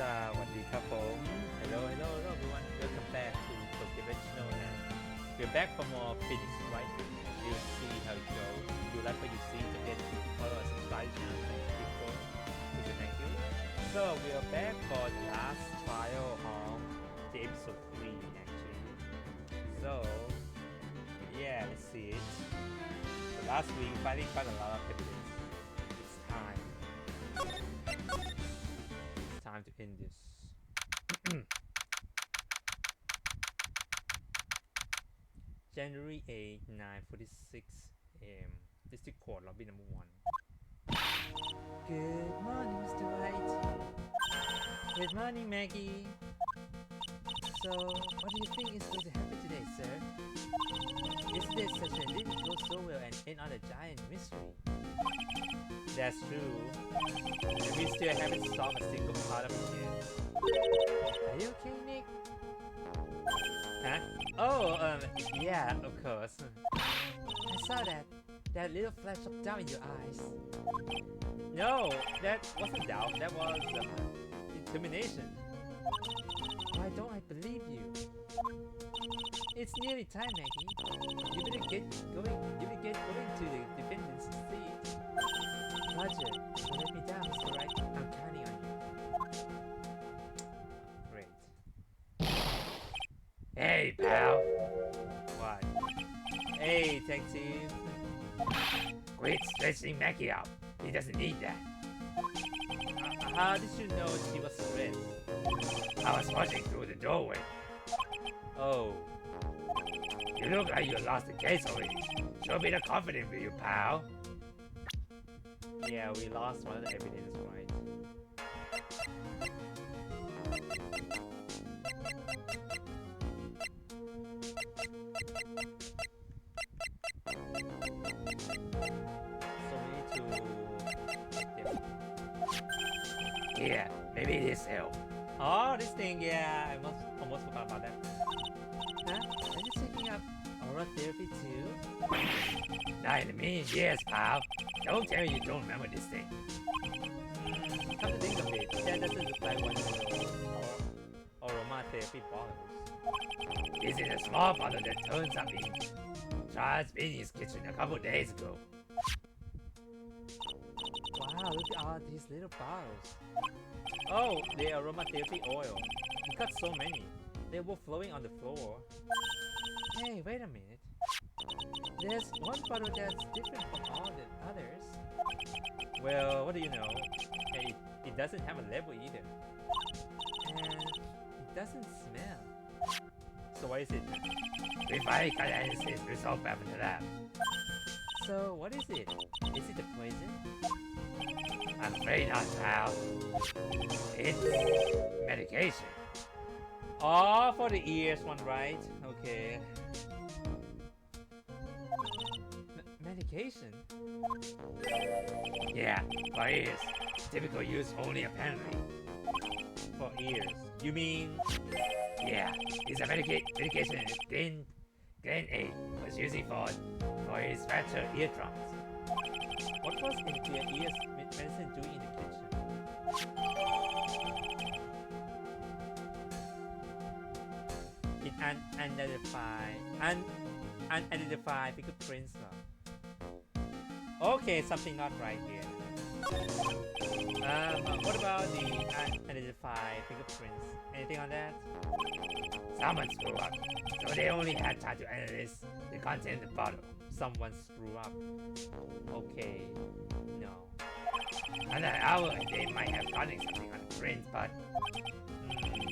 สวัสดีครับผม Hello everyone. Welcome back to Tribulations. We're back for more Phoenix, right? We'll see how it goes. If you like what you see, don't forget to follow and subscribe to the channel. Thank you. So we're back for the last trial of the episode 3 actually. So yeah, let's see it. So last week we finally got a lot of evidence. It's time to end this. January 8, 9:46 a.m. District Court Lobby number 1. Good morning, Mr. Wright. Good morning, Maggie. So, what do you think is going to happen today, sir? Yesterday's session didn't go so well and end on a giant mystery. That's true. And we still haven't solved a single part of it yet. Are you okay, Nick? Huh? Oh, yeah, of course. I saw that little flash of doubt in your eyes. No, that wasn't doubt, that was determination. Why don't I believe you? It's nearly time, Maggie. You better get going to the defendant's seat. Roger, don't let me down, Mr. Wright. I'm counting on you. Great. Hey, pal. What? Hey, tech team. Quit stressing Mackie out. He doesn't need that. How did you know she was stressed? I was watching through the doorway. Oh, You look like you lost the case already. Show me the confidence with you, pal. yeah, we lost one of the evidence, right? So we need to check them. Here, maybe this help. Oh, this thing, yeah, I almost forgot about that. Huh? Are you taking up oral therapy too? Not in a million years, pal. Don't tell me you don't remember this thing. Come to think of it, that doesn't look like one of those aromatherapy bottles. This is a small bottle that turns up in Charles Binney's kitchen a couple days ago. Wow, look at all these little bottles. Oh, they are aromatherapy oil. We got so many. They were flowing on the floor. Hey, wait a minute. There's one bottle that's different from all the others. Well, what do you know? Hey, it doesn't have a label either. And it doesn't smell. So what is it? We finally got analysis result back from the lab. So what is it? Is it the poison? I'm afraid not, pal. It's medication. Oh, for the ears one, right? Okay. Medication? Yeah, for ears. Typical use only apparently. For ears. You mean... Yeah, it's a medication Glen A was using for his fractured eardrums. What was India ears medicine doing in the kitchen? It unidentified fingerprints. Okay, something not right here. What about the unidentified fingerprints? Anything on that? Someone screwed up, so they only had time to analyze the content of the bottle. Someone screw up. Okay, no. Another hour and they might have gotten something on the print, but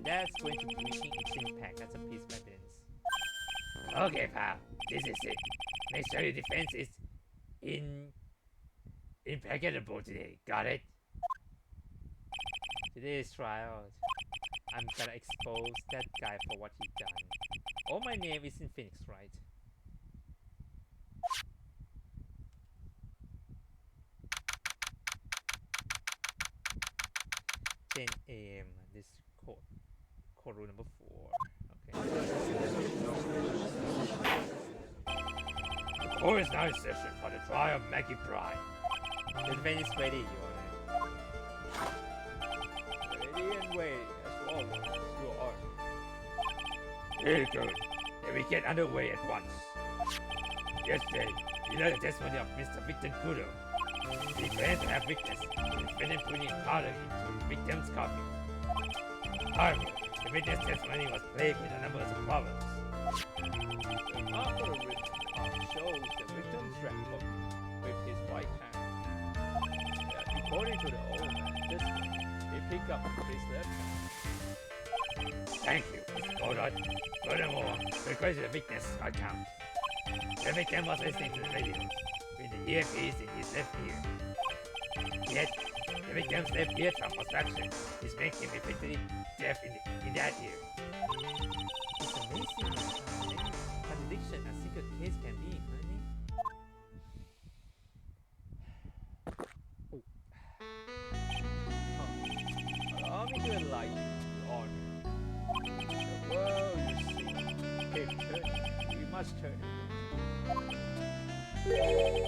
That's going to be reaching its impact. That's a piece of evidence. okay, pal, this is it. Make sure your defense is impeccable today. Got it? Today's trial, I'm gonna expose that guy for what he done. Oh, my name is in Phoenix, right? a.m. This courtroom number 4. Okay. The court is now in session for the trial of Maggie Bride. The defense is ready, Your Honor. Ready and I'm waiting as always, Your Honor. Very good. Then we get underway at once. Yesterday, we learned the testimony of Mr. Victor Kudo. He claimed to have witnessed the defendant putting powder into the victim's coffee. However, the witness testimony was plagued with a number of problems. The marker written card shows the victim's record with his right hand. According to the old man's testimony, he picked up his left hand. Thank you, Mr. Goddard. Furthermore, according to the witness account, the victim was listening to the radio with the earpiece in his left ear. Yet, the victim's left eardrum was fractured, which makes him effectively deaf in that ear. It's amazing how many contradiction a single case can be, honey. Allow me to enlighten you, Your Honor. The world, you see, keeps turning. We must turn it.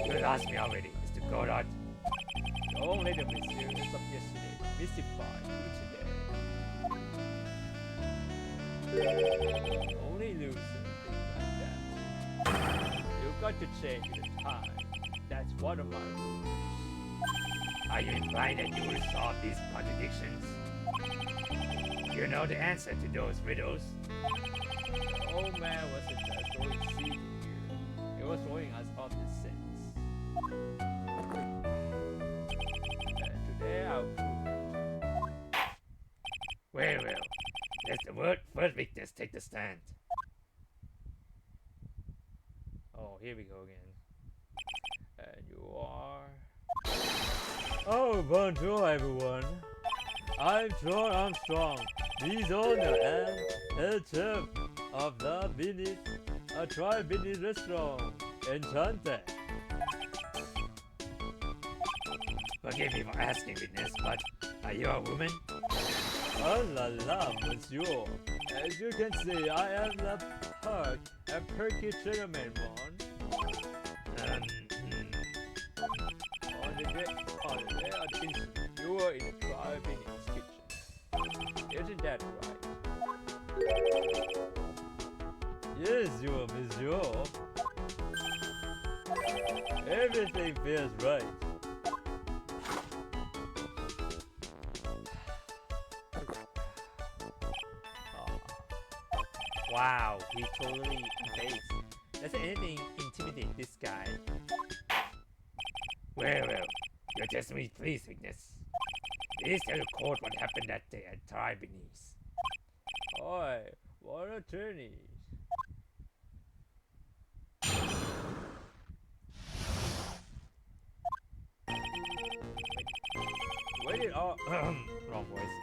You lost me already, Mr. Goddard. Only the mysterious of yesterday mystified you today. Only losing things like that. You've got to change the time. That's one of my rules. Are you implying that you will solve these contradictions? You know the answer to those riddles? The old man wasn't just throwing seed here. He was throwing us off the sense. And today I'll prove it. Well, let the first witness take the stand. Oh, here we go again. And you are... Oh, bonjour everyone. I'm John Armstrong, the owner and head chef of the Tribulations restaurant in Chante. Forgive me for asking, witness, but are you a woman? Oh la la, monsieur. As you can see, I am the perky gentleman one. On the day of the incident, you were in the Tribulations kitchen. Isn't that right? Yes, you are, monsieur. Everything feels right. Wow, he totally faced. Doesn't anything intimidate this guy? Well, your testimony, please, witness. Please tell the court what happened that day at Tribulations. Oi, what attorneys? Where did all Wrong voice.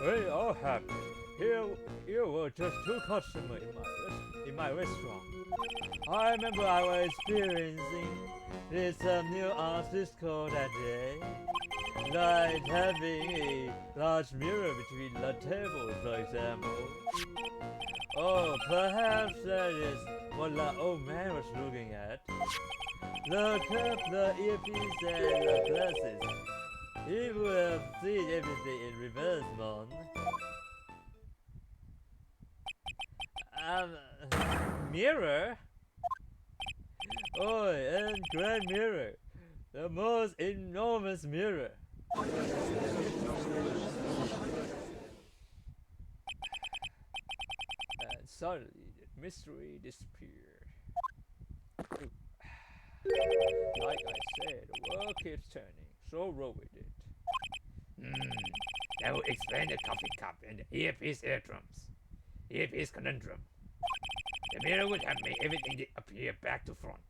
where did all happen? Here were just two customers in my restaurant. I remember I was experiencing this new art disco that day. Like having a large mirror between the tables, for example. Oh, perhaps that is what the old man was looking at. Look up the earpiece and the glasses. He would have seen everything in reverse, man. Mirror? Oh, and grand mirror. The most enormous mirror. And suddenly the mystery disappeared. Like I said, the world keeps turning, so roll with it. That will explain the coffee cup and the earpiece conundrum. The mirror would have made everything appear back to front.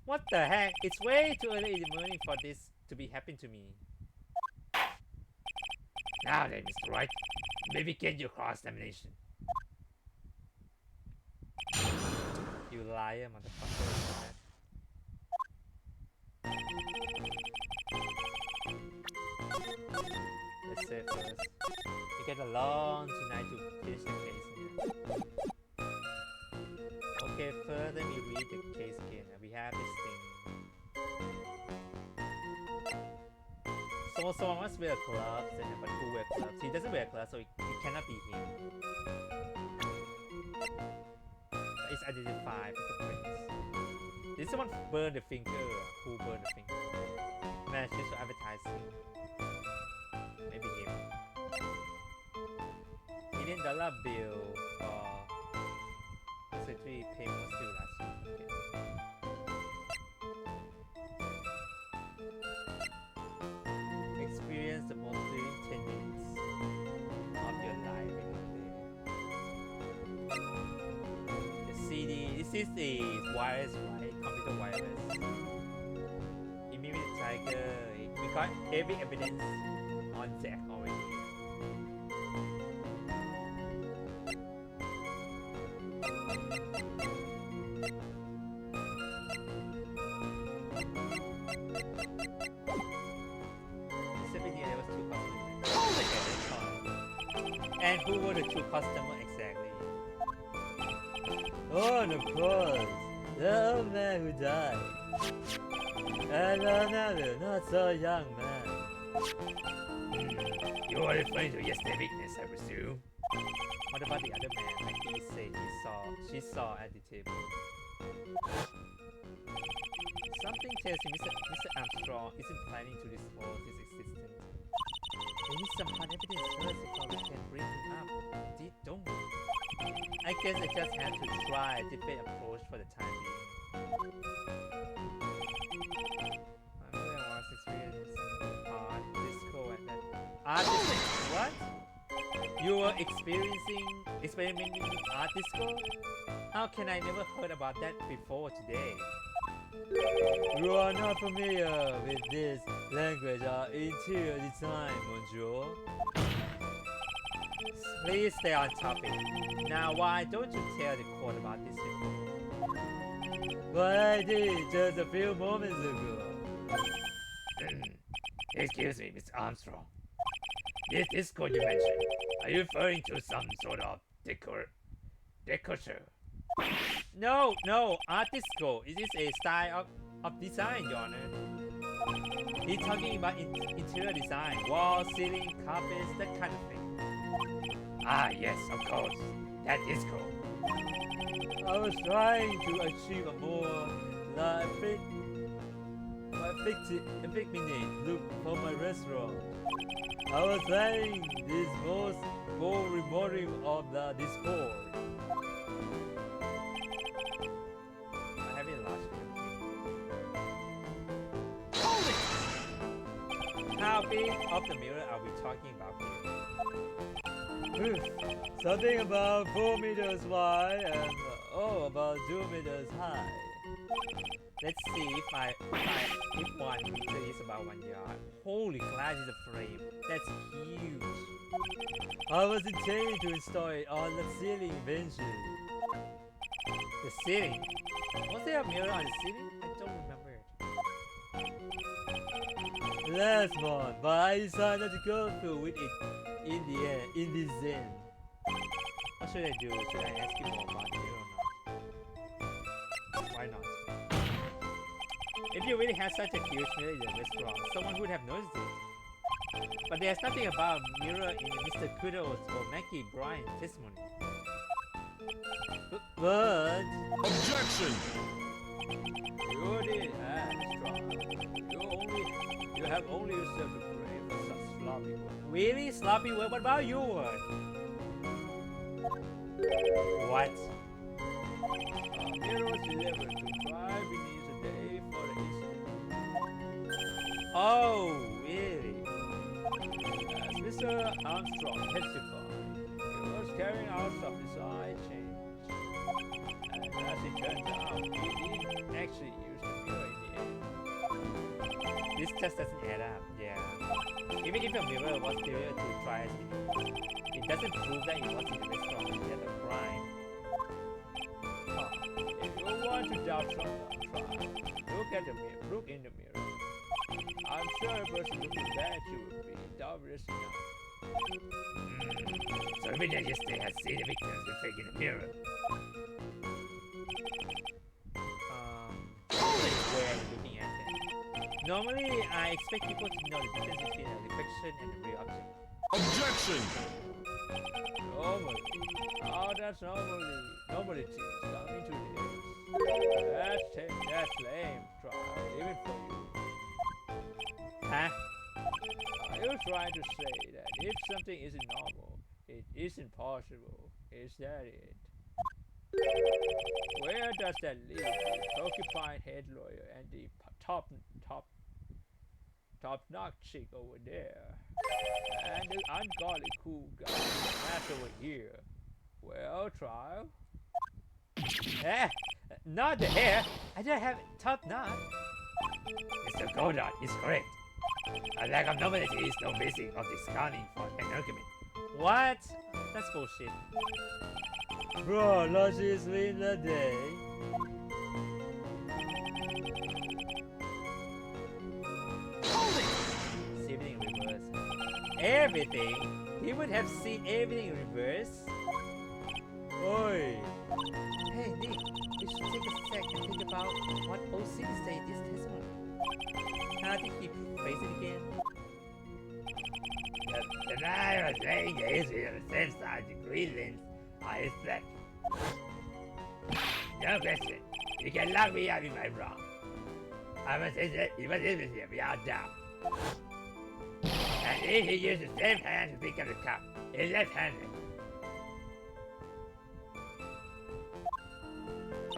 What the heck? It's way too early in the morning for this to be happening to me. Now then, Mr. Wright, may begin your cross-examination. You liar, motherfucker. Let's say first. We get a long tonight to finish the case here. Okay, first let me read the case again. We have this thing. So someone must wear gloves, and but who wear gloves? He doesn't wear gloves, so it cannot be him. It's identified with the prints. Did someone burn the finger? Who burned the finger? Matches to advertising. Maybe him. $1 million bill for surgery payment was due last year. Okay. Experience the most thrilling 10 minutes of your life in one day. The CD. This is the wireless, right? Computer wireless. Immediate Tiger. We got every evidence on Jack already. And who were the two customers exactly? Oh, and of course, the old man who died. And another not so young man. You are referring to yesterday's witness, I presume. What about the other man? Like he said she saw at the table. Something tells you Mr. Armstrong isn't planning to disclose his existence. We need some hard evidence first before we can bring him up. Don't we? I guess I just have to try a different approach for the time being. I'm going to experience art disco and that. Art disco? What? You were experimenting with art disco? How can I never heard about that before today? You are not familiar with this language or interior design, Monsieur. Please stay on topic. Now, why don't you tell the court about this before? But I did just a few moments ago. Excuse me, Mr. Armstrong. This disco you mentioned, are you referring to some sort of decorature? No, art disco. It is a style of design, Your Honor. He's talking about interior design, walls, ceiling, carpets, that kind of thing. Ah, yes, of course. That disco. I was trying to achieve a more effeminate look for my restaurant. I was planning this most full remodeling of the discord. I haven't lost it. How big of the mirror are we talking about here? Something about 4 meters wide and about 2 meters high. Let's see if if 1 meter is about 1 yard. Holy glass is a frame. That's huge. I was intending to install it on the ceiling eventually. The ceiling? Was there a mirror on the ceiling? I don't remember. Last month, but I decided to go through with it in the end. What should I do? Should I ask you more about it or not? Why not? If you really had such a huge mirror in the restaurant, someone would have noticed it. But there's nothing about mirror in Mr. Kudo's or Mackie Bryan's testimony. But... Objection! You did ask, You have only yourself to blame for such sloppy work. Really? Sloppy work? What about your work? What? Mirror was delivered to 5 minutes a day for the incident. Oh, really? As Mr. Armstrong testified, he was carrying out some design change. And as it turns out, he didn't actually use the mirror in the end. This just doesn't add up, yeah. Even if the mirror was delivered to try as it doesn't prove that it was in the restaurant at the crime. If you want to doubt someone, try. Look at the mirror. Look in the mirror. I'm sure a person looking at you would be doubtless enough. So everyone yesterday has seen the victims reflect in the mirror. Where are you looking at them? Normally, I expect people to know the difference between a reflection and a real object. Objection! Normally. How does normality come into this? That's lame, trial, even for you. Huh? Are you trying to say that if something isn't normal, it isn't possible? Is that it? Where does that leave the porcupine head lawyer and the top-notch chick over there? And the ungodly cool guy that's over here? Well, trial? Eh? Not the hair. I don't have top knot. Mr. Goddard is correct. A lack of nobility is no basis of discounting for an argument. What? That's bullshit. Bro, lost his win the day. See everything in reverse. Everything? He would have seen everything in reverse? Oi. Hey, Nick, we should take a sec and think about what OC said in this testimony. I think he phrased it again. The man was saying the history of the same side to Greenland on his flesh. No question. You can lock me up if I'm wrong. I must say that he was innocent without doubt. And if he used the same hand to pick up the cup, he's left-handed.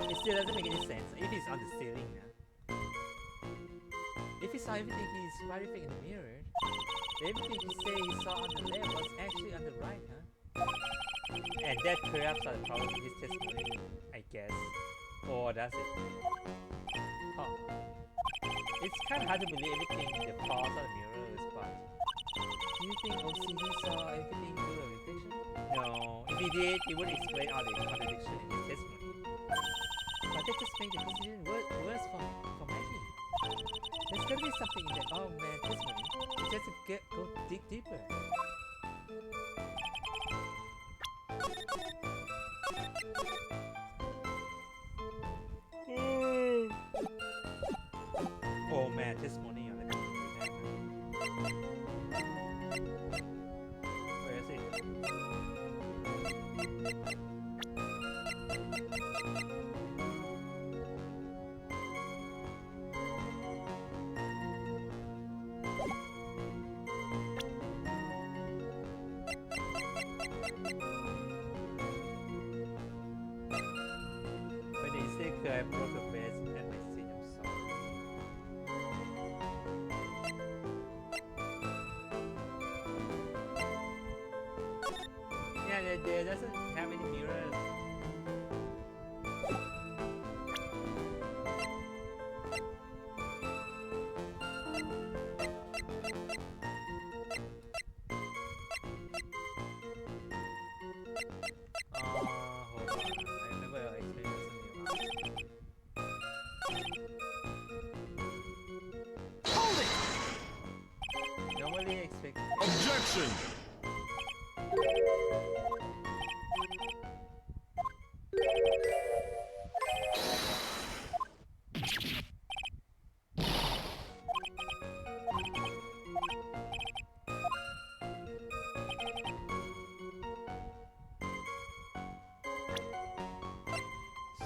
It still doesn't make any sense if he's on the ceiling now. If he saw everything he's right in the mirror, everything he said he saw on the left was actually on the right, huh? And that corrupts the power of his testimony, I guess. Or does it? Huh. It's kind of hard to believe everything the falls on the mirrors, but do you think OCD saw everything through a reflection? No. If he did, he would explain all the contradiction in his testimony. But that just made the decision worse for Maggie. There's gotta be something in that old man testimony. We just go dig deeper. Old man testimony on the where is it? When they say I broke a vase at my seat, I'm sorry. Yeah, there doesn't have any mirrors. Hold on. I remember I explained something about. Hold it! Normally expect. Objection!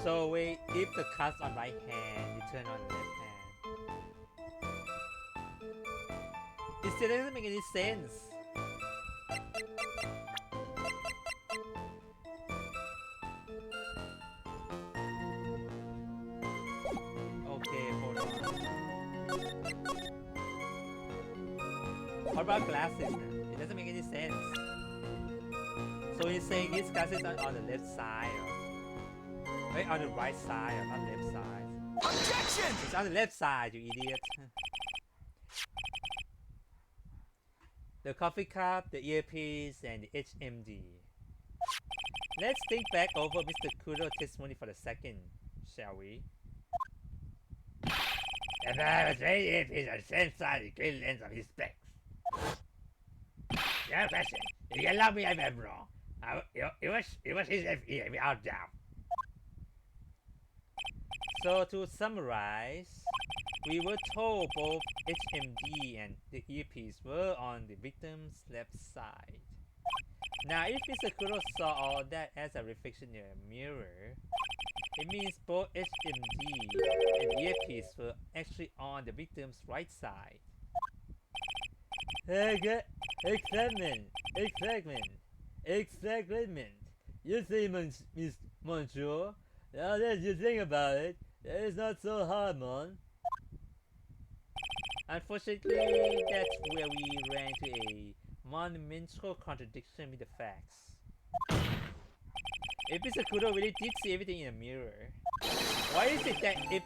So wait, if the card's on right hand, you turn on left hand. It still doesn't make any sense. Okay, hold on. What about glasses now? It doesn't make any sense. So he's saying his glasses are on the left side. Wait, on the right side, or not left side. Objection! It's on the left side, you idiot. The coffee cup, the earpiece, and the HMD. Let's think back over Mr. Kudo's testimony for a second, shall we? The man was saying if he's on the same side of the green lens of his specs. No question. You can love me if I'm wrong. It was his left ear without doubt. So to summarize, We were told both HMD and the earpiece were on the victim's left side. Now, if Mr. Kuro saw all that as a reflection in a mirror, it means both HMD and earpiece were actually on the victim's right side. Excitement! You see, Miss Monsieur, now that you think about it, it's not so hard, man. Unfortunately, that's where we ran into a monumental contradiction with the facts. If Mr. Kudo really did see everything in a mirror, why is it that if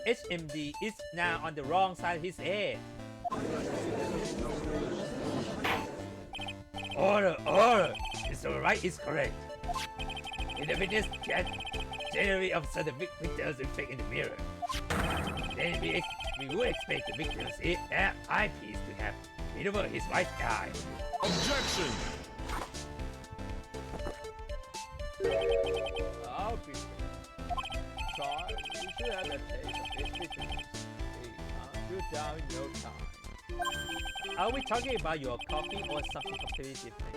HMD is now on the wrong side of his head? Order! Mr. Wright is correct. If the witness can generally observe the victim's reflect in the mirror, then we would expect the victim's eyepiece to have hit over his right eye. Objection! I'll be sorry. You should have a taste of this victim. You down in no time. Are we talking about your coffee or something completely different?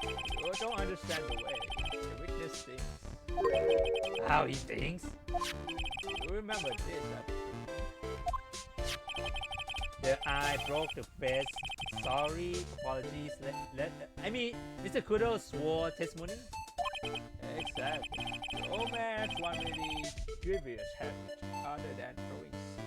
You don't understand the way the witness thinks. How he thinks? You remember this episode? The eye broke the face. Sorry, apologies. Mr. Kudo swore testimony. Exactly. The old man has one really grievous habit other than throwing seeds.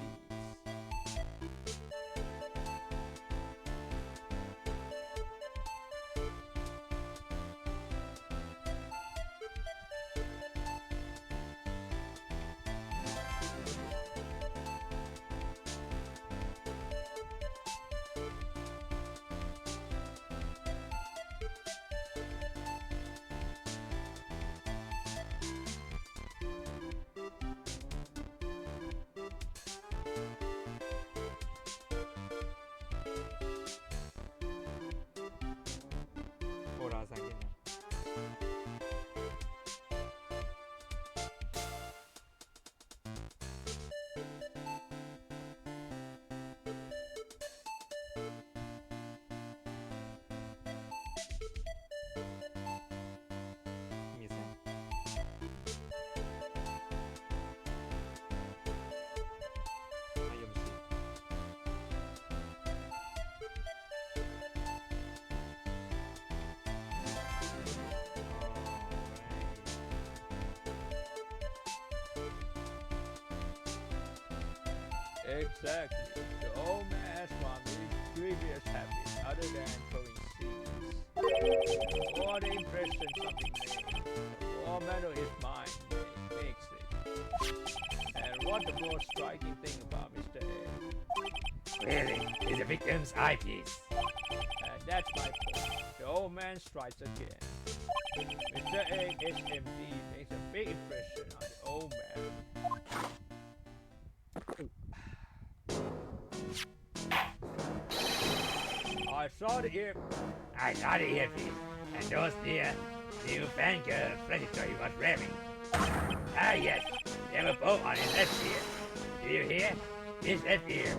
Hold on a second. Give me a sec. Exactly. The old man has one really grievous habit other than throwing seeds. The more the impression something makes, the more mental his mind makes it. And what the most striking thing about Mr. A, Clearly, is the victim's eyepiece. and that's my point. The old man strikes again. Mr. A HMD makes a big impression on the old man. I saw the earpiece, and those new fan-girl reflector he was wearing. Ah yes, they were both on his left ear. Do you hear? His left ear.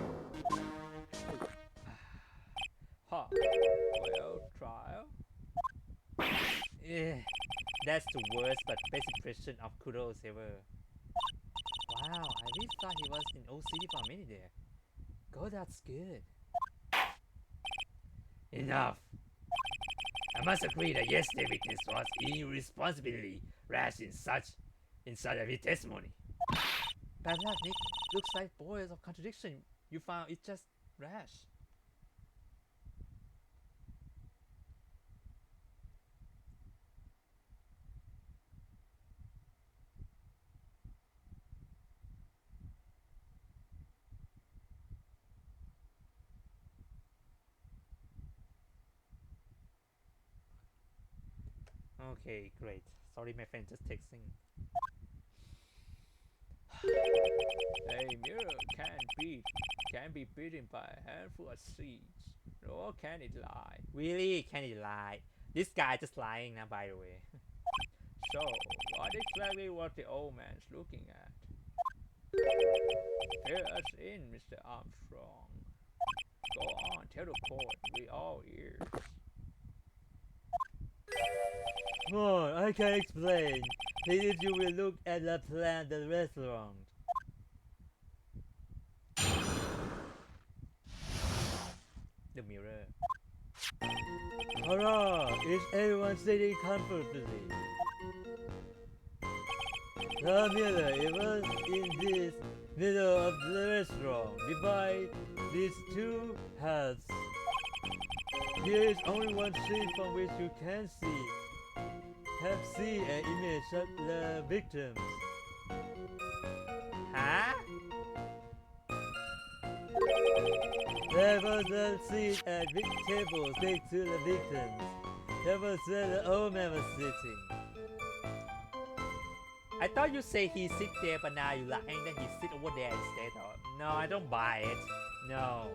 Huh. Well, trial. Yeah, that's the worst but best impression of Kudos ever. Wow, I really thought he was in OCD for a minute there. God, that's good. Enough. I must agree that yesterday's witness was irresponsibly rash in such a testimony. Bad luck, Nick. Looks like boys of contradiction. You found it just rash. Okay, great. Sorry, my friend just texting. A mirror can be beaten by a handful of seeds, nor can it lie. Really? Can he lie? This guy just lying now, by the way. So, what exactly was the old man's looking at? Fill us in, Mr. Armstrong. Go on, tell the court. We all ears. Come on, I can explain. Please, you will look at the plan of the restaurant. The mirror. Hurrah! Is everyone sitting comfortably? The mirror, it was in this middle of the restaurant, divide these two halves. There is only one seat from which you can see an image of the victims. Huh? There was a seat at big table next to the victims. That was where the old man was sitting. I thought you say he sit there, but now you lying that he sit over there instead of. No, I don't buy it. No.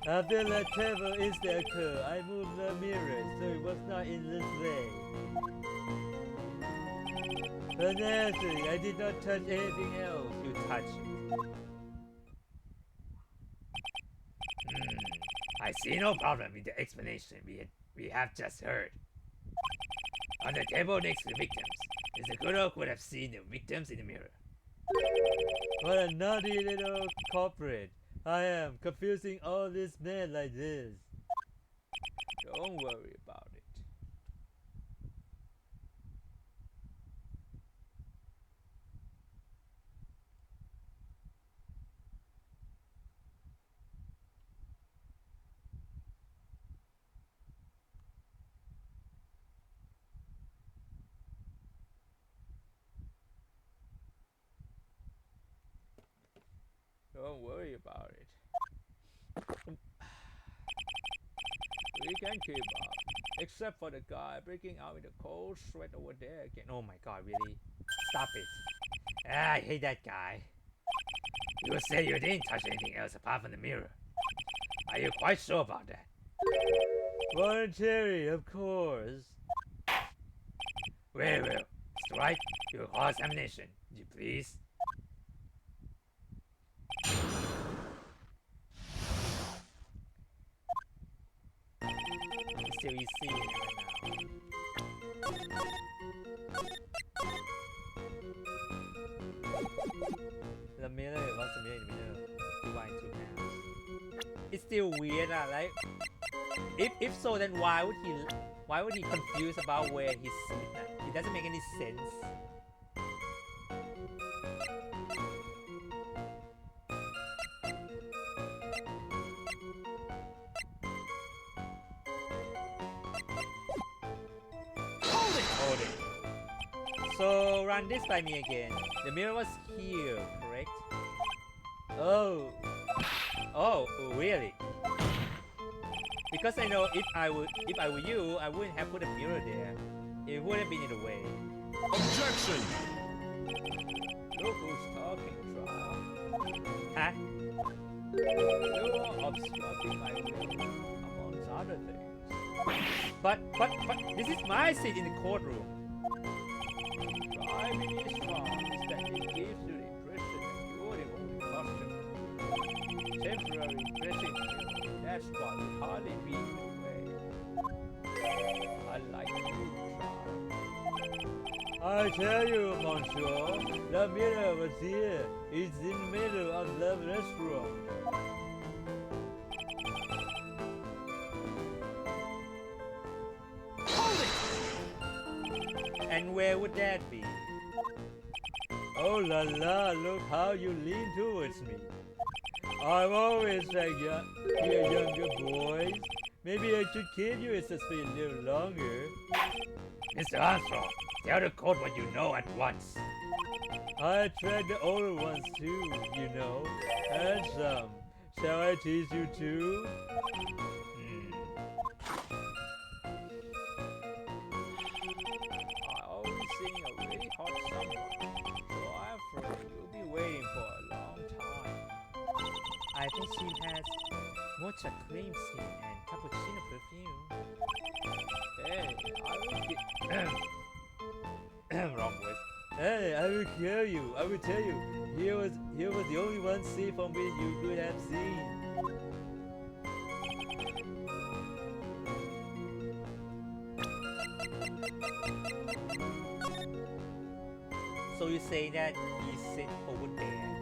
After the table incident occurred, I moved the mirror so it was not in this way. But naturally, I did not touch anything else. You touch it. I see no problem with the explanation we have just heard. On the table next to the victims, Mr. Kudo could have seen the victims in the mirror. What a naughty little culprit. I am confusing all these men like this. Don't worry about it. Don't worry about it. We can keep up. Except for the guy breaking out in the cold sweat over there again. Oh my god, really? Stop it. I hate that guy. You say you didn't touch anything else apart from the mirror. Are you quite sure about that? Voluntary, of course. Well, Mr. Wright, your cross-examination, would you please? It's still easy right now. The mirror, what's the mirror in the mirror? Rewind 2 pounds. It's still weird, like if so, then why would he confuse about where he's sitting? It doesn't make any sense. Hold it. So run this by me again. The mirror was here, correct? Oh, really? Because I know if I were you, I wouldn't have put a mirror there. It wouldn't been in the way. Objection! Look who's talking, Trial. Huh? You are obstructing my will, amongst other things. But this is my seat in the courtroom. Driving is wrong is that it gives you the impression that you're the only customer. Temporary impression, that's what would hardly be in the way. Unlike you, Trial. I tell you, monsieur, the mirror was here. It's in the middle of the restaurant. And where would that be? Oh la la, look how you lean towards me. I'm always like younger boys. Maybe I should keep you as a speed a little longer. Mr. Armstrong, tell the court what you know at once. I tried the older ones too, you know. Handsome. Shall I tease you too? I always seeing a really hot summer, so I'm afraid you'll be waiting for a long time. I think she has mocha cream skin and cappuccino perfume. Hey, I will get... Wrong voice. Hey, I will kill you. I will tell you. Here was the only one sea from which you could have seen. So you say that he sit over there?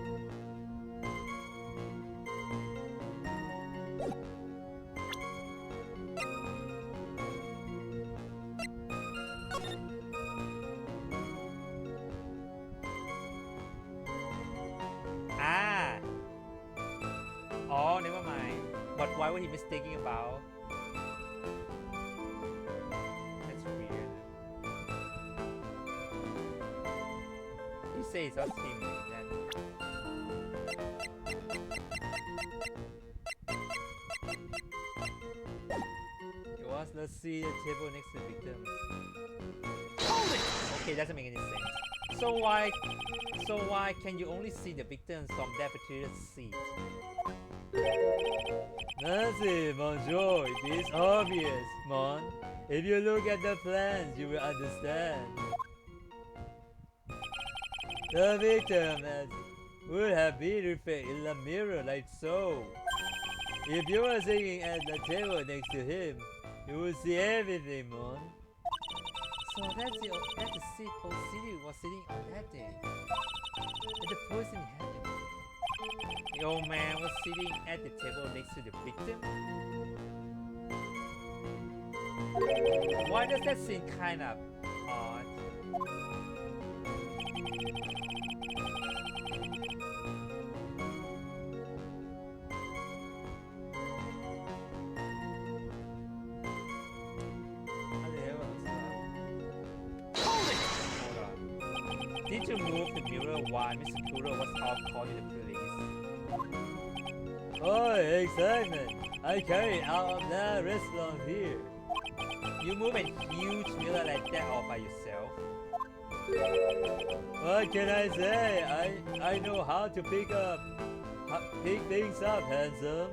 Ah. Oh, never mind. But why was he mistaking about? That's weird. He says that's him. Then. It was, let's see the table next to the victims. Okay, doesn't make any sense. So why can you only see the victims from that particular seat? Nancy, bonjour, it is obvious, Mon. If you look at the plans, you will understand. The victim would have been reflected in the mirror like so. If you were sitting at the table next to him, you would see everything, Mon. So that's the seat OCD was sitting on that day. And the person happened. The old man was sitting at the table next to the victim. Why does that seem kind of odd? Did you move the mirror while Mr. Kuro was off calling the police? Oh, excitement! I carried out of that restaurant here. You move a huge mirror like that all by yourself? What can I say? I know how to pick things up, handsome.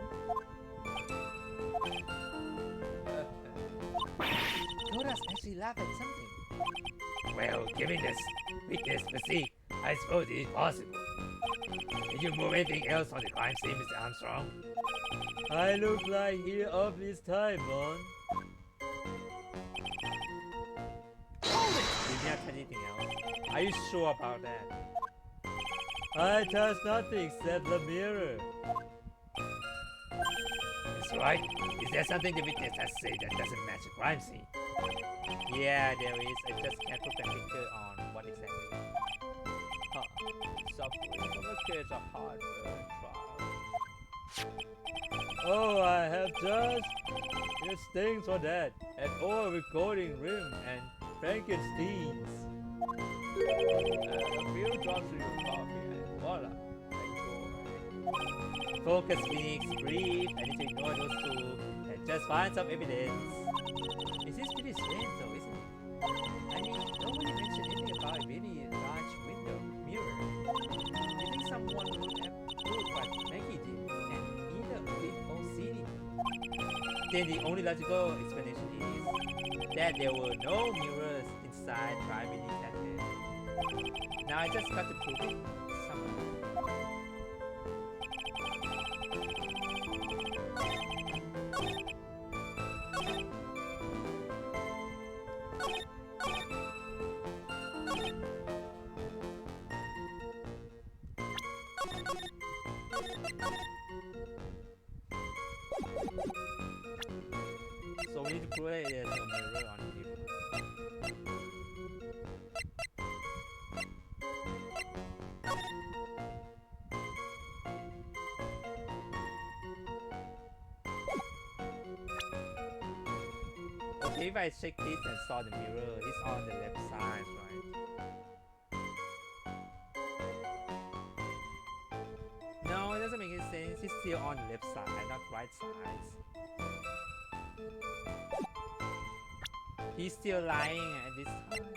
Koda's actually laughed at something. Well, given this weakness physique, I suppose it is possible. Did you move anything else on the crime scene, Mr. Armstrong? I look like here of this time, Mon. Did you not touch anything else? Are you sure about that? I touched nothing except the mirror. That's right. Is there something the witness has said that doesn't match the crime scene? Yeah, there is. I just can't put my finger on what exactly. Huh. Suffering from a case of heartburn trial. Oh, I have just this things for that. An old recording rim and Frankenstein's. A few drops of your coffee and voila. Enjoy. Focus, Phoenix, breathe. I need to ignore those two and just find some evidence. This is pretty strange though, isn't it? I mean, nobody mentioned anything about a really large window mirror. You think someone would have put what Maggie did and either with OCD? Then the only logical explanation is that there were no mirrors inside Tribulations that day. Now I just got to prove it somehow. So we need to prove that there's no mirror on the table. Okay, if I check this and saw the mirror, it's on the left side, right? No, it doesn't make any sense. It's still on the left side, not right side. He's still lying at this time.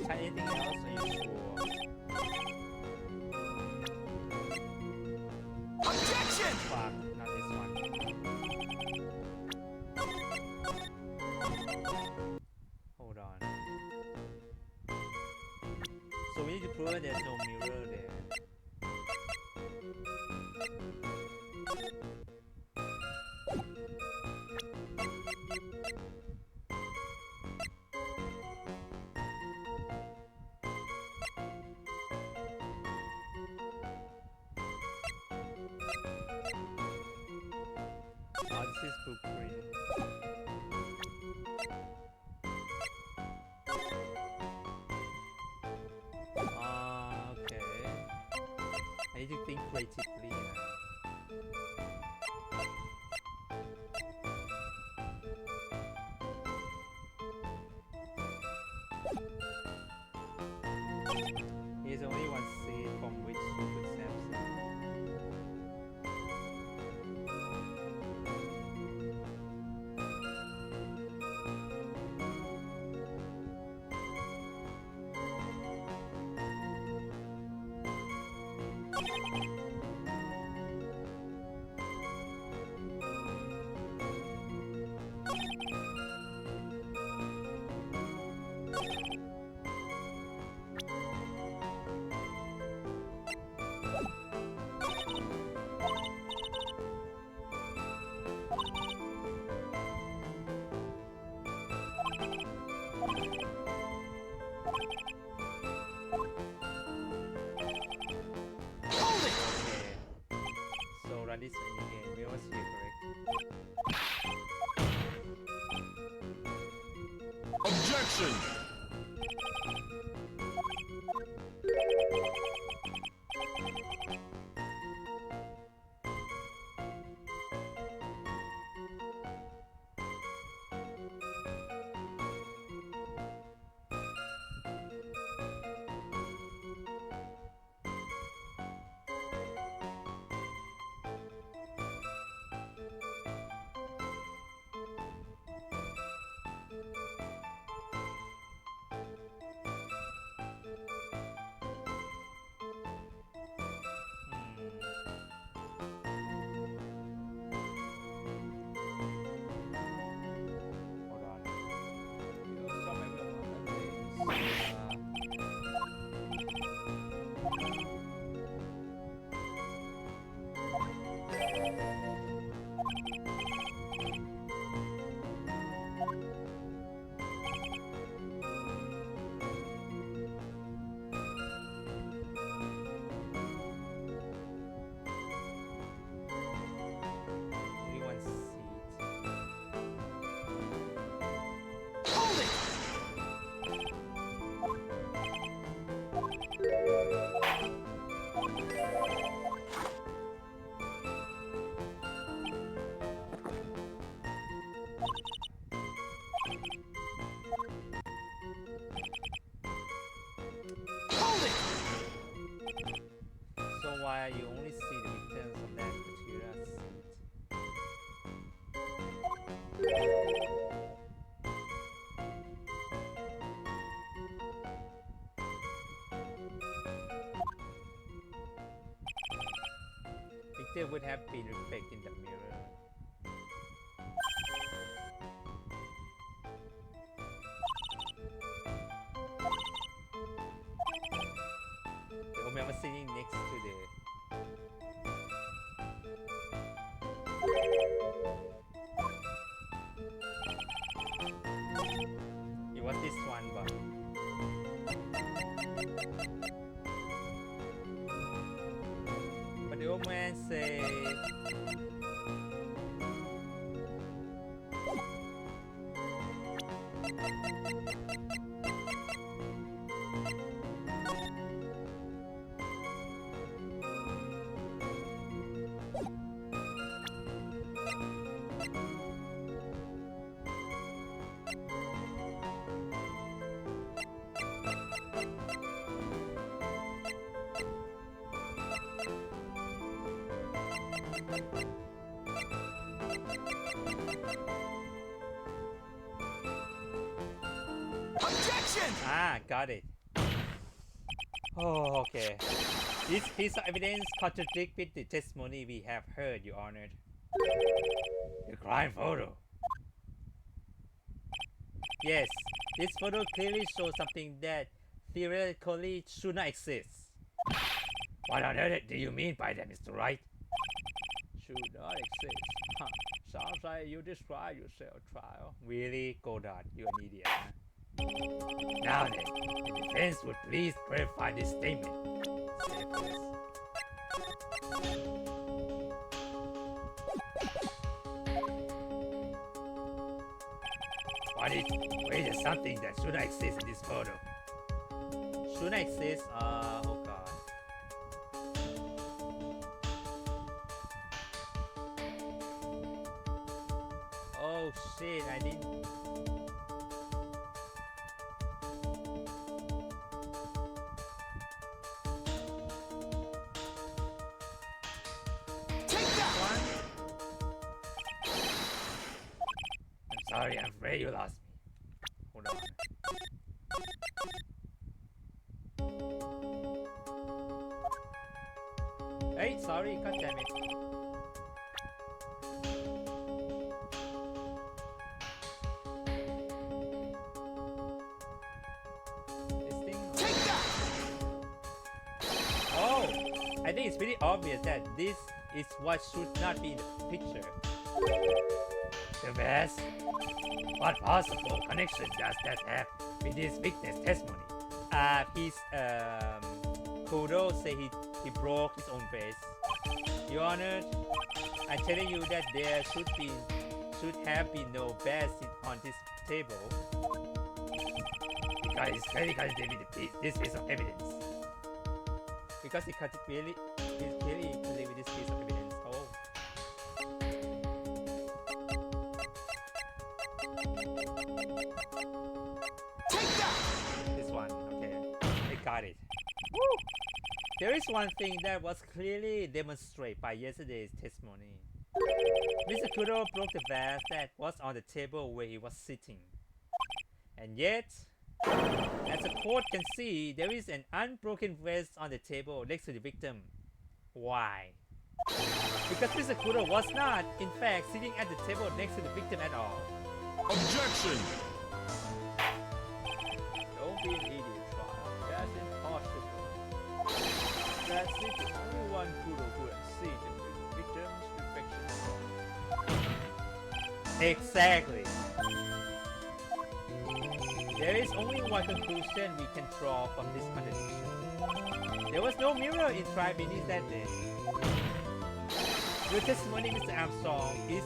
try anything else? Are you sure? Objection! Fuck, not this one. Hold on. So we need to prove that there's no mirror there. Oh, this is blueprint. Okay. I need to think creatively now. Here's only one seed from which you could snap seed. Hold it! Okay. So run this one again. We was here, correct? Objection! Hold on. You'll stop everyone on Only one seed. Hold it! Hold it! So why are you only see the returns of that material seed? Victor would have been reflected in the mirror. The old man was sitting next to the. It was this one, but the old man said. Objection! Ah, got it. Oh, okay. This piece of evidence contradicts with the testimony we have heard, Your Honor. The crime photo. Yes, this photo clearly shows something that theoretically should not exist. What on earth do you mean by that, Mr. Wright? Should not exist. Huh. Sounds like you describe yourself, trial. Really, Goddard, you're an idiot. Huh? Now then, the defense would please verify this statement. Say please. Wait, there's something that should not exist in this photo. Should not exist. Oh god. Oh shit, I didn't. Take that! I'm sorry, I'm afraid you lost me. Hold on. Hey, sorry, god damn it. This thing. Take that! Oh, I think it's pretty obvious that this is what should not be in the picture. The best. What possible connection does that have with this witness testimony? His Kudo say he broke his own face. Your Honor, I'm telling you that there should have been no bed on this table. Because it's very connected with this piece of evidence. Because he's clearly connected with this piece of evidence. Oh. Take that! This one, okay. I got it. Woo! There is one thing that was clearly demonstrated by yesterday's testimony. Mr. Kudo broke the vase that was on the table where he was sitting. And yet, as the court can see, there is an unbroken vase on the table next to the victim. Why? Because Mr. Kudo was not, in fact, sitting at the table next to the victim at all. Objection! Don't be an idiot, trial. That's impossible. That's it. The only one Kudo could have seen the victim's reflection. Exactly. There is only one conclusion we can draw from this contradiction. There was no mirror in Tribulations that day. Your testimony, Mr. Armstrong, is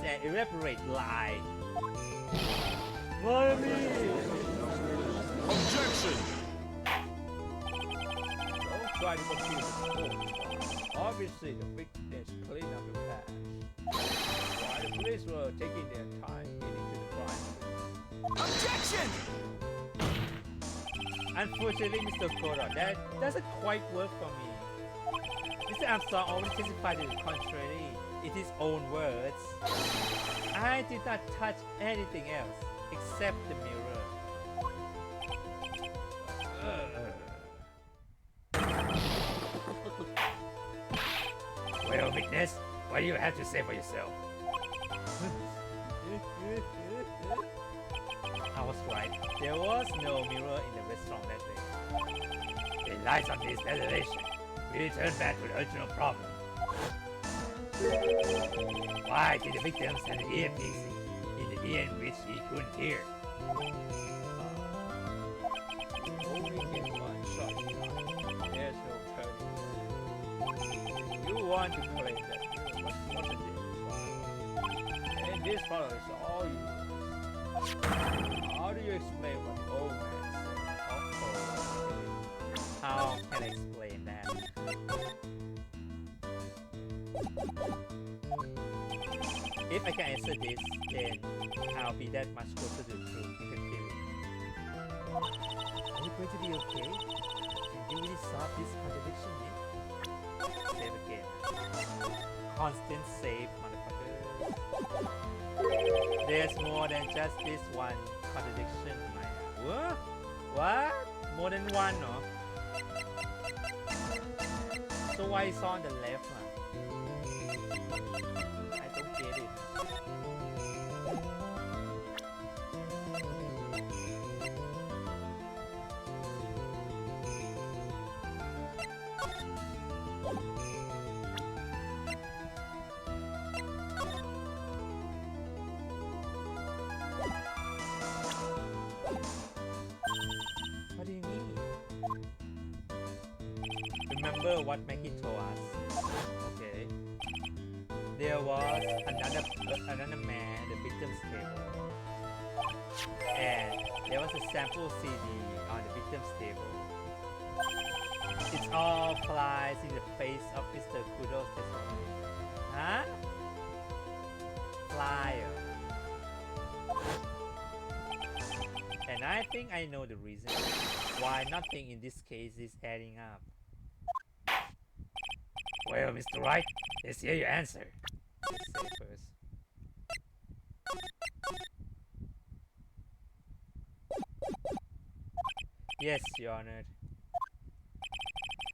an elaborate lie. What do you mean? Objection! Don't try to confuse the court. Obviously, the witness cleaned up the past. While the police were taking their time getting to the crime. Objection! Unfortunately, Mr. Koda, that doesn't quite work for me. Mr. Armstrong already testified to the contrary in his own words. I did not touch anything else except the mirror. Well, witness, what do you have to say for yourself? I was right. There was no mirror in the restaurant that day. In light of this revelation, we return back to the original problem. Why did the victims have an earpiece in the ear in which he couldn't hear? Only get one shot. There's no turning. You want to claim that you wasn't in the trial. And this follows all you. How do you explain what the old man said? How can I explain that? If I can answer this, then I'll be that much closer to the truth. You can feel it. Are you going to be okay? Can you really solve this contradiction, Nick? Save again. Constant save, motherfucker. There's more than just this one contradiction, Maya. What? What? More than one, no? So why is on the left one? I don't get it. What do you mean? Remember what Maggie told us? Okay. There was another man at the victim's table. And there was a sample CD on the victim's table. It's all flies in the face of Mr. Kudo's testimony. Huh? Flyer. And I think I know the reason why nothing in this case is adding up. Well, Mr. Wright, let's hear your answer. Let's say first. Yes, Your Honor.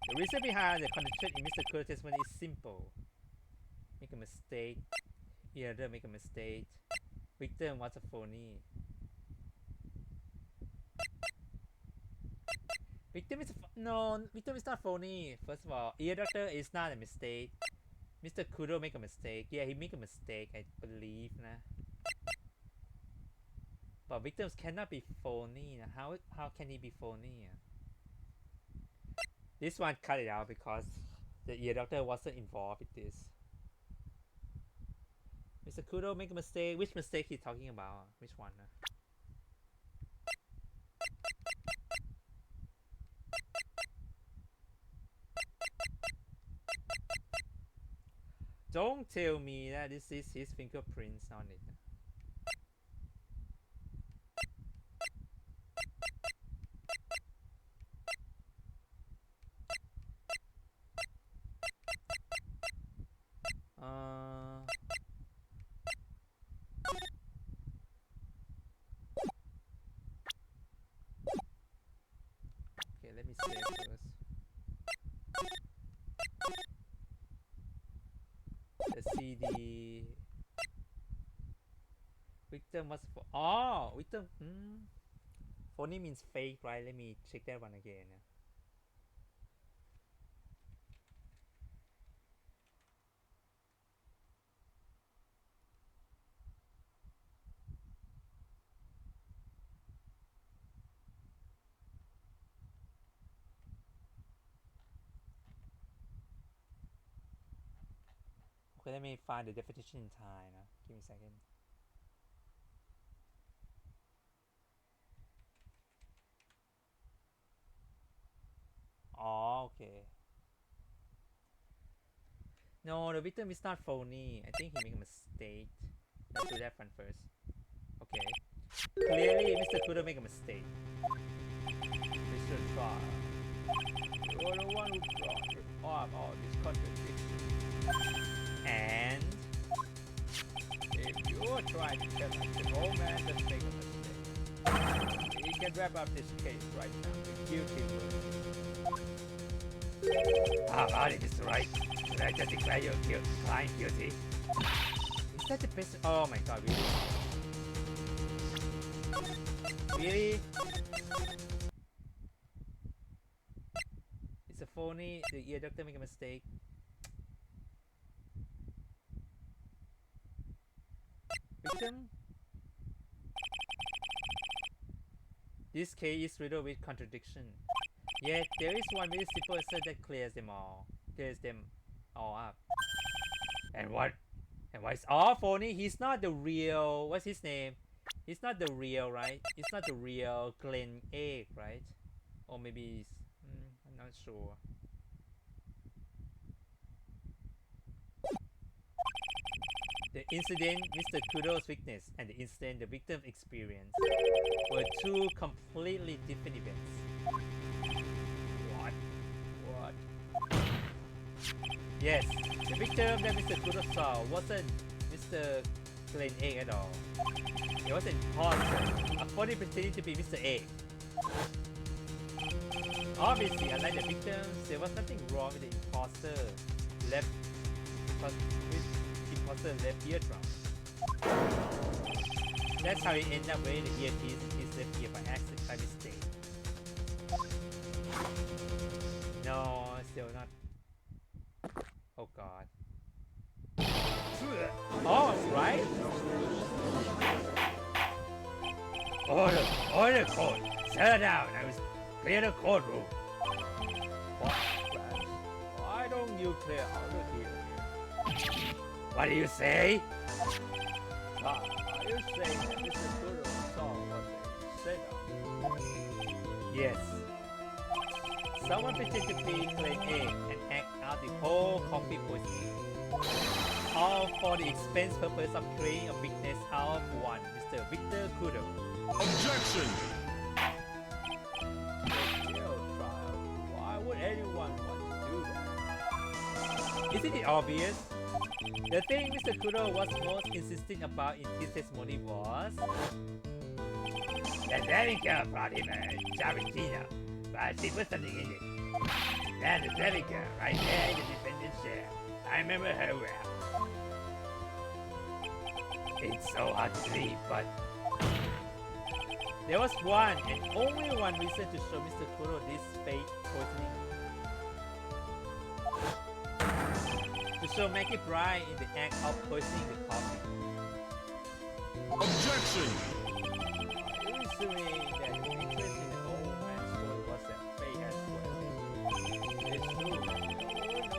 The reason behind the contradiction in Mr. Kudo's testimony is simple. Make a mistake. Either make a mistake. Victim was a phony. Victim is victim is not phony. First of all, ear doctor is not a mistake. Mr. Kudo make a mistake. Yeah, he make a mistake, I believe, nah. But victims cannot be phony. Nah. How can he be phony? This one cut it out because the ear doctor wasn't involved with this. Mr. Kudo make a mistake. Which mistake he talking about? Which one? Don't tell me that this is his fingerprints on it. Okay, let me save first. The CD. Victim was victim. Phony means fake, right? Let me check that one again. Okay, let me find the definition in Thai. Give me a second. Okay. No, the victim is not phony. I think he made a mistake. Let's do that one first. Okay. Clearly, Mr. Kudo made a mistake. Mr. Trial. You're the one who brought up all this contradiction. And if you're trying to tell us the old man doesn't make a mistake, he can wrap up this case right now with guilty verdict. How about it, Mr. Wright? Should I just declare you lying guilty? Is that the best? Oh my god, really? Really? It's a phony. The ear doctor make a mistake. Victim? This case is riddled with contradiction. Yet there is one very simple answer that clears them all up. And what? And why is all phony? He's not the real. What's his name? He's not the real, right? He's not the real Glenn Egg, right? Or maybe he's. I'm not sure. The incident Mr. Kudo's witness and the incident the victim experienced were two completely different events. What? Yes, the victim that Mr. Kudo saw wasn't Mr. Glenn Egg at all. It was an imposter, a phony pretending to be Mr. Egg. Obviously, unlike the victims, there was nothing wrong with the imposter left eardrum. That's how he ended up wearing the earpiece in his left ear by accident, by mistake. No, still not. Oh god. Oh, right? Order code. Settle down. I was clear the courtroom. What, Crash? Why don't you clear out of here? What do you say? Are you saying that Mr. Kudo saw what they said? Yes. Someone pretended to be Claim A and act out the whole coffee poisoning. All for the expense purpose of creating a witness out of one, Mr. Victor Kudo. Objection! Real trial. Why would anyone want to do that? Isn't it obvious? The thing Mr. Kudo was most insistent about in his testimony was The Devika brought him a Javicino, but she put something in it. That's the Devika right there in the defendant's chair. I remember her well. It's so hard to believe, but there was one and only one reason to show Mr. Kudo this fake poisoning. To show Maggie Bright in the act of poisoning the coffee. Objection! Are you assuming that the interest in the old man's story was that fake as well? It's true that there were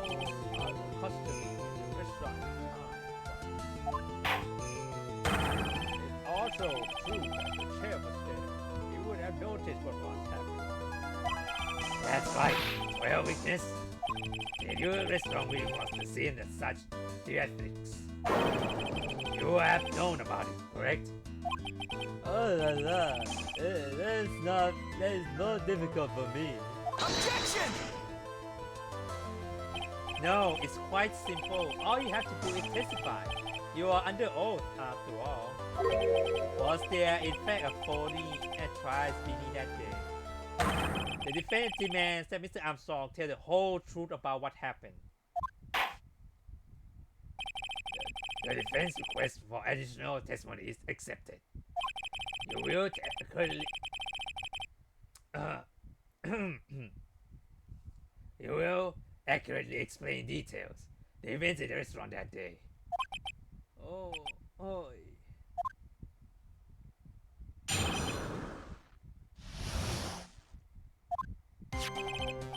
no customers in the restaurant at the time. It's also true that the chair was there. You would have noticed what was happening. that's right. Well, witness, the new restaurant really was the scene as such theatrics. You have known about it, correct? Oh la la, that is not difficult for me. Objection! No, it's quite simple. All you have to do is testify. You are under oath after all. Was there in fact a phony at trial beginning that day? The defense demands that Mr. Armstrong tell the whole truth about what happened. The defense request for additional testimony is accepted. You will accurately, you will accurately explain details, the events at the restaurant that day. Oh.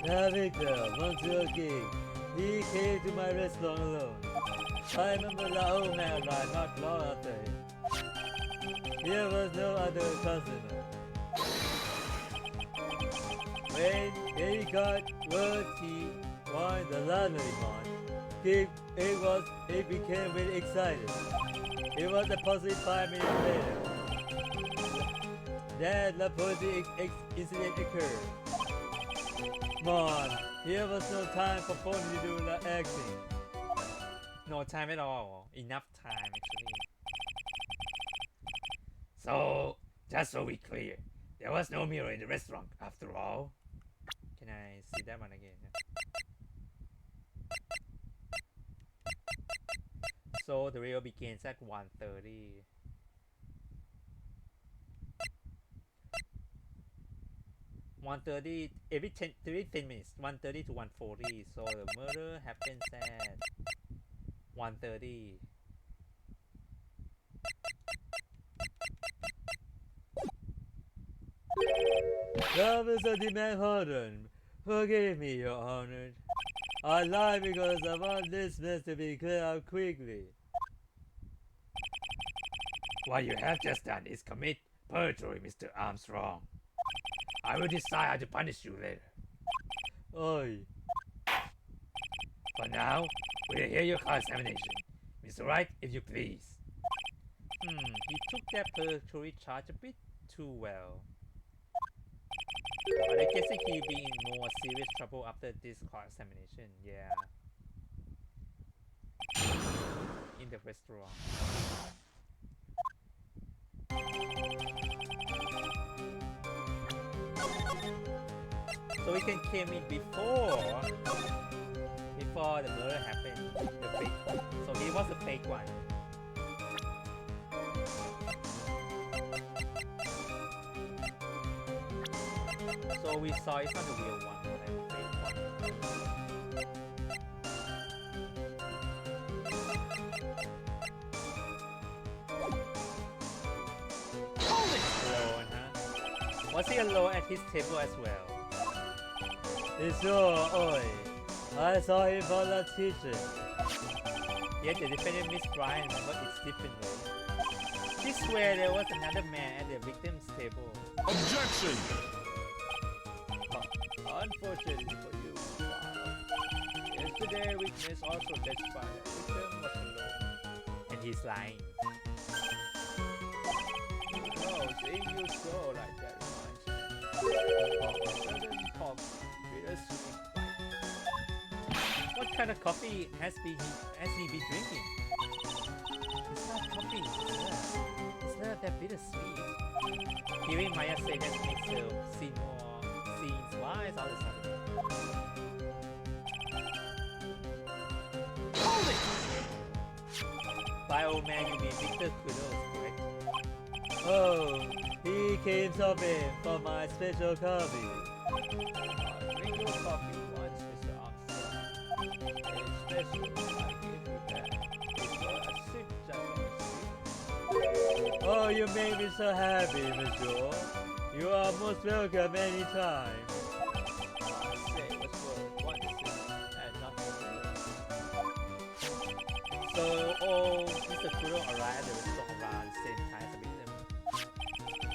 That Victor, once again, he came to my restaurant alone. I remember the old man arrived not long after him. There was no other customer. When he got word he wanted the laundry on, he became very excited. It was a positive 5 minutes later that the positive incident occurred. Come on, here was no time for phone to do the acting. No time at all. Enough time actually. So, just so we're clear, there was no mirror in the restaurant after all. Can I see that one again? So the video begins at 1:30. Every 10 minutes, 1:30 to 1:40. So the murder happens at 1:30. Officer Demand Harden, forgive me, Your Honor. I lied because I want this mess to be cleared up quickly. What you have just done is commit perjury, Mr. Armstrong. I will decide how to punish you later. Oi. For now, we'll hear your cross-examination. Mr. Wright, if you please. He took that perjury charge a bit too well. But I guess he'll be in more serious trouble after this cross-examination, yeah. In the restaurant. So he can came in before the murder happened, the fake. So he was the fake one. So we saw it's not the real one, but the fake one. Alone, huh? Was he alone at his table as well? It's sure, oi. I saw him from the kitchen. Yet the defendant Miss Brian, but it's different though. She swear there was another man at the victim's table. Objection! Unfortunately for you, yesterday witness also testified that victim was alone. And he's lying. No, seeing you so like that reminds me. Certain coffee with a sweet bite. What kind of coffee has he been drinking? It's not coffee, it's not that bittersweet. Hearing Maya say that makes her see more scenes wise all of a sudden. Hold it! By old man you mean Victor Kudos, correct? Oh, he came shopping for my special coffee. Drink your coffee once, Mr. Armstrong. It's special, I give you that. It's not a sip, just a sip. Oh, you made me so happy, monsieur. You are most welcome anytime. I say it was for one sip and nothing more. So, Mr. Kuro arrived at the restaurant around the same time as the victim.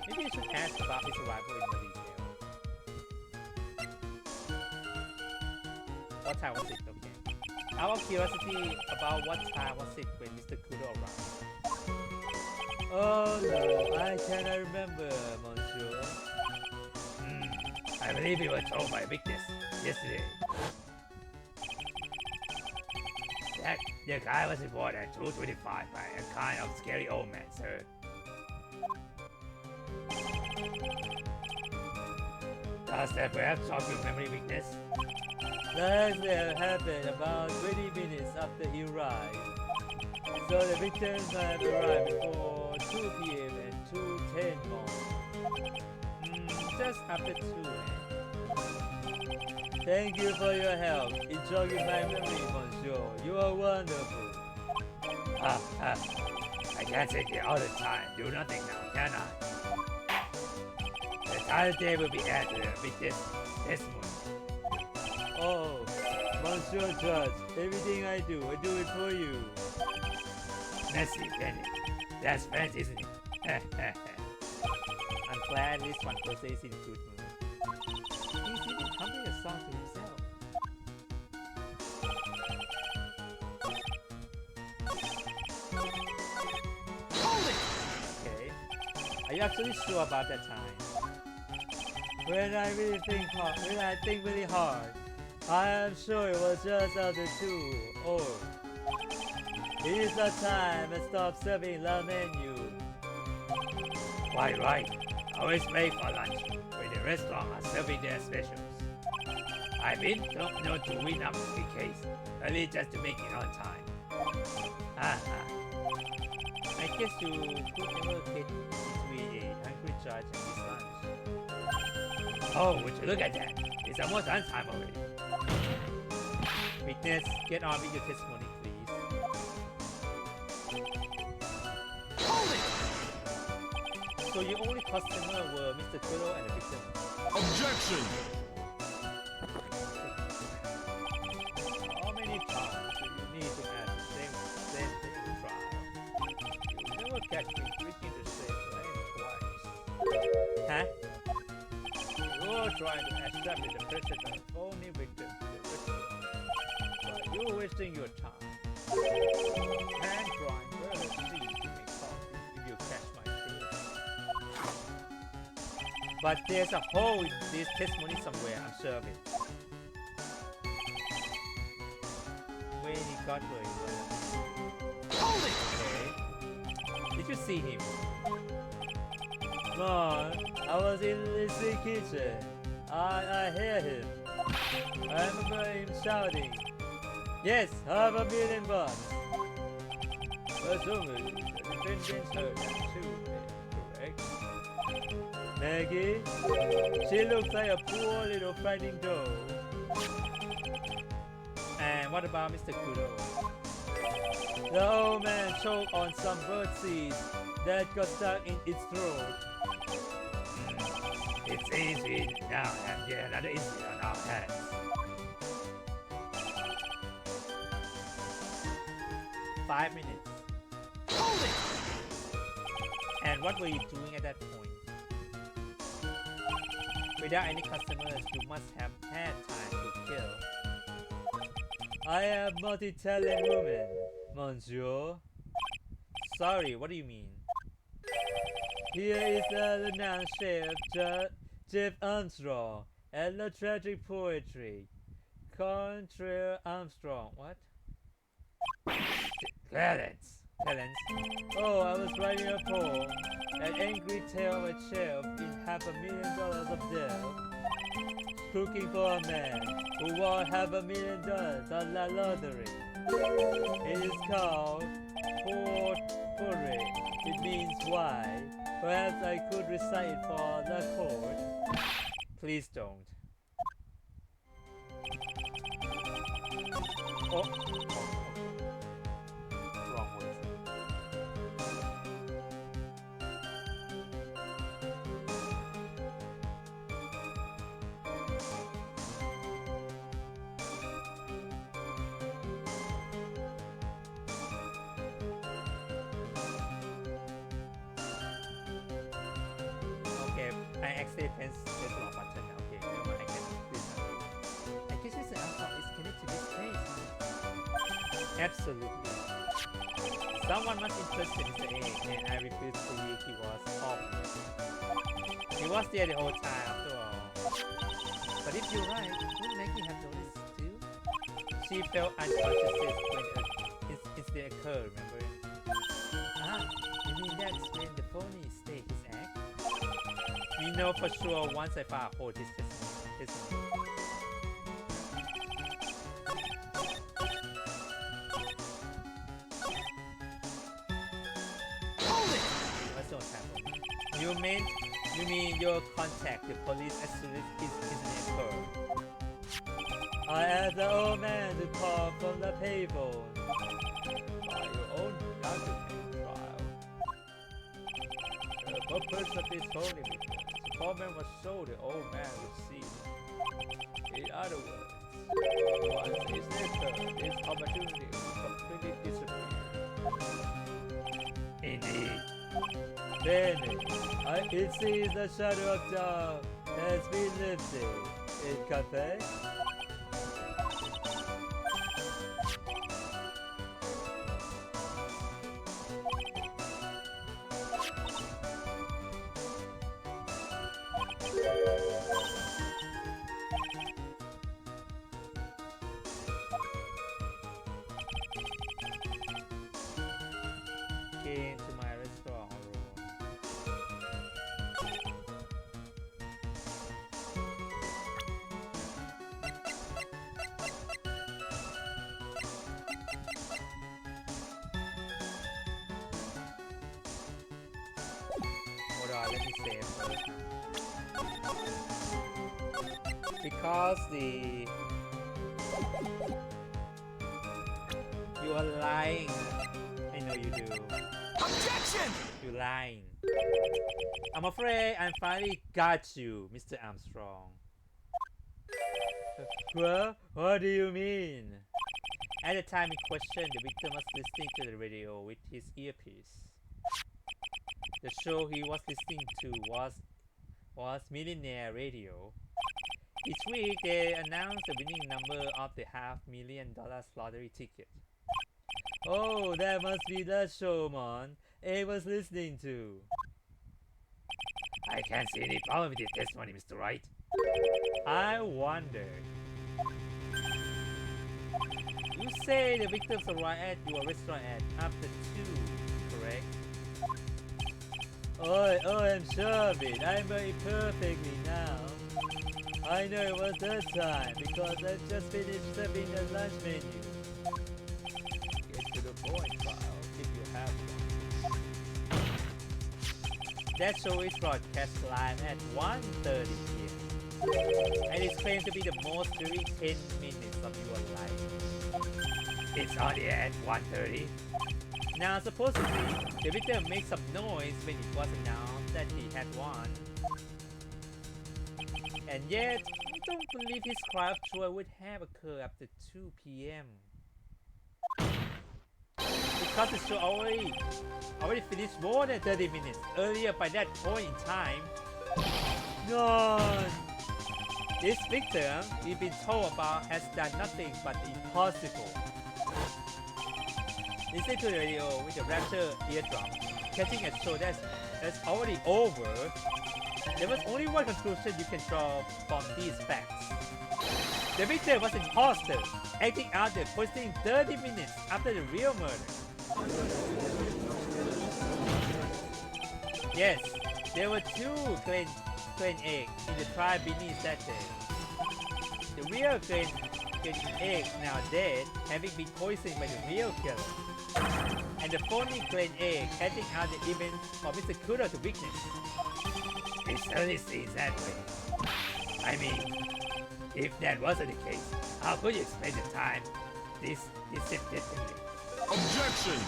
Maybe you should ask about his arrival in more detail. What time was it, okay? Out of curiosity, about what time was it when Mr. Kuro arrived? Oh no, I cannot remember, monsieur. I believe you were told by witness yesterday that the guy was reported at 2:25 by a kind of scary old man, sir. Does that perhaps jog your memory, witness? That happened about 20 minutes after he arrived. So the victims have arrived before 2 p.m. and 2:10 more. Just after 2, eh? Thank you for your help in jogging my memory, monsieur. You are wonderful. I can't sit here all the time, do nothing now, can I? The entire day will be added to the witness testimony. Oh, monsieur Judge, everything I do it for you. Messy, Penny. That's friends, isn't it? I'm glad this one person is in good mood. He's even humming a song to himself. Hold it! Okay. Are you actually sure about that time? When I think really hard, I am sure it was just after 2 or it's the time and stop serving the menu. Quite right. Always late for lunch when the restaurant are serving their specials. I've been known to win up the case early just to make it on time. I guess you could never get between a hungry judge and his lunch. Oh, would you look at that? It's almost lunchtime already. Witness, get on with your testimony, please. Hold it! So your only customer were Mr. Kuro and the victim. Objection! How many times do you need to ask the same thing in trial? You never catch me drinking the same lane twice. Huh? You're trying to establish a precedent of only victims to the ritual. But you're wasting your time. And trying very easy to make coffee if you catch my drift. But there's a hole in this testimony somewhere, I'm sure of it. When he got where he was. Hold it! Okay. Did you see him? Mom, I was in the kitchen. I hear him. I remember him shouting, yes, half a million bucks. Presumably, the defendants heard that too, correct? Maggie, she looks like a poor little frightening doll. And what about Mr. Kudo? The old man choked on some bird seeds that got stuck in its throat. It's easy now, and yeah, another incident on our hands. Five minutes. Hold it! And what were you doing at that point? Without any customers, you must have had time to kill. I am multi-talent woman, monsieur. Sorry, what do you mean? Here is the renowned chef, Jeff Armstrong, and the tragic poetry. Contrail Armstrong. What? Clarence! Talents. Oh, I was writing a poem. An angry tale of a chef in $500,000 of debt, cooking for a man who won $500,000 on the lottery. It is called Portrait. It means why. Perhaps I could recite it for the court. Please don't. Oh. Wrong words. Okay, I actually press the wrong button. Okay, never mind, I can please undo. I guess Mr. Alpha is connected to this place. Absolutely. Someone must interest in Mr. A, and I refuse to believe he was off. He was there the whole time after all. But if you're right, wouldn't Maggie have noticed too? She felt unconscious when the incident occurred, remember? Ah, you mean that's when the phony staged his act? We know for sure once I file a hold his testimony. What's what's happening? You mean you'll contact the police as soon as his incident occurred? I asked the old man to call from the payphone. By your own judgment trial. The purpose of this phony witness, the poor man was so the old man would see it. In other words, once it's occurred, this opportunity will completely disappear. Indeed. Then, it seems the shadow of doubt has been lifted. In cafe? Came to my restaurant room. Hold on, let me save first. Because you are lying. I know you do. Objection! You're lying. I'm afraid I finally got you, Mr. Armstrong. Well, what do you mean? At the time in question, the victim was listening to the radio with his earpiece. The show he was listening to was Millionaire Radio. Each week, they announced the winning number of the $500,000 lottery ticket. Oh, that must be the show, man. I was listening to. I can't see any problem with your testimony, Mr. Wright. I wonder. You say the victims arrived at your restaurant at after 2, correct? Oh, I'm sure of it. I remember it perfectly now. I know it was that time because I just finished serving the lunch menu. Get to the point, pal, if you have one. That show is broadcast live at 1:30 p.m. and is claimed to be the most thrilling 10 minutes of your life. It's on the air at 1:30. Now, supposedly, the victim made some noise when it was announced that he had won. And yet, I don't believe his cry of joy would have occurred after 2 p.m. Because the show already finished more than 30 minutes earlier by that point in time. None. This victim we've been told about has done nothing but the impossible. Listen to the radio with a rapture eardrum, catching a show that's already over. There was only one conclusion you can draw from these facts. The victim was an imposter, acting out the poisoning 30 minutes after the real murder. Yes, there were two clan eggs in the tribe beneath that day. The real clan egg, now dead, having been poisoned by the real killer. And the phony clan egg acting out the event for Mr. Kudo to witness. It certainly seems that way. I mean, if that wasn't the case, how could you explain the time this deceptively? Objection!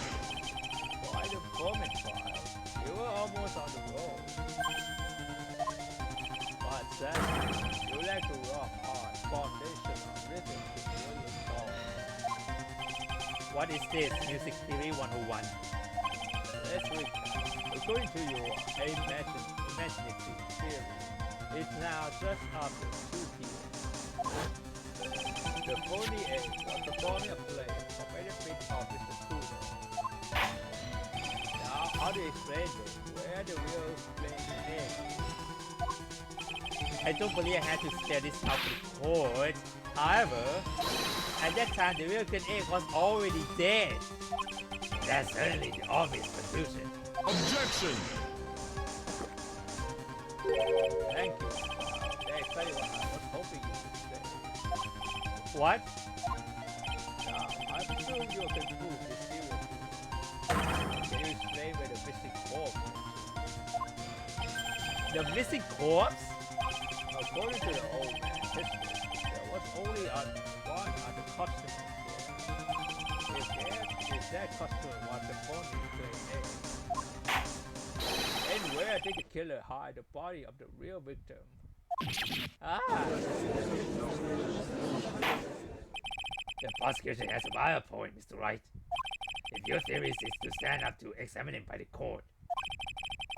Quite a moment, pal. You were almost on the roll. But then, you lack the rock hard foundation of rhythm to build your song. What is this? Music Theory 101. Let's recap. According to your imaginative theory, it's now just after 2 p.m. The phony egg was performing a play for benefit of Mr. Kudo. Now, how do you explain this? Where the real playing egg? I don't believe I had to spell this out to the court. However, at that time the real clan egg was already dead. That's certainly the obvious conclusion. Objection! Thank you. That's exactly what I was hoping you would say. What? Now, I'm sure you can prove this theory. Can you explain where the missing corpse is? The missing corpse? According to the old man's history, there was only one other customer there. If that customer was the phony clan egg. And where did the killer hide the body of the real victim? The prosecution has a valid point, Mr. Wright. If your theory is to stand up to examined by the court,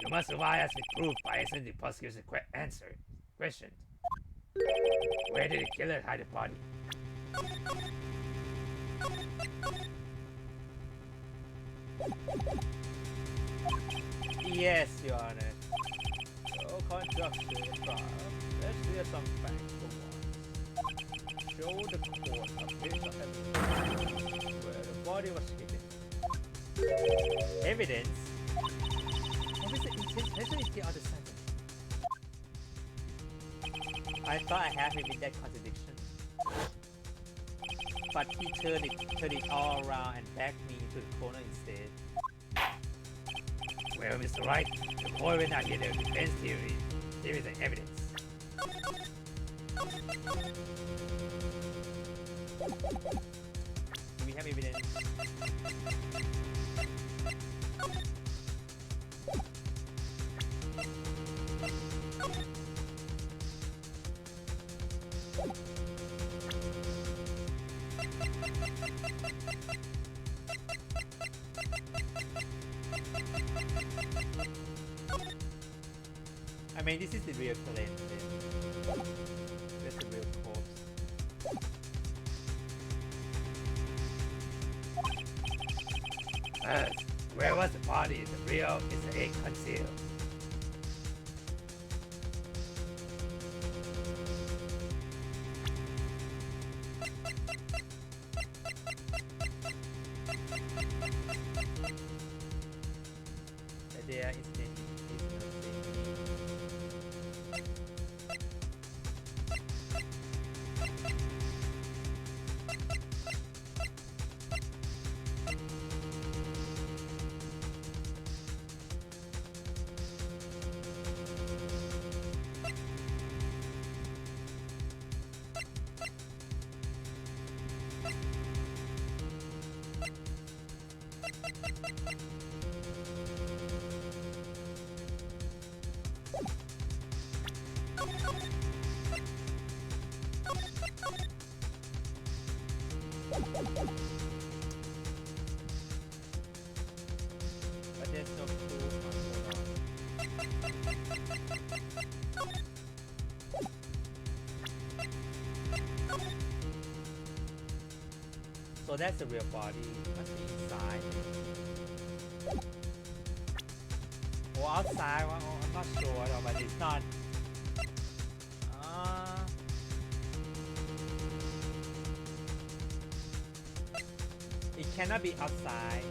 you must provide us with proof by answering the prosecution's question. Where did the killer hide the body? Yes, Your Honor. No conjecture, trial. Let's hear some facts for once. Show the court a piece of evidence where the body was hidden. Evidence? What is the intentionality of the sentence? I thought I had him in that contradiction. But he turned it all around and backed me into the corner instead. Well, Mr. Wright, the court will not hear the defense theories and evidence. Do we have evidence? I mean, this is the real claim. That's the real corpse. First, where was the body the real Mr. Egg concealed? There is the So that's the real body. Must be inside. Or outside. Well, I'm not sure though, but it's not. It cannot be outside.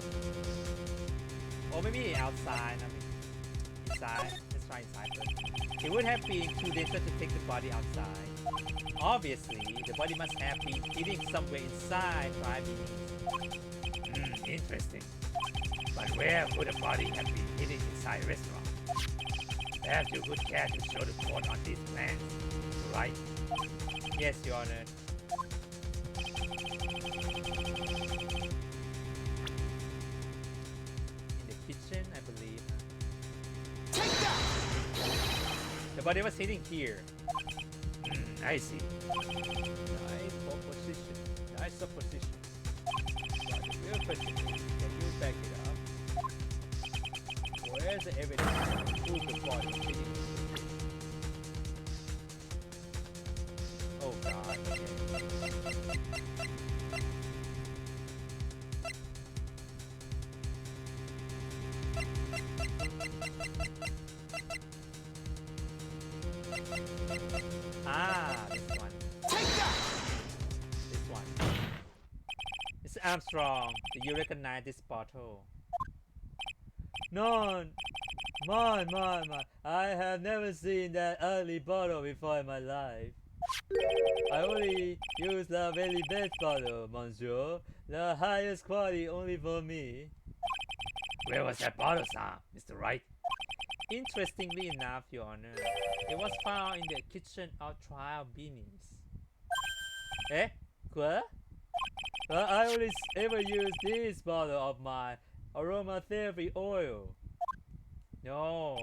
Or maybe outside. I mean, inside. Let's try inside first. It would have been too dangerous to take the body outside. Obviously, the body must have been hidden somewhere inside Tribulations. Interesting. But where would a body have been hidden inside a restaurant? Perhaps you would care to show the court on these plans, right? Yes, Your Honor. In the kitchen, I believe. The body was hidden here. I see. Nice proposition. Nice supposition. But the real question is, can you back it up? Where's the evidence to prove the body is hidden? Oh God. Okay. This one. This one. Mr. Armstrong, do you recognize this bottle? None. Mine. I have never seen that ugly bottle before in my life. I only use the very best bottle, monsieur. The highest quality only for me. Where was that bottle, sir, Mr. Wright? Interestingly enough, Your Honor, it was found in the kitchen of Tribulations. Eh? What? I only ever use this bottle of my aromatherapy oil. No,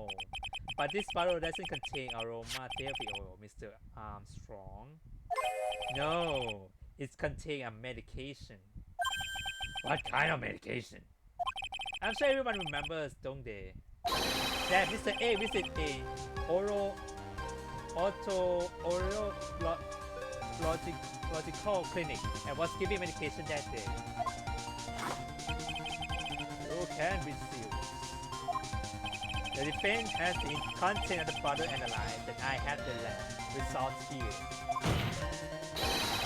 but this bottle doesn't contain aromatherapy oil, Mr. Armstrong. No, it contains a medication. What kind of medication? I'm sure everyone remembers, don't they? That Mr. A visited a logical clinic and was given medication that day. You can be serious. The defense has the content of the bottle analyzed and I have the lab results here.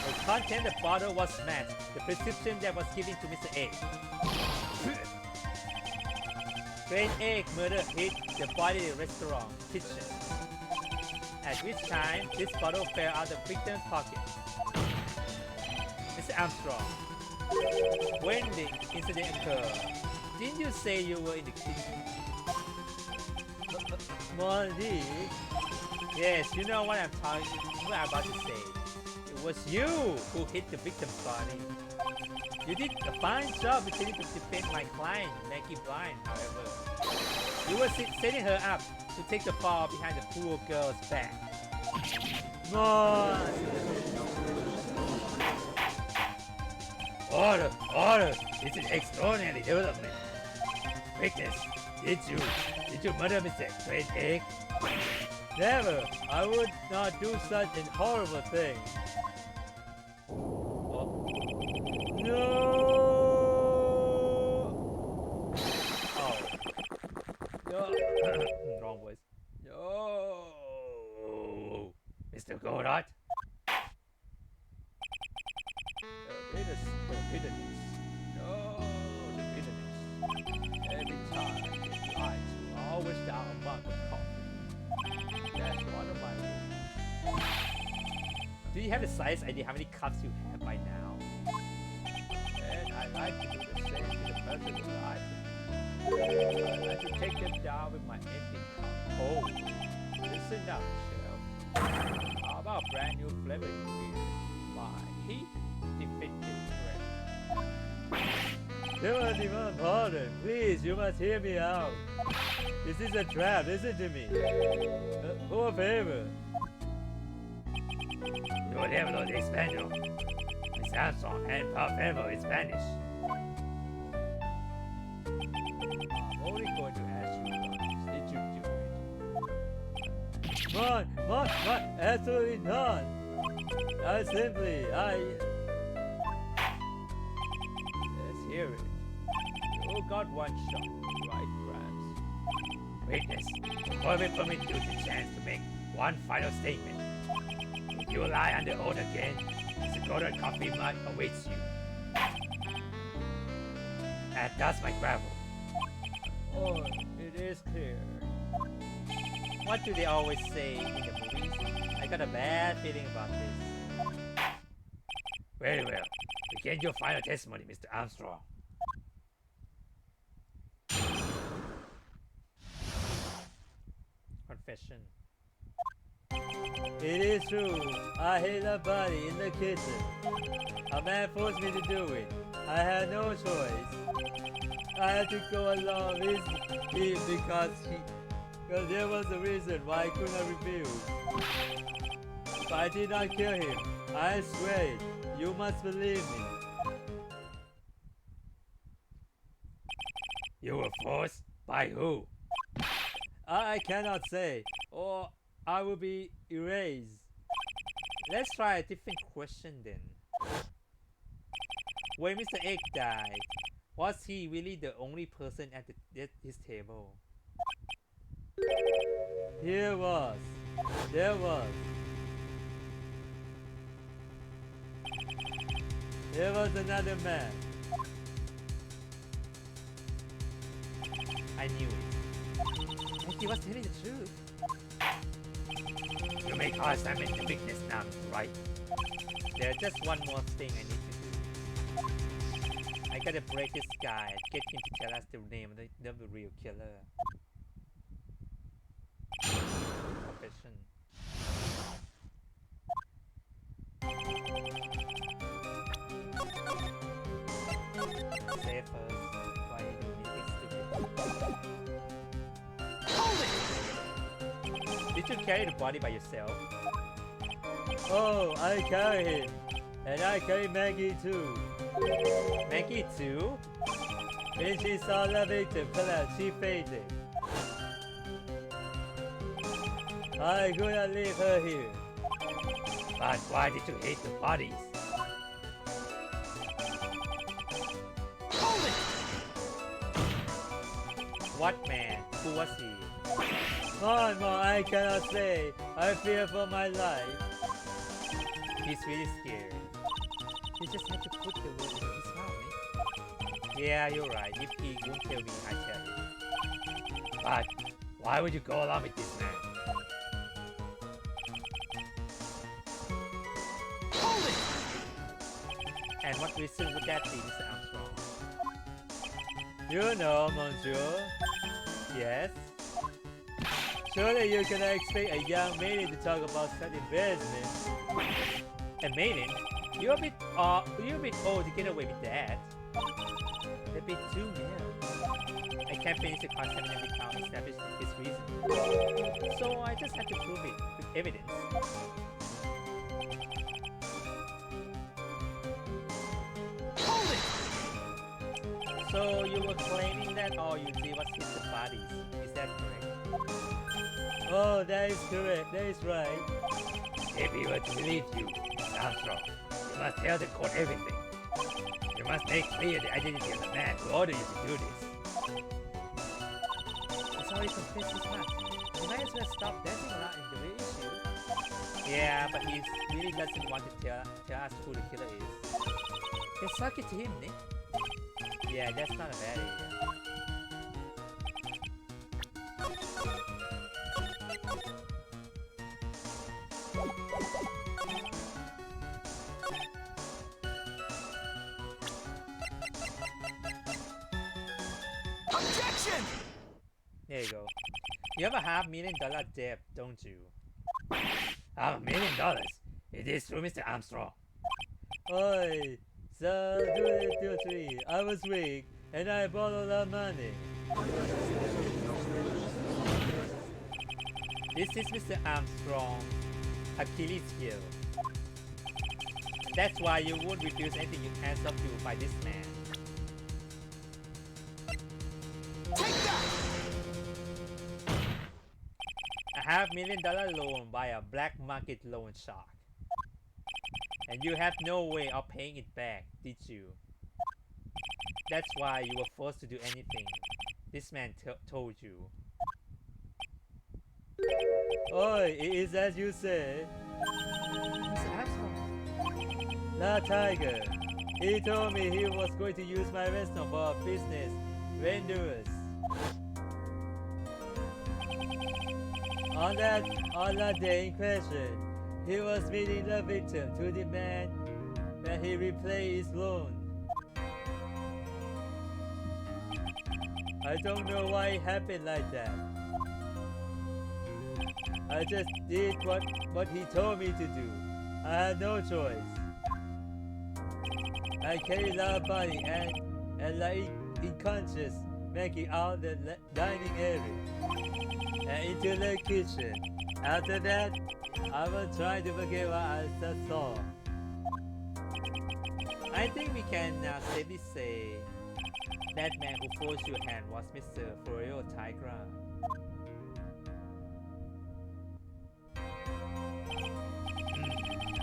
The content of the bottle was matched the prescription that was given to Mr. A. Great egg murder hit the body restaurant kitchen, at which time this bottle fell out of the victim's pocket. Mr. Armstrong, when the incident occurred, didn't you say you were in the kitchen? Molly? Yes, you know what I'm about to say. It was you who hit the victim's body. You did a fine job pretending to defend my client, Maggie Blind, however. You were setting her up to take the fall behind the poor girl's back. Order! It's an extraordinary development. Witness, did you murder Mr. Great Egg? Never! I would not do such a horrible thing. No! Oh. No. Wrong voice. No! Mr. Goddard? The bitterness. No, the bitterness. Every time I get lights, always down a mug of coffee. That's one of my rules. Do you have a size idea how many cups you have by now? And I like to do the same to the person who lies. I like to take them down with my empty cup. Oh. Listen up, Michelle. How about brand new flavor beer? My heat defeated bread. Demand pardon. Please, you must hear me out. This is a trap. Listen to me. For a favor. Yo le hablo de español. Miss Armstrong and Parfemo in Spanish. I'm only going to ask you once. Did you do it? Man, absolutely not. hear it. You got one shot, right, Gramps? Witness, always permit you the chance to make one final statement. If you lie under oath again, the golden coffee mug awaits you. And that's my gravel. Oh, it is clear. What do they always say in the movies? I got a bad feeling about this. Very well. Begin your final testimony, Mr. Armstrong. Confession. It is true. I hid a body in the kitchen. A man forced me to do it. I had no choice. I had to go along with him because there was a reason why I could not refuse. But I did not kill him. I swear it. You must believe me. You were forced? By who? I cannot say, or I will be erased. Let's try a different question then. When Mr. Egg died, was he really the only person at his table? There was. There was another man. I knew it. And he was telling the truth. You make our assignment to witness now, right? There's just one more thing I need to do. I gotta break this guy and get him to tell us the name of the real killer. Confession. Say it first. Why are you doing anything stupid? Did you carry the body by yourself? Oh, I carry him. And I carry Maggie too. Maggie too? When she saw the victim collapse, she fainted. I couldn't leave her here. But why did you hate the bodies? What man? Who was he? Come on, I cannot say. I fear for my life. He's really scared. You just have to put the word in his mouth, eh? Yeah, you're right. If he won't tell me, I tell you. But why would you go along with this man? And what reason would that be, Mr. Armstrong? You know, monsieur. Yes? Surely you cannot expect a young maiden to talk about such embarrassment. A maiden? You're a bit old to get away with that. A bit too young. I can't finish the concept and become established his reason. So I just have to prove it with evidence. So you were claiming that all you did was hit the bodies. Is that correct? Oh, that is correct. That is right. If we were to believe you, Mr. Armstrong, you must tell the court everything. You must make clear the identity of the man who ordered you to do this. He's already confessed his part. You might as well stop dancing around in the real issue. Yeah, but he really doesn't want to tell us who the killer is. Then suck it to him, Nick. Yeah, that's not a bad idea. Objection! There you go. You have a $500,000 debt, don't you? $5 million? It is true, Mr. Armstrong. Oi! So, 2 I was weak, and I borrowed the money. This is Mr. Armstrong, Achilles heel. That's why you won't refuse anything you ask of you by this man. Take that! A $500,000 loan by a black market loan shark. And you have no way of paying it back, did you? That's why you were forced to do anything this man told you. Oi, it is as you say. Mr. Armstrong. The tiger. He told me he was going to use my restaurant for business vendors. On that day in question, he was meeting the victim to demand that he repay his loan. I don't know why it happened like that. I just did what he told me to do. I had no choice. I carried the body and like unconscious Maggie out the dining area and into the kitchen. After that, I was trying to forget what I just saw. I think we can safely say that man who forced your hand was Mr. Florio Tigra.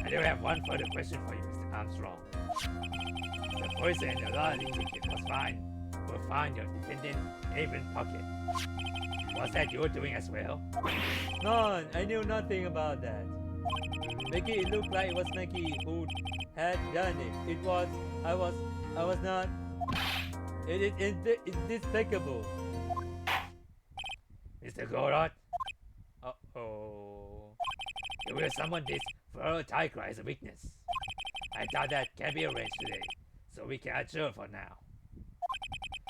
I do have one further question for you, Mr. Armstrong. The poison and the loyalty ticket were found in your defendant's apron pocket. Was that your doing as well? None, I knew nothing about that. Mickey, it looked like it was Mickey who had done it. I was not. It's despicable. Mr. Gorot, Uh-oh. you will summon this Florio Tigra as a witness. I thought that can be arranged today, so we can adjourn for now.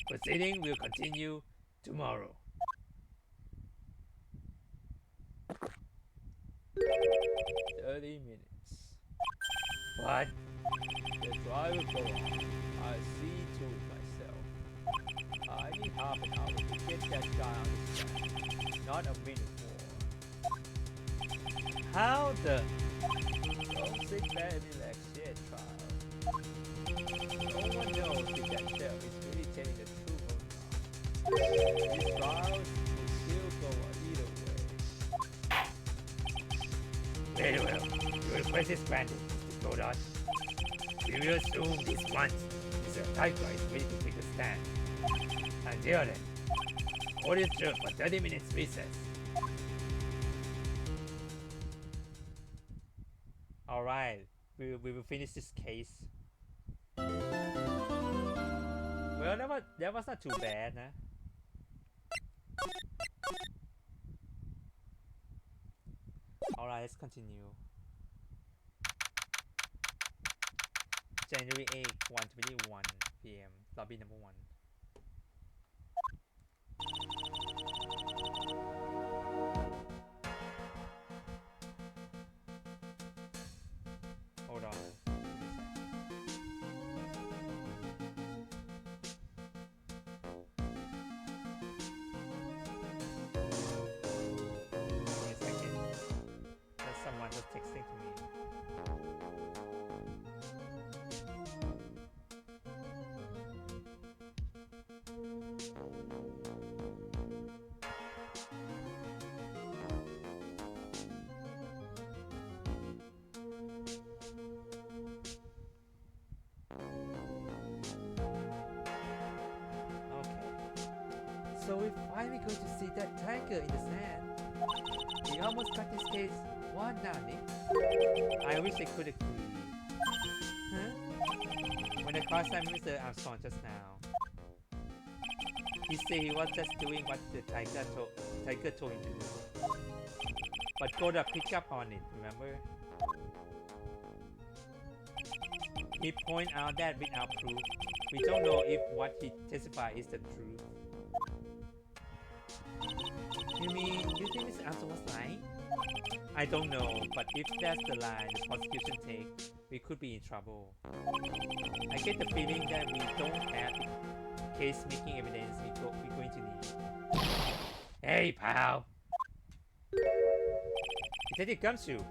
Proceeding will continue tomorrow. 30 minutes. What? The drive will go on. I'll see to it myself. I need half an hour to get that guy on the stand. Not a minute more. How the... Don't sit back and relax yet, child. No one knows if that sheriff is really telling the truth or not. These trials will still go on either way. Very well. Your request is granted, Mr. Godot. We will assume this once Mr. Tigra is ready to take a stand. Until then, hold it true for 30 minutes recess. Alright, we will finish this case. Well, that was not too bad, nah. Alright, let's continue. January 8, 1:21 p.m. Lobby number 1. Hold on. Give me a second. There's someone just texting to me. So we finally go to see that tiger in the sand. We almost got this case won now, Nick. I wish I could agree. Huh? When I crossed-eyed Mr. Armstrong just now, he said he was just doing what the tiger told him to do. But Goda picked up on it, remember? He pointed out that without proof, we don't know if what he testified is the truth. You mean, you think Mr. Armstrong was lying? I don't know, but if that's the line the prosecution takes, we could be in trouble. I get the feeling that we don't have the case-making evidence we're going to need. Hey, pal. Detective Gumshoe!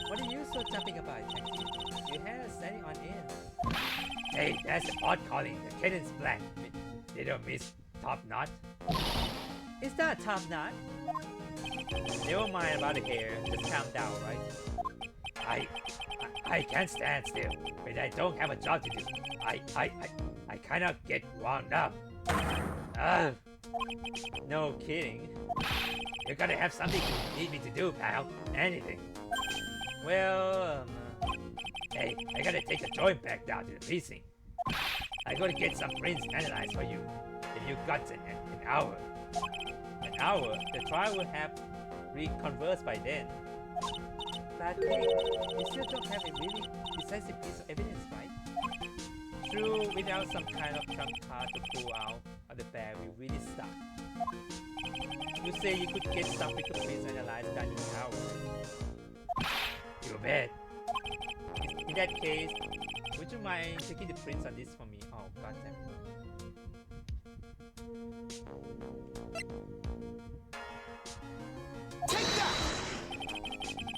What are you so jumping about, Detective? Your hair is standing on end. Hey, that's odd calling the cadence black. Little Miss Top Knot. Is that a top knot? Never mind about the hair, just calm down, right? I can't stand still when I don't have a job to do. cannot get wound up. No kidding. You gotta have something you need me to do, pal. Anything. Well, Hey, I gotta take the joint back down to the precinct. I gotta get some prints analyzed for you. If you got an hour. an hour. The trial will have reconversed by then. But hey, we still don't have a really decisive piece of evidence, right? True, without some kind of trump card to pull out of the bag, we really stuck. You say you could get some fingerprints analyzed done in an hour. You bet. In that case, would you mind taking the prints on this for me? Oh, god damn it. Take that!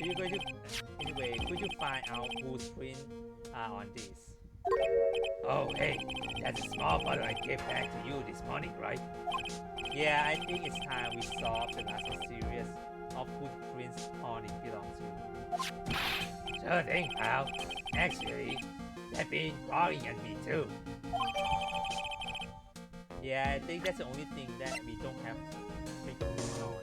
Are you going to... Anyway, could you find out whose prints are on this? Oh, hey, that's a small bottle I gave back to you this morning, right? Yeah, I think it's time we solve the last mysterious of who the prints on it belongs to. Sure thing, pal. Actually, they've been barking at me too. Yeah, I think that's the only thing that we don't have fingerprints on.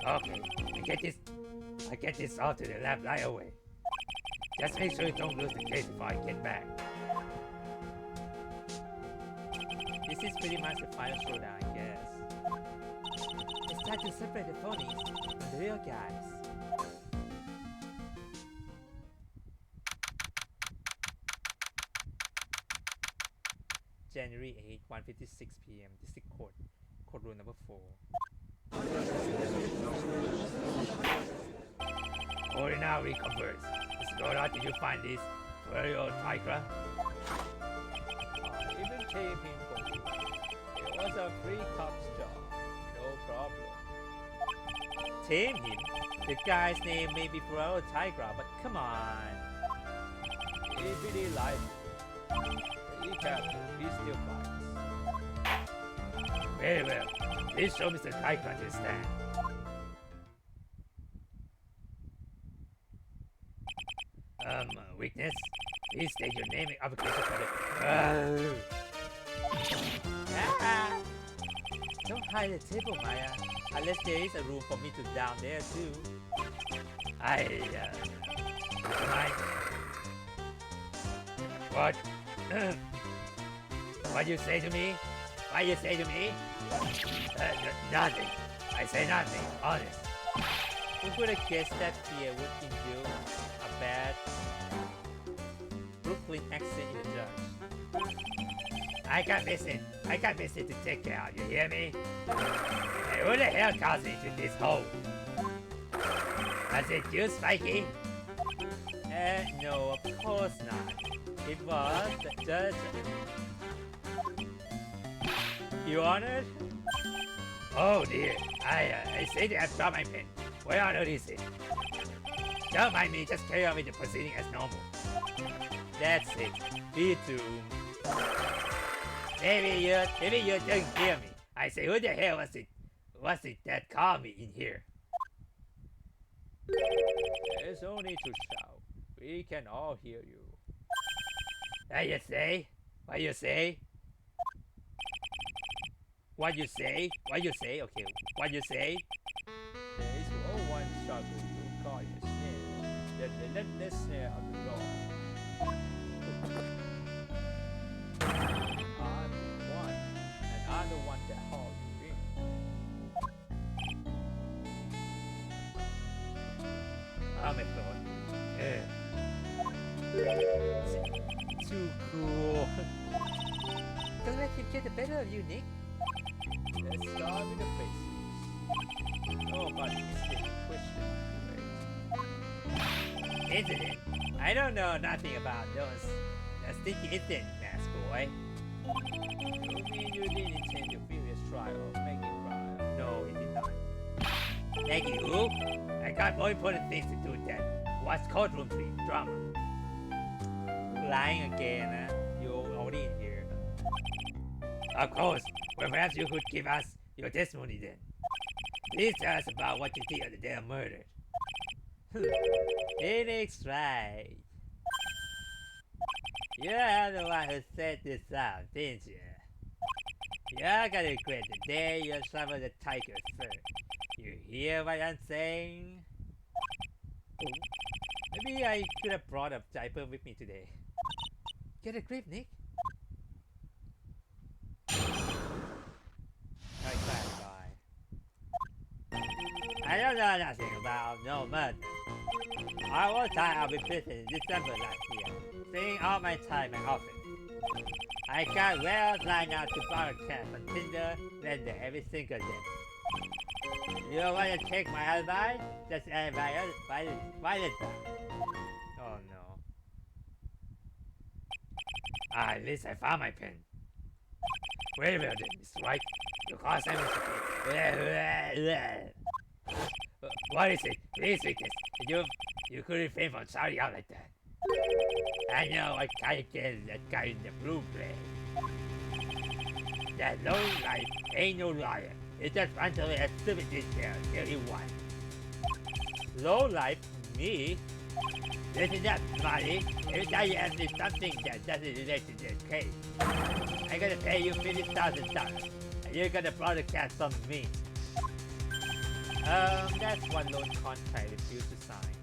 Okay, I get this off to the lab right away. Just make sure you don't lose the case before I get back. This is pretty much the final showdown, I guess. It's time to separate the phonies from the real guys. January 8, 1:56 p.m. District Court, Courtroom number 4. Or now we converse. Mr. Laura, did you find this Royal Tigra? I even came him for you. It was a free cop's job. No problem. Tame him? The guy's name may be Ferraro Tigra, but come on. He really liked it. He captain, he still fights. Very well. Please show Mr. Tigra to stand. Weakness? Please state your name and application for the... Ah! Don't hide the table, Maya. Unless there is a room for me to down there too. Right. What? What you say to me? What you say to me? Nothing. I say nothing, honest. Who could have guessed that Pierre would induce a bad Brooklyn accent in the judge? I got business to take care of, you hear me? Hey, who the hell caused me to this hole? Was it you, Spikey? No, of course not. It was the judge. Your Honor? Oh dear, I say that I've dropped my pen. Where on earth is it? Don't mind me, just carry on with the proceeding as normal. That's it. Be doomed. Maybe you didn't hear me. I say, who the hell was it that called me in here? There's no need to shout. We can all hear you. What you say? What you say? What you say? What you say? Okay, what you say? There is no one struggle to guard the snare, the relentless snare of the law. I'm one, and I'm the one that hauled you in. I'm a thought. Too cool. Don't let him get the better of you, Nick. Let's start with the basics. Nobody is getting questioned today. Incident. I don't know nothing about those sticky incident, mask boy. You mean you didn't attend the previous trial of Maggie trial? No, he did not. Maggie who? I got more important things to do than watch courtroom drama. lying again. You're already in here. Of course. Well, perhaps you could give us your testimony then. Please tell us about what you did on the day of murder. Phoenix Wright. You're the one who set this up, didn't you? You're gonna regret the day you summoned the tiger first. You hear what I'm saying? Maybe I could have brought a diaper with me today. Get a grip, Nick. Bye. I don't know nothing about no murder. I was tired of in prison in December last year, spending all my time in office. I got well lined up to borrow cash on Tinder, Render every single day. You wanna take my advice? Just write it down. Oh no. At least I found my pen. Very well then, Mr. Wright. Your call assignment is What is it? Please witness. You could refrain from shouting out like that. I know I can't get that guy in the blue play. That low life ain't no liar. It just runs away at stupid details till he won. Low life? Me? Listen up, Marty. Every time you ask me something that doesn't relate to this case, I'm gonna pay you $50,000, and you're gonna broadcast on me. That's one loan contract I refuse to sign.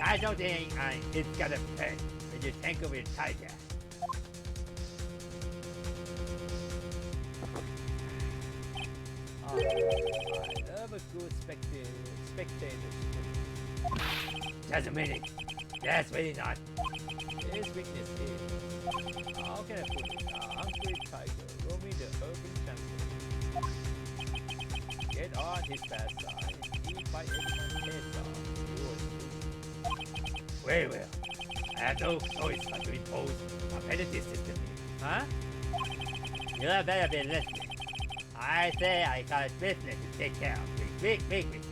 I don't think it's gonna pay when you tangle with Tiger. I love a good spectator. Just a minute. That's really not. His weakness is, how can I put it, a hungry tiger roaming the urban jungle. Get on his bad side, eat by everyone's head off. Very well. I have no choice but to impose a penalty system here. Huh? You better be listening. I say I got business to take care of. Big business.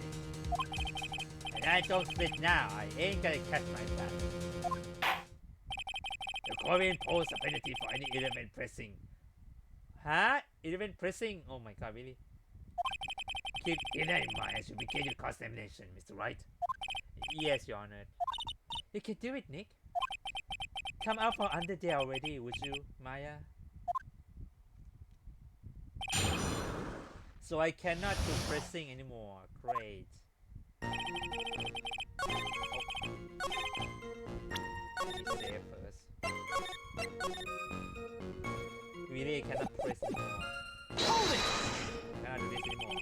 And I don't spit now. I ain't gonna catch myself. The court will impose a penalty for any element pressing. Huh? Even pressing? Oh my god, really? Keep that in mind as you begin your cross-examination, Mr. Wright. Yes, Your Honor. You can do it, Nick. Come out from under there already, would you, Maya? So I cannot do pressing anymore. Great. Let me save first. Really, I cannot press anymore. Cannot do this anymore.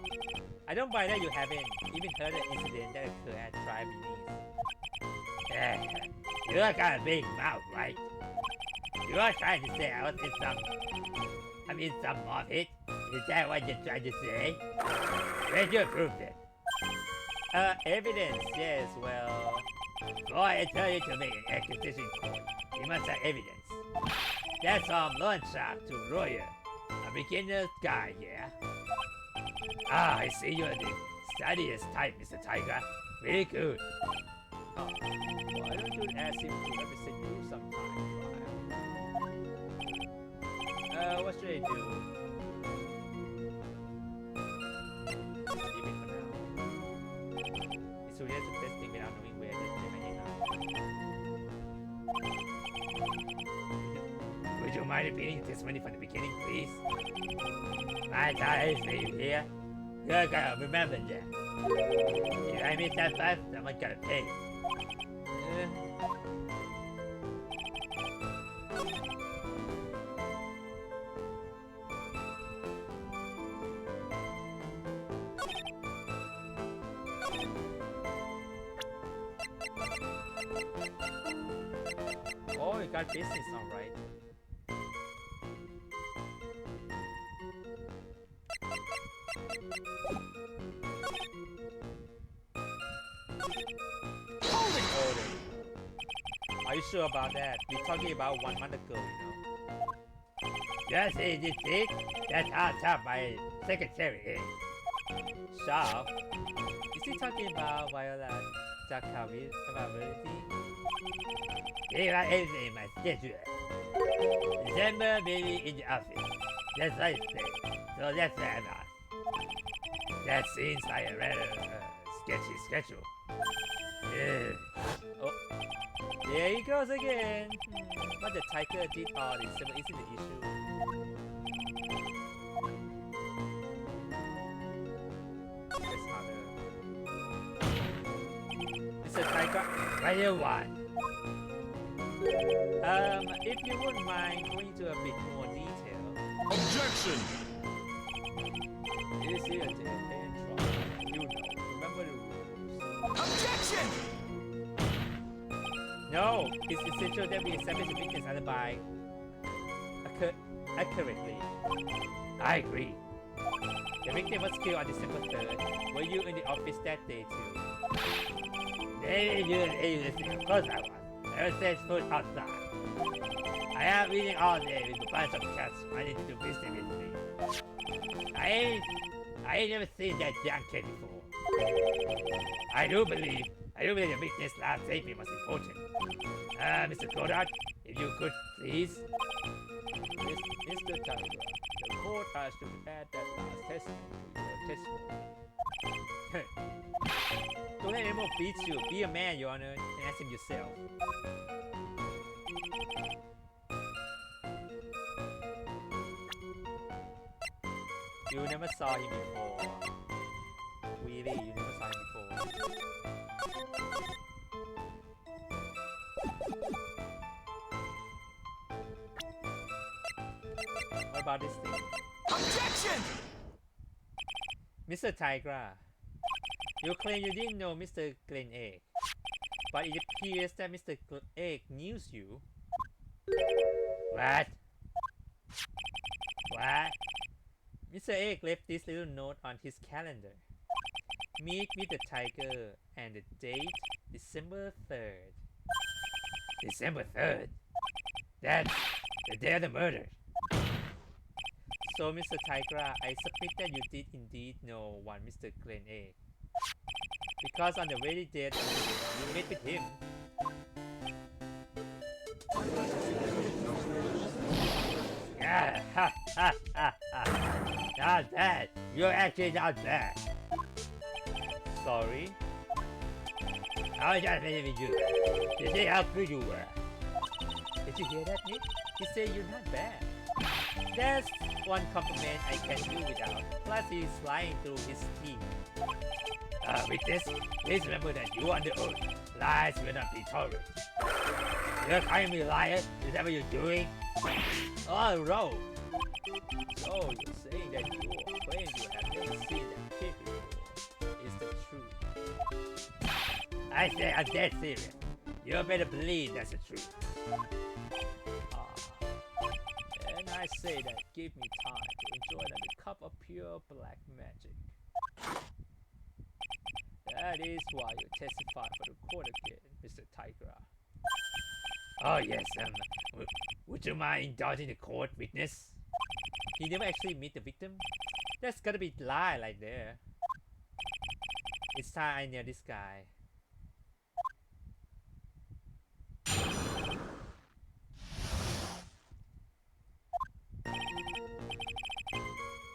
I don't buy that you haven't even heard an incident that occurred at Tribulations. Yeah, you got a big mouth, right? You are trying to say I was in some of it? Is that what you're trying to say? Where'd you prove it? Evidence, yes, well... Before I tell you to make an accusation call, you must have evidence. That's from loan shark to lawyer. A beginner's guide, yeah? Ah, I see you're the studious type, Mr. Tiger. Very good. Why don't you ask him to represent you sometime, Ryan? What should I do? Leave it for now. It's so to testing without knowing where they may hang out. Would you mind repeating this money from the beginning, please? My time is here. You're gonna remember that. If I miss that bus, someone's gonna pay. Oh, you got business now, right? Order. Are you sure about that? We're talking about 1 month ago, you know? Just say this is. That's how tough my secretary is. Sharp? Is he talking about Viola stock availability. Here are everything in my schedule. December maybe in the office. That's what I say. So that's fair enough. That seems like a rather sketchy schedule. There he goes again. But the tiger did all this isn't the issue. That's harder. Mr. Tiger, What do you want? if you wouldn't mind going into a bit more detail. Objection! Is he a dead end trial? You know, remember the rules. Objection! No, it's essential that we establish the weakness alibi accurately. I agree. The victim was killed on December 3rd. Were you in the office that day too? Maybe you and agency. Of course I was. I was set foot outside. I am reading all day with a bunch of cats wanting to do business with me. I ain't never seen that young kid before. I do believe the witness last statement was important. Mr. Goddard, if you could please. Mr. Tiger, the court has to add that last testament to your testimony. Don't let anyone beat you. Be a man, Your Honor, and ask him yourself. You never saw him before. Really, you never saw him before. What about this thing? Objection! Mr. Tigra, you claim you didn't know Mr. Glen Egg, but it appears that Mr. Egg knew you. What? What? Mr. Egg left this little note on his calendar. Meet with the tiger and the date December 3rd. December 3rd? That's the day of the murder. So, Mr. Tigra, I suspect that you did indeed know one Mr. Glen Egg. Because on the very day you met with him. Not bad. You're actually not bad. Sorry. I was just messing with you to see how good you were. Did you hear that, Nick? He said you're not bad. That's one compliment I can't do without. Plus, he's lying through his teeth. Witness, please remember that you are under oath. Lies will not be tolerated. You're calling me a liar? Is that what you're doing? Oh, no. So, you're saying that your claim you have never seen that kid before is the truth. I say I'm dead serious. You better believe that's the truth. And I say that give me time to enjoy another cup of pure black magic. That is why you testify for the court again, Mr. Tigra. Oh yes, would you mind indulging the court, witness? He never actually meet the victim? That's gotta be lie right there. It's time I nail this guy.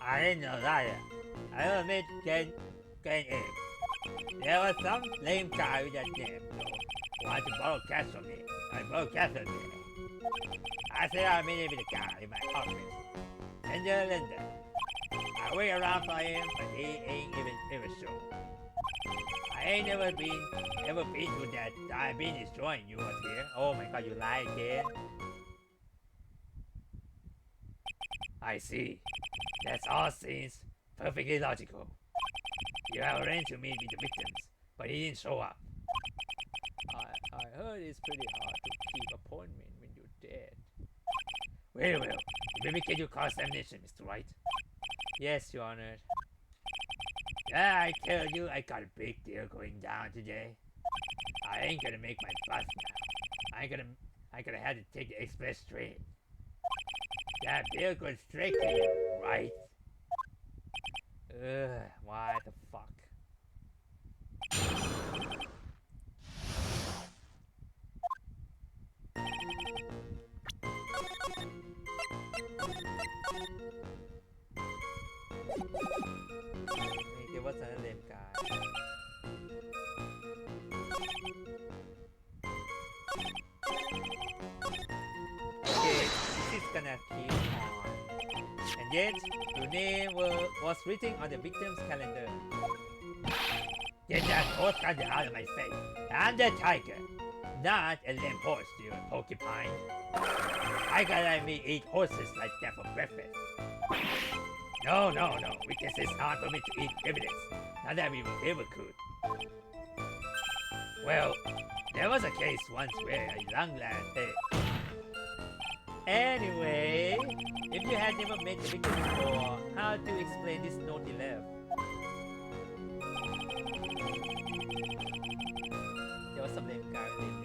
I ain't no liar. I never met Glen Egg. There was some lame guy with that name, though, wanted to borrow cash from me. I borrowed cash from him. I said I'll meet him with a guy in my office. Linda. I wait around for him, but he ain't even ever show. I ain't ever been to that diabetes joint you was here. Oh my god, you lie again. I see. That's all seems perfectly logical. You have arranged to meet with the victims, but he didn't show up. I heard it's pretty hard to keep appointment when you're dead. Well, let me get you cross-examination, Mr. Wright. Yes, Your Honor. Yeah, I tell you, I got a big deal going down today. I ain't gonna make my bus now. I gonna have to take the express train. That bill goes straight to you, right? Ugh, why the fuck? There was another lame guy. Okay, this is gonna keep on. And yet, your name was written on the victim's calendar. Get that horse thunder out of my face. I'm the tiger, not a limp horse, you porcupine. Tiger let me eat horses like that for breakfast. No. Because it's hard for me to eat evidence. Not that we ever could. Well, there was a case once where a young lad Anyway, if you had never met the victim before, how do you explain this note he left? There was some lame guy named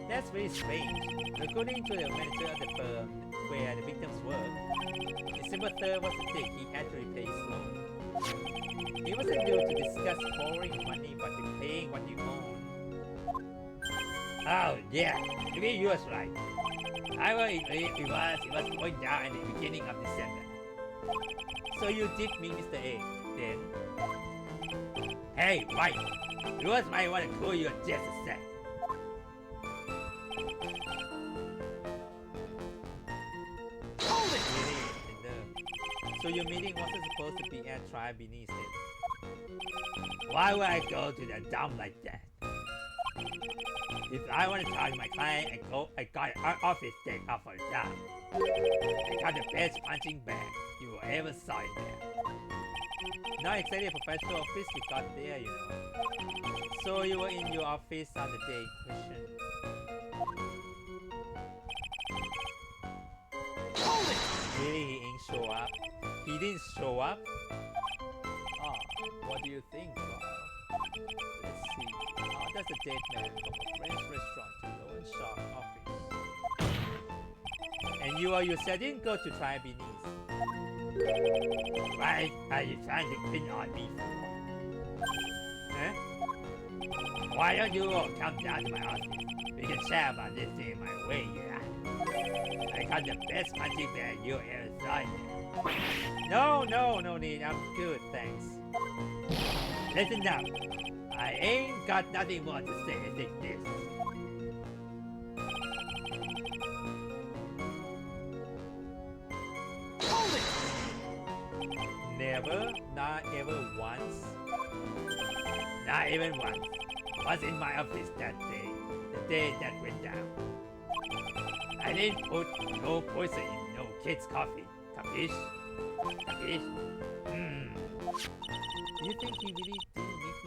That's very strange. According to the manager of the firm where the victims work, December 3rd was the date he had to repay his loan. He wasn't due to discuss borrowing money but repaying what you own. Oh, yeah, maybe you was right. It was going down in the beginning of December. So you did meet Mr. A, then? Hey, Wright, you might want to cool your jets a sec. So your meeting wasn't supposed to be at Tribulations then? Why would I go to the dump like that? If I want to talk to my client, I got an office day off for the job. I got the best punching bag you will ever saw in there. Not exactly a professional office you got there, you know. So you were in your office on the day in question. Really, he ain't show up? He didn't show up? What do you think, Carl? Let's see. That's a dead man from a French restaurant to loan shark office. And you didn't go to Tribulations. Why are you trying to pin on me for? Huh? Why don't you all come down to my office? We can chat about this thing my way, yeah. I got the best punching bag you ever saw in there. No need. I'm good, thanks. Listen up. I ain't got nothing more to say except this. Never, not ever once. Not even once. Was in my office that day. The day that went down. I didn't put no poison in no kid's coffee. Capish? Capish? You think he really didn't make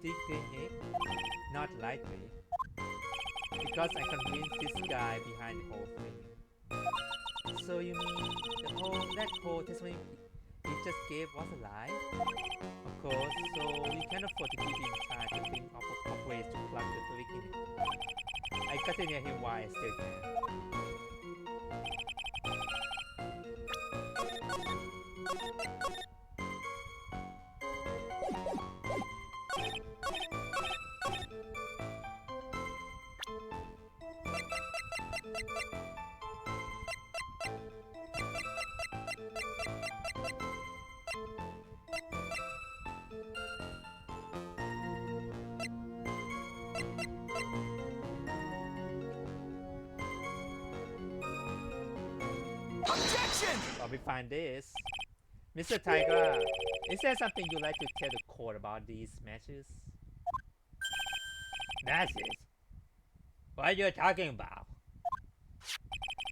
mistake head? Not likely. Because I convinced this guy behind the whole thing. So you mean that whole testimony he just gave was a lie? Of course, so you can't afford to keep him trying to think of ways to plug the leak in it. I got to near him while I still can. Objection! While we find this, Mr. Tiger, is there something you'd like to tell the court about these matches? Matches? What are you talking about?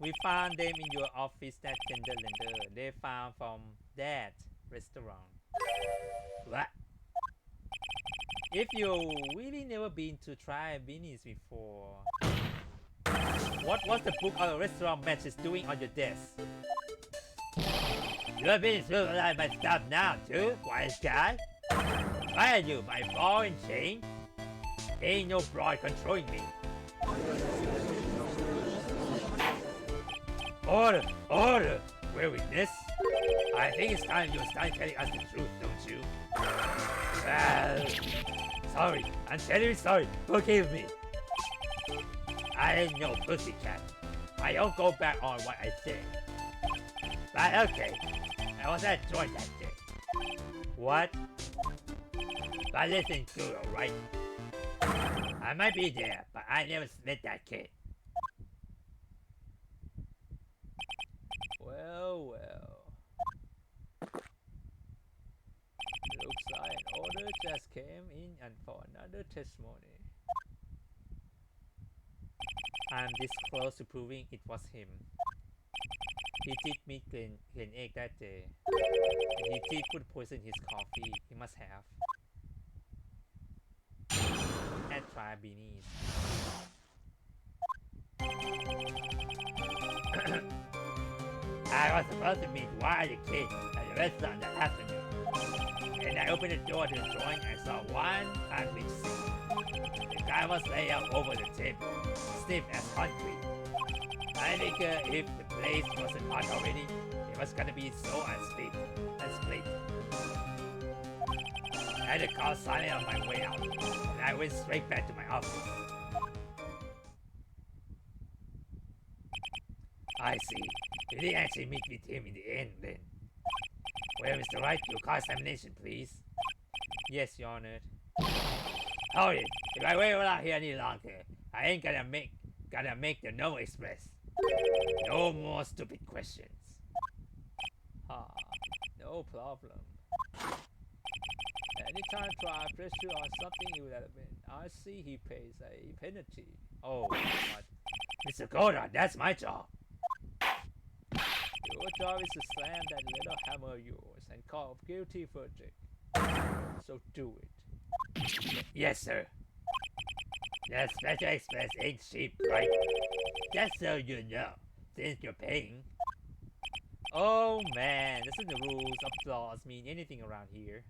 We found them in your office at Lender. They found from that restaurant. What? If you really never been to try beanies before, what was the book of the restaurant matches doing on your desk? You're being supervised by stuff now too, wise guy? Why are you, my ball and chain? Ain't no broad controlling me. Order! Order! We're witness. I think it's time you start telling us the truth, don't you? Well, sorry. I'm terribly sorry. Forgive me. I ain't no pussycat. I don't go back on what I said. But okay, I was at joint that day. What? But listen to it, right? I might be there, but I never met that kid. Well, looks like an order just came in and for another testimony. I'm this close to proving it was him. He did meet Glen Egg that day. And he did put poison in his coffee. He must have. And try beneath. I was supposed to meet one of the kids at the restaurant that afternoon. And I opened the door to join and saw one ugly scene. The guy was laid out over the table, stiff as concrete. I figured if the place wasn't hot already, it was gonna be so unsplit. I had to call Sonny on my way out, and I went straight back to my office. I see. You didn't actually meet with him in the end then. Well, Mr. Wright, your car examination, please. Yes, Your Honor. Hold it. If I wait around here any longer, I ain't gonna make the no express. No more stupid questions. No problem. Anytime try press you on something irrelevant, I see he pays a penalty. Oh, God. Mr. Gordon, that's my job. Your job is to slam that little hammer of yours and call guilty verdict. So do it. Yes, sir. The Special Express ain't cheap, right? Just so you know, since you're paying. Oh, man. Doesn't the rules of laws mean anything around here?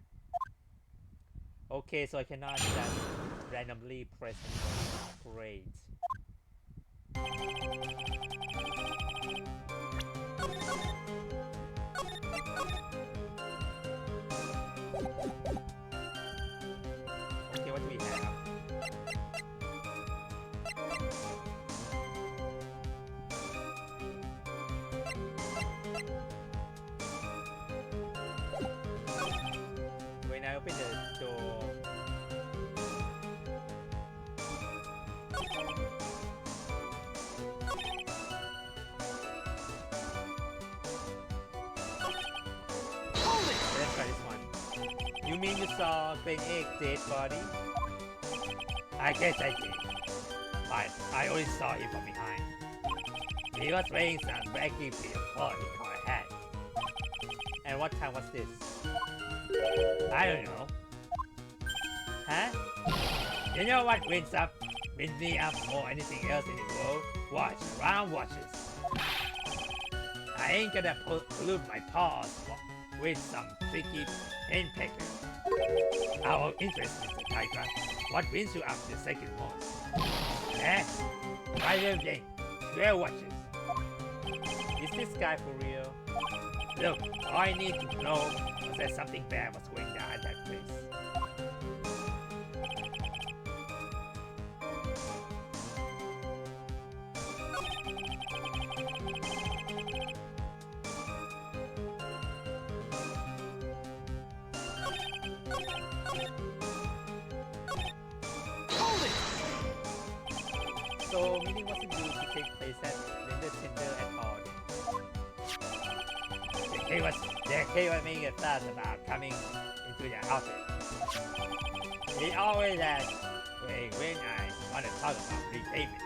Okay, so I cannot just randomly press anything. Great. Okay, what do we have? When I open the door, let's try this one. You mean you saw Glen Egg dead body? I guess I did. But I only saw him from behind. He was wearing some baggy blue collar hat. And what time was this? I don't know. Huh? You know what winds me up more anything else in the world? Round watches. I ain't gonna pollute my paws with some tricky pen picker. Our interest, Mr. Tiger. What wins you up the second most? Eh? Rather than 12 watches. Is this guy for real? Look, all I need to know was that something bad was going down at that place. So, meeting wasn't due to take place at Vendor Tender at all then? The kid was making a fuss about coming into the office. He always asks when I want to talk about repayments.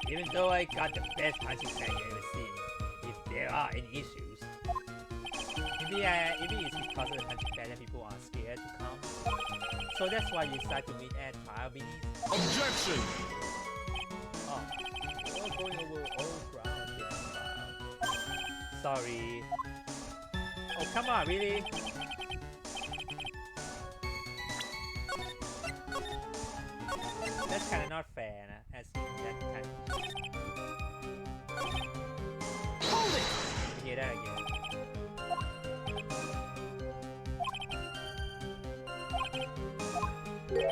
Even though I got the best punching bag you ever seen, if there are any issues. Maybe it's because of the country bad that people are scared to come. So that's why you decide to meet at trial beneath. Objection! Oh, you're going over old ground here, child. Sorry. Oh, come on, really? That's kinda not fair, nah, as in that kind Hold it! of... Hear that again. Hold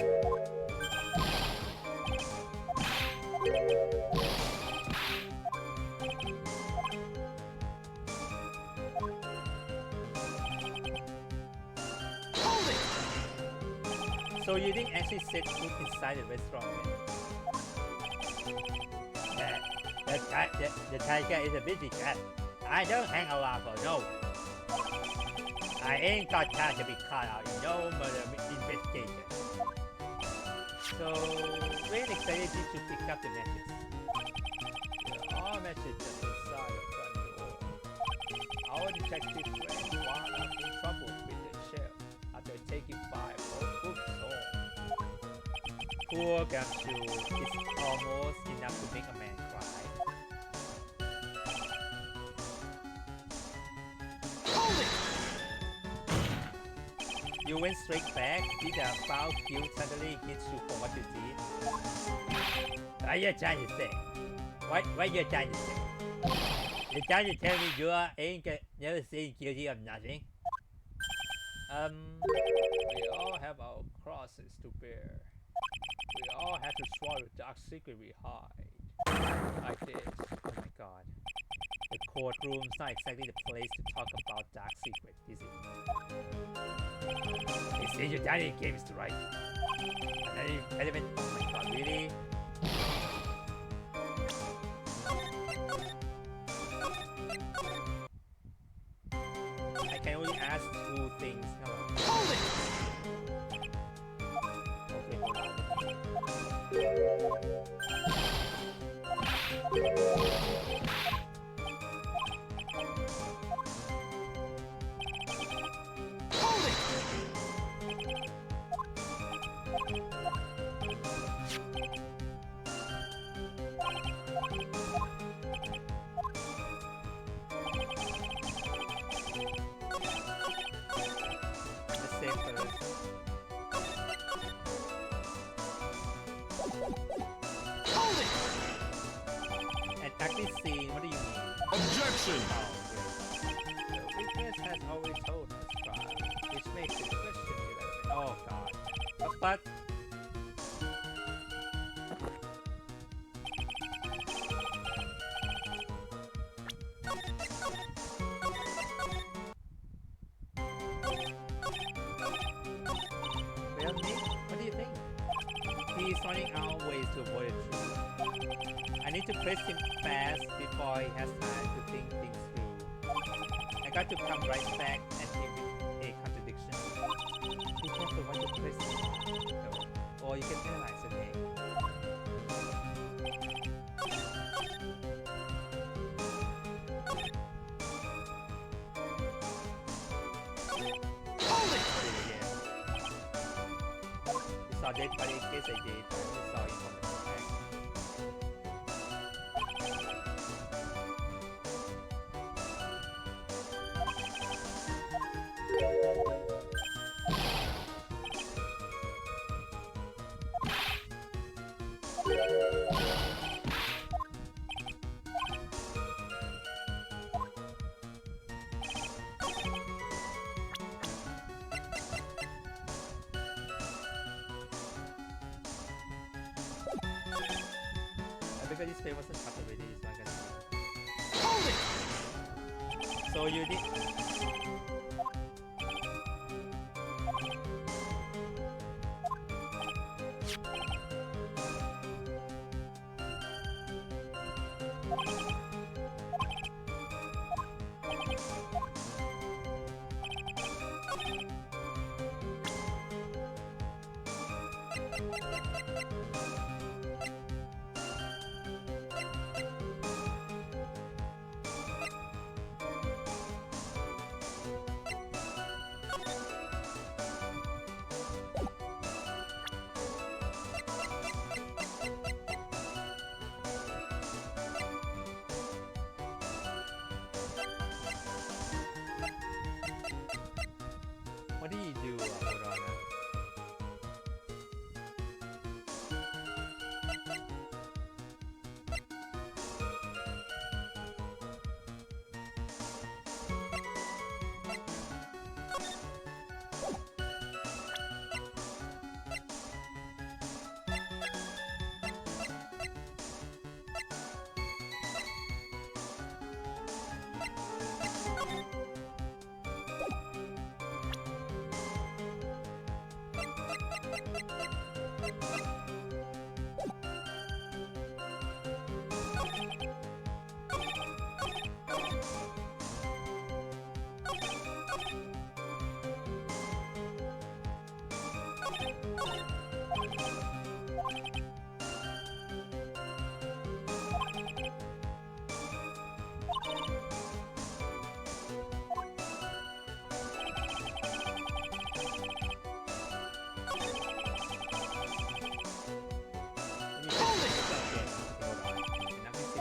it! So you didn't actually set food inside the restaurant, man? The tiger is a busy cat. I don't hang around for no. I ain't got time to be caught out in no murder investigation. So when exactly did you pick up the matches? Our message is inside the front door. Our detective friend wound up in trouble with the sheriff after taking 5 old books home. Poor gumshoe is almost enough to make a man cry. Hold it! You went straight back. Did a foul guilt suddenly hit you for what you did? What you trying to say? What you trying to say? You trying to tell me you ain't never seen guilty of nothing? We all have our crosses to bear. We all have to swallow the dark secret we hide. Like this. Oh my god. The courtroom's not exactly the place to talk about dark secret, is it? They say your daddy games to right. Element. Oh my god, really? I can only ask 2 things. Hold it! Okay, hold on. Hold it! Let's save first. Hold it! An ugly scene, what do you mean? Objection! Oh, great. The witness has already told us, trial, which makes the question irrelevant. Oh god. But well, Nick, what do you think? He is running out of ways to avoid the truth. I need to press him fast before he has time to think things through. I got to come right back at him with a contradiction. Be careful what you press him, though, or you can penalize him. Hold it! You saw dead body in case I did, but I only saw him on the back. Because this play wasn't cut already, it's not gonna. Hold it! So you did. What do you do, Hold on.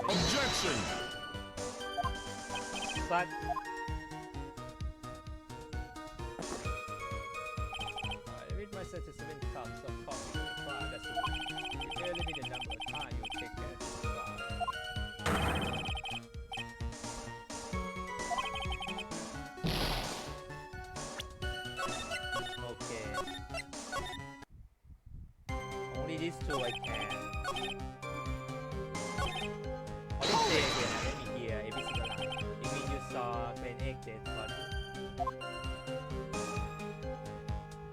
Objection! But I read myself to 7 cups of coffee in the car. That's a week. If you limit the number of times you take care of the car. okay. Only these two I can. What did you say again? Let me hear every single line. You mean you saw Clan Egg dead body?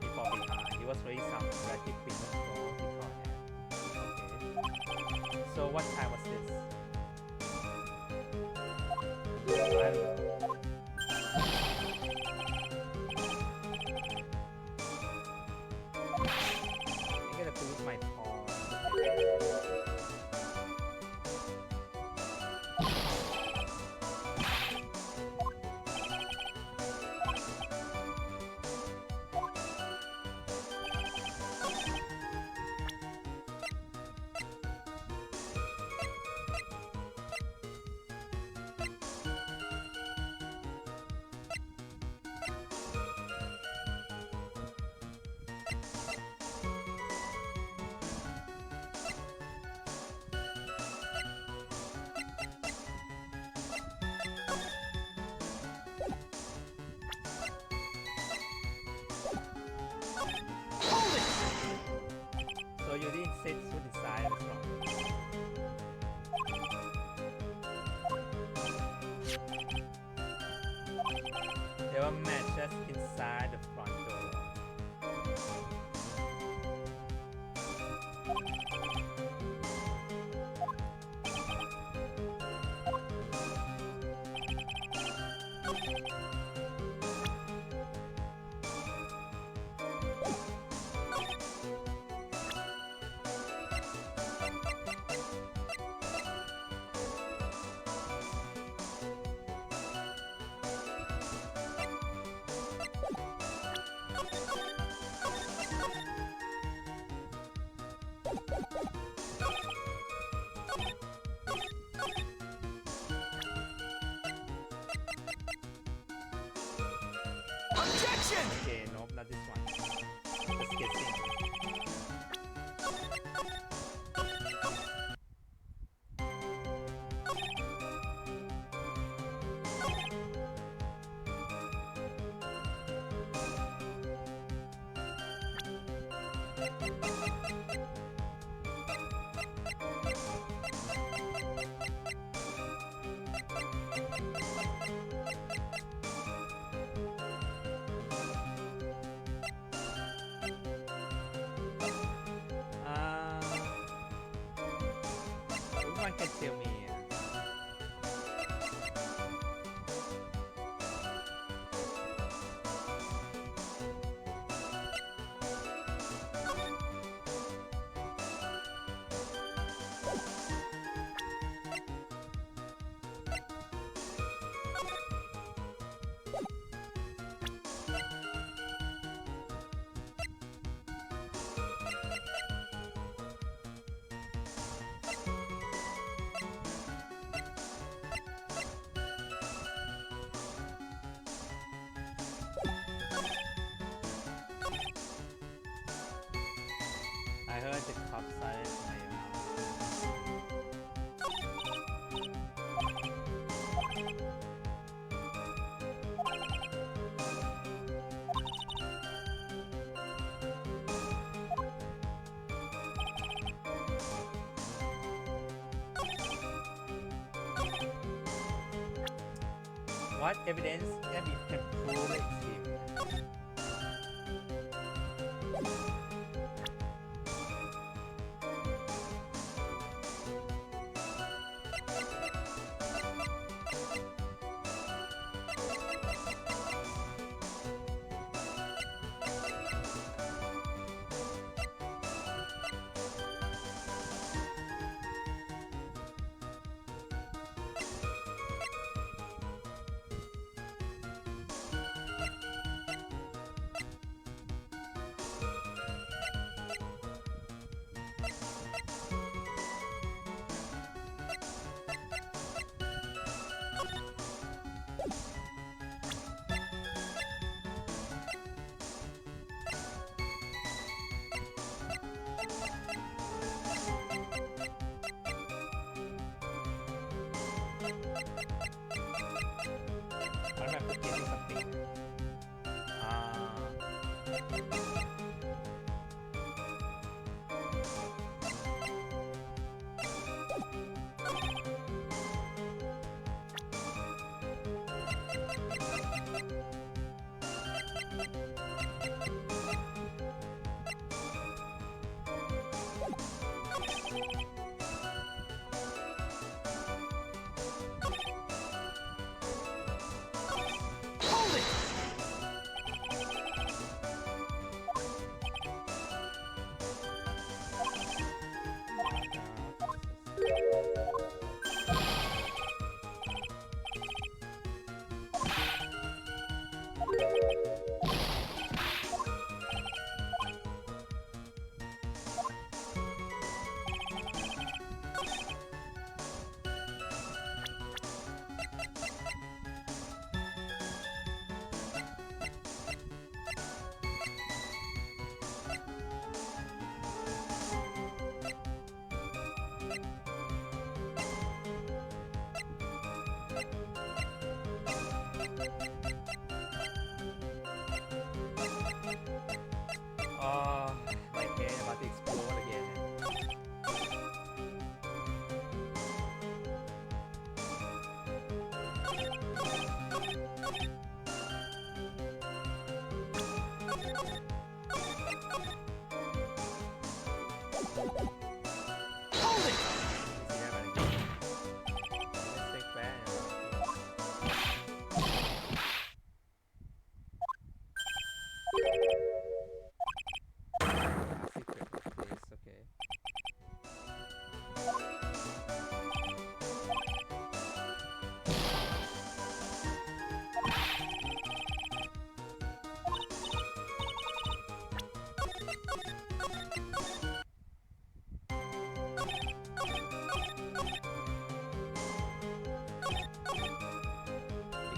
He fall behind. He was raised some erratic criminal so he caught him. Okay. So what time was this? I don't know. I'm gonna boost my paw. So you didn't set foot inside the restaurant. There were matches inside the front door. Objection! Okay, nope, not this one. Let's get in. One can tell me. I heard the cop silence in my mouth. What evidence can prove it here?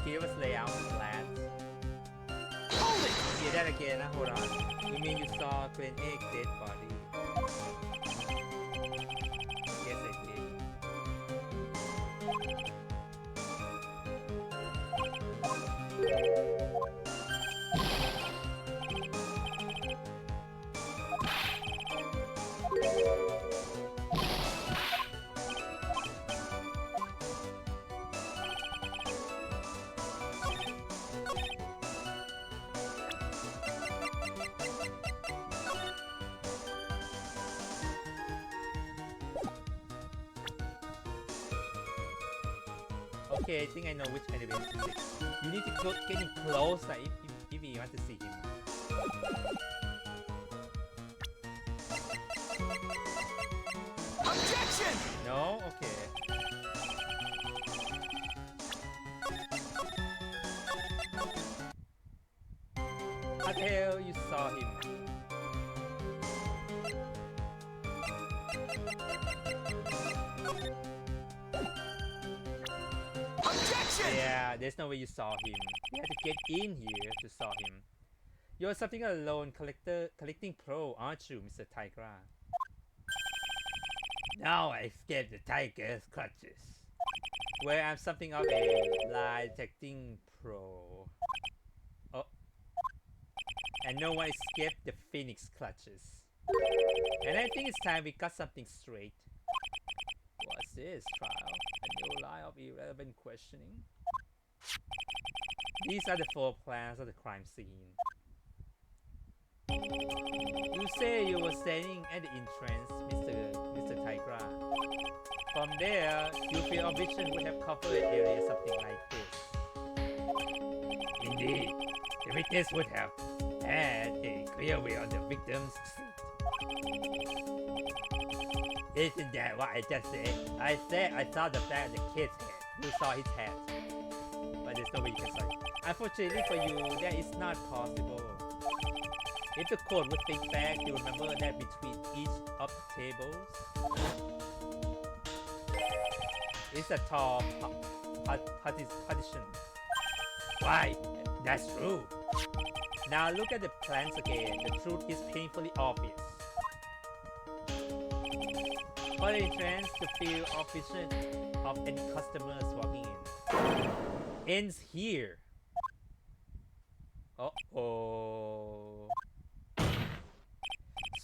previous layout plans. Hold it! Hear that again, hold on. You mean you saw Clan Egg dead body? Yes, I did. Okay, I think I know which animation it is. You need to get in close if you want to see him. Objection! No? Okay. How the hell you saw him? Objection! Yeah, there's no way you saw him. You had to get in here to saw him. You're something alone collecting pro, aren't you, Mr. Tigra? Now I escaped the tiger's clutches. Where I'm something of a lie detecting pro. Oh. And no one escaped the phoenix clutches. And I think it's time we got something straight. What's this, trial? A new line of irrelevant questioning? These are the floor plans of the crime scene. You say you were standing at the entrance, Mr. Tigra. From there, your field of vision would have covered an area something like this. Indeed, the witness would have had a clear view on the victim's seat. Isn't that what I just said? I said I saw the back of the kid's head. You saw his head. But there's no way you can say. Unfortunately for you, that is not possible. If the court would think back, you remember that between each of the tables is a tall partition. Why? That's true. Now look at the plans again. The truth is painfully obvious. For the entrance, the field of vision of any customers walking in ends here. Uh-oh.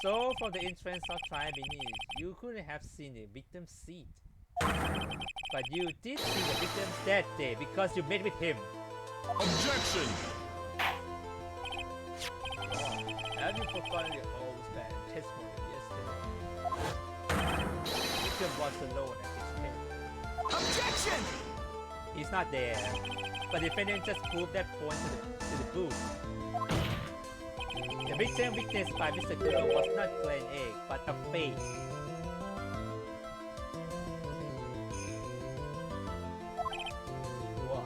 So from the entrance of trial beneath, you couldn't have seen the victim's seat. But you did see the victim that day because you met with him. Objection! Have you forgotten your old bad testimony yesterday? The victim was alone at his head. Objection! He's not there. But the defendant just proved that point to the booth. The victim witnessed by Mr. Kuro was not Clan Egg, but a fake. Why?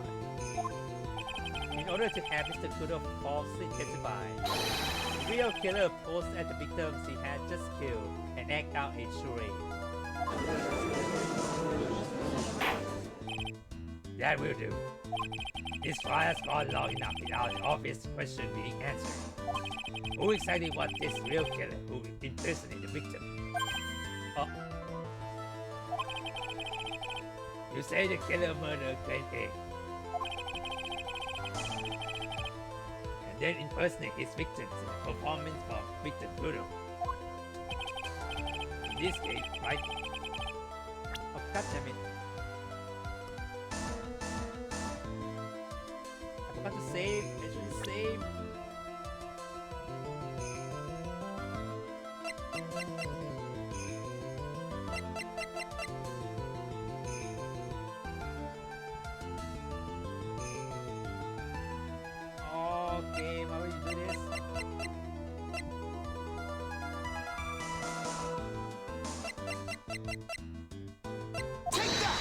In order to have Mr. Kuro falsely testify, the real killer posed at the victims he had just killed and act out a charade. That will do. This trial has gone long enough without the obvious question being answered. Who exactly was this real killer who impersonated the victim? You say the killer murdered Clan Egg. And then impersonate his victims in the performance of Victor Guru. In this case, right? Oh, God damn it. I forgot to save. I should have saved. Okay, why would you do this? Take that!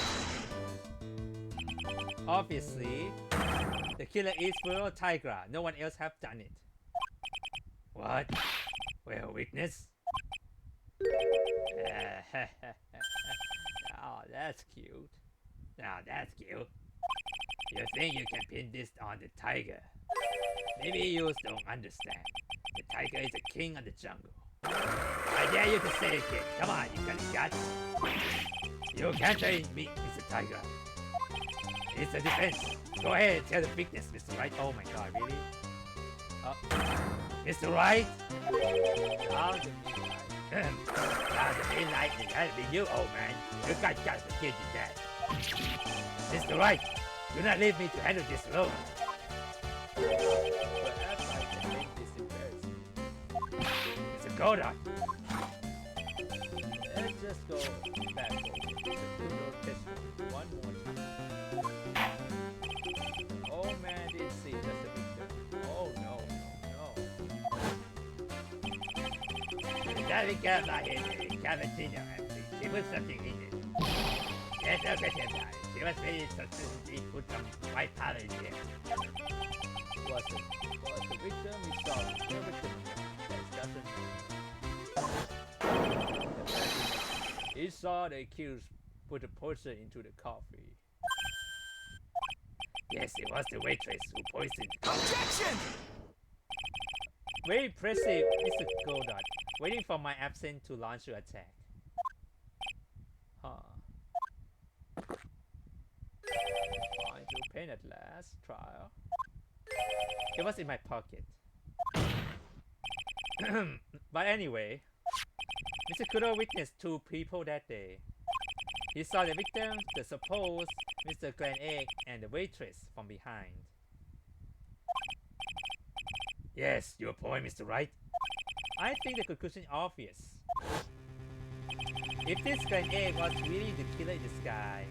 Obviously, the killer is World Tigra. No one else have done it. What? Well, witness? Oh, that's cute. Now that's cute. You think you can pin this on the tiger? Maybe you don't understand. The tiger is the king of the jungle. I dare you to say it again. Come on, you got the guts. You can't say me, Mr. Tiger. It's a defense. Go ahead and tell the weakness, Mr. Wright. Oh my god, really? Mr. Wright? Now the midnight. Now the midnight it had to be you, old man. You guys got to kid you that. Mr. Wright, do not leave me to handle this alone. Perhaps I can make this embarrassing. It's a Godot. Let's just go back over the Kudo test one more time. Oh man, didn't see just a picture. Oh no, no, Daddy got my head in Cavatina. She put something in it. Yes, I'll get him back. She was very suspiciously put some white powder in there. no. Was the victim we saw the victim doesn't. He saw the accused put a poison into the coffee. Yes, it was the waitress who poisoned. Objection! Very impressive, Mr. Godot. Waiting for my absence to launch your attack. Huh. Find your pen at last, trial. It was in my pocket. But anyway, Mr. Kudo witnessed two people that day. He saw the victim, the supposed Mr. Grand Egg, and the waitress from behind. Yes, your point, Mr. Wright. I think the conclusion is obvious. If this Grand Egg was really the killer in disguise,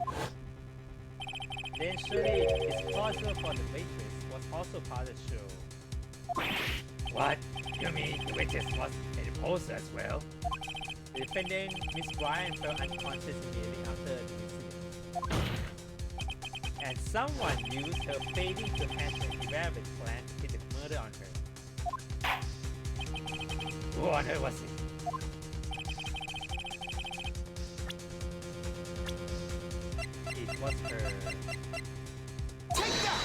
then surely it's possible for the waitress was also part of the show. What? You mean the waitress was an imposter as well? The defendant, Miss Bryan, fell unconscious immediately after the incident. And someone used her failing to hatch an elaborate plan to hit the murder on her. Who on earth was it? It was her. Take that!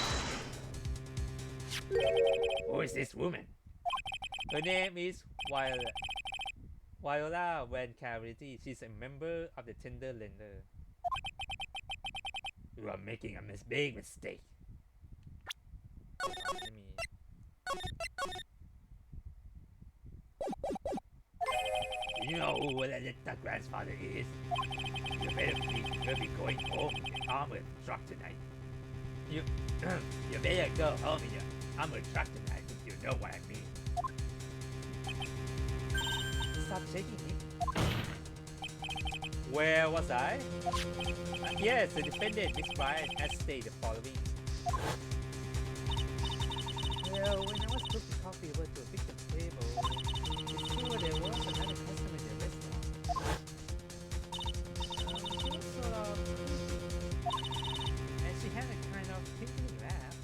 Who is this woman? Her name is Viola Van Cavity. She's a member of the Tender Lender. You are making a big mistake. Let me. You know who the grandfather is? You better be going home in your armored truck tonight. You better go home in your armored truck tonight if you know what I mean. Stop shaking me. Where was I? Yes, the defendant, Miss Bryan, has stated the following. Well, when I was putting coffee over to a victim's table, it's true there was another customer in the restaurant. She was sort of creepy, and she had a kind of tinkling laugh.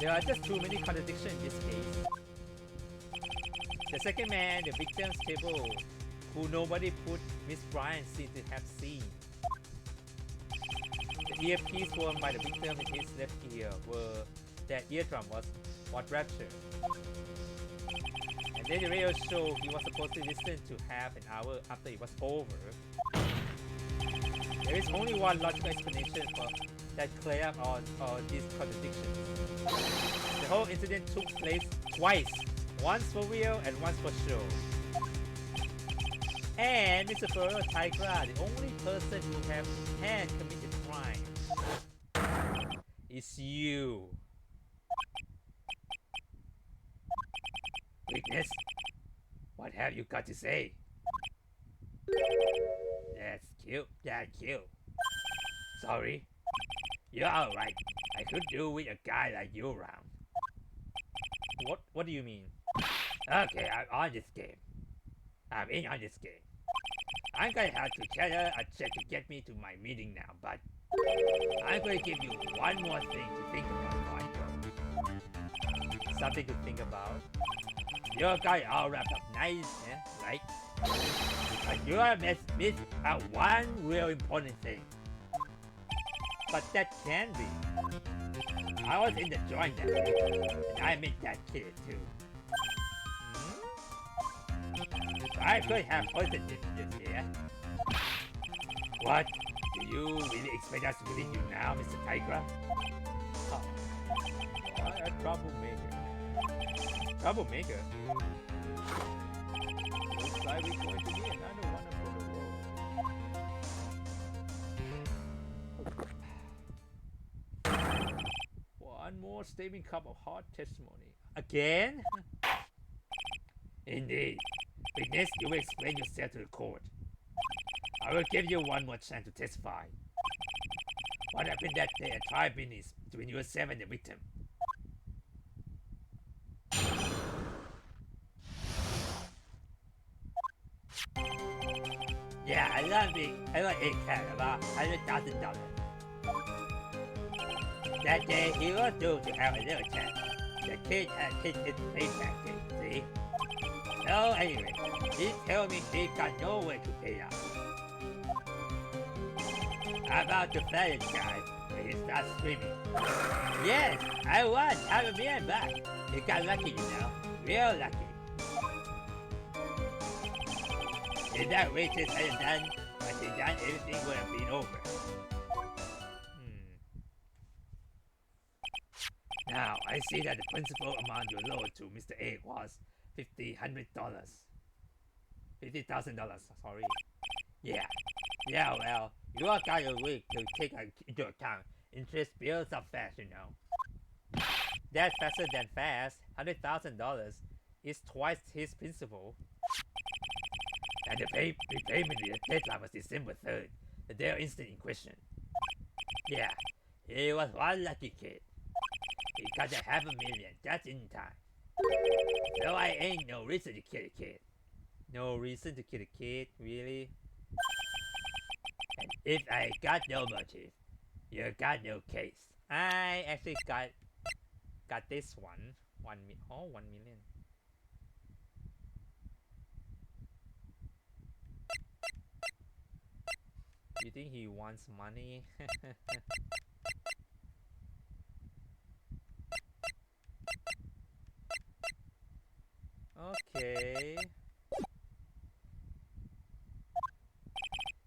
There are just too many contradictions in this case. The second man, the victim's table, who nobody put Miss Bryan seemed to have seen. The earpiece worn by the victim in his left ear were that eardrum was ruptured. And then the radio show he was supposed to listen to half an hour after it was over. There is only one logical explanation for that clear up all these contradictions. The whole incident took place twice. Once for real and once for show. And Mr. Furrow Tigra, the only person who had committed crime, is you. Weakness? What have you got to say? That's cute. That's cute. Sorry. You're alright. I could do with a guy like you around. What do you mean? Okay, I'm on this game. I'm in on this game. I'm gonna have to tell her a check to get me to my meeting now, but I'm gonna give you one more thing to think about before I go. Something to think about. Your guy all wrapped up nice, yeah, right? But you are missed out one real important thing. But that can be. I was in the joint that week, and I met that kid too. I could have poisoned it this year. What? Do you really expect us to believe you now, Mr. Tigra? Oh, what a troublemaker. Troublemaker. Looks like we're going to be another one for the road. One more steaming cup of hot testimony. Again? Indeed. Witness, you will explain yourself to the court. I will give you one more chance to testify. What happened that day at Tribulations between yourself and the victim? Yeah, I love a cat about $100,000. That day, he was due to have a little chat. The kid had hit his payback date, see? So anyway, he told me he got no way to pay up. I'm about to fire this guy when he starts screaming. Yes, I won $500 million. He got lucky, you know. Real lucky. If that waitress hadn't done what she done, everything would have been over. Now, I see that the principal amount you loaned to Mr. A was $50,000. Sorry. Yeah, well, you all got a week to take into account interest bills up fast, you know. That's faster than fast. $100,000 is twice his principal. And the repayment deadline was December 3rd, the day instant in question. Yeah, he was one lucky kid. He got that $500,000 just in time. So I ain't no reason to kill a kid. No reason to kill a kid, really? And if I got no motive, you got no case. I actually got this one. 1 million. You think he wants money? Okay.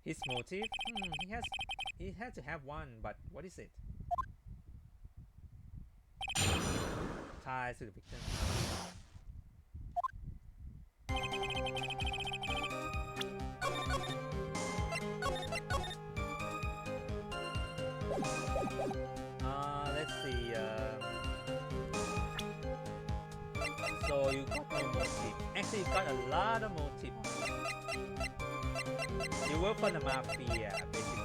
His motive? He had to have one, but what is it? Ties to the victim. Let's see. So you got no motive. Actually, you got a lot of motive. You work for the mafia, basically.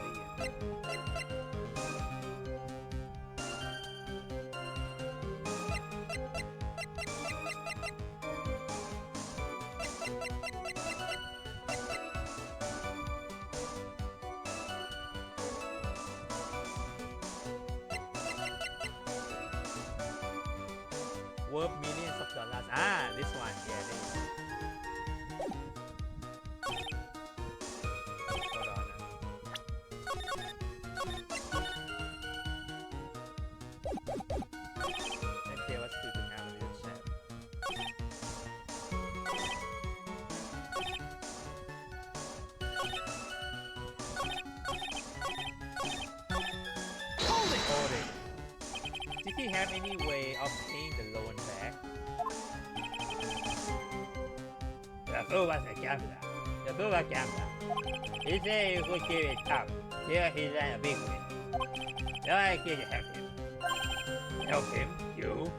Worth millions of dollars. Ah, this one. Yeah, this one. Hold on. Let's see what's good to have a little chat. Hold it. Did he have any way of paying the loan back? The fool was a gambler. He said he would give it up till he ran a big win. So I came to help him. Help him? You?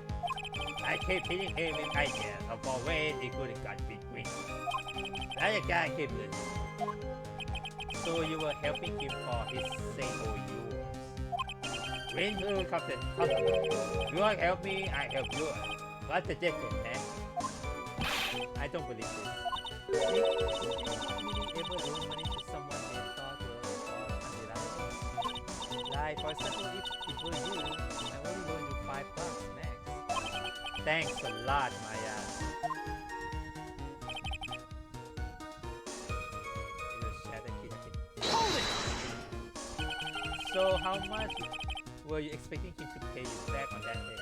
I kept hitting him with ideas of all ways he could have got big wins. The other guy kept losing. So you were helping him for his sake or yours? Win who comes in. You want help me, I help you. What's the difference, man? I don't believe this. Did he really ever loan money to someone they thought was unreliable? Like, for example, if it were you, I only loan you $5 max. Thanks a lot, Maya. how much were you expecting him to pay you back on that day?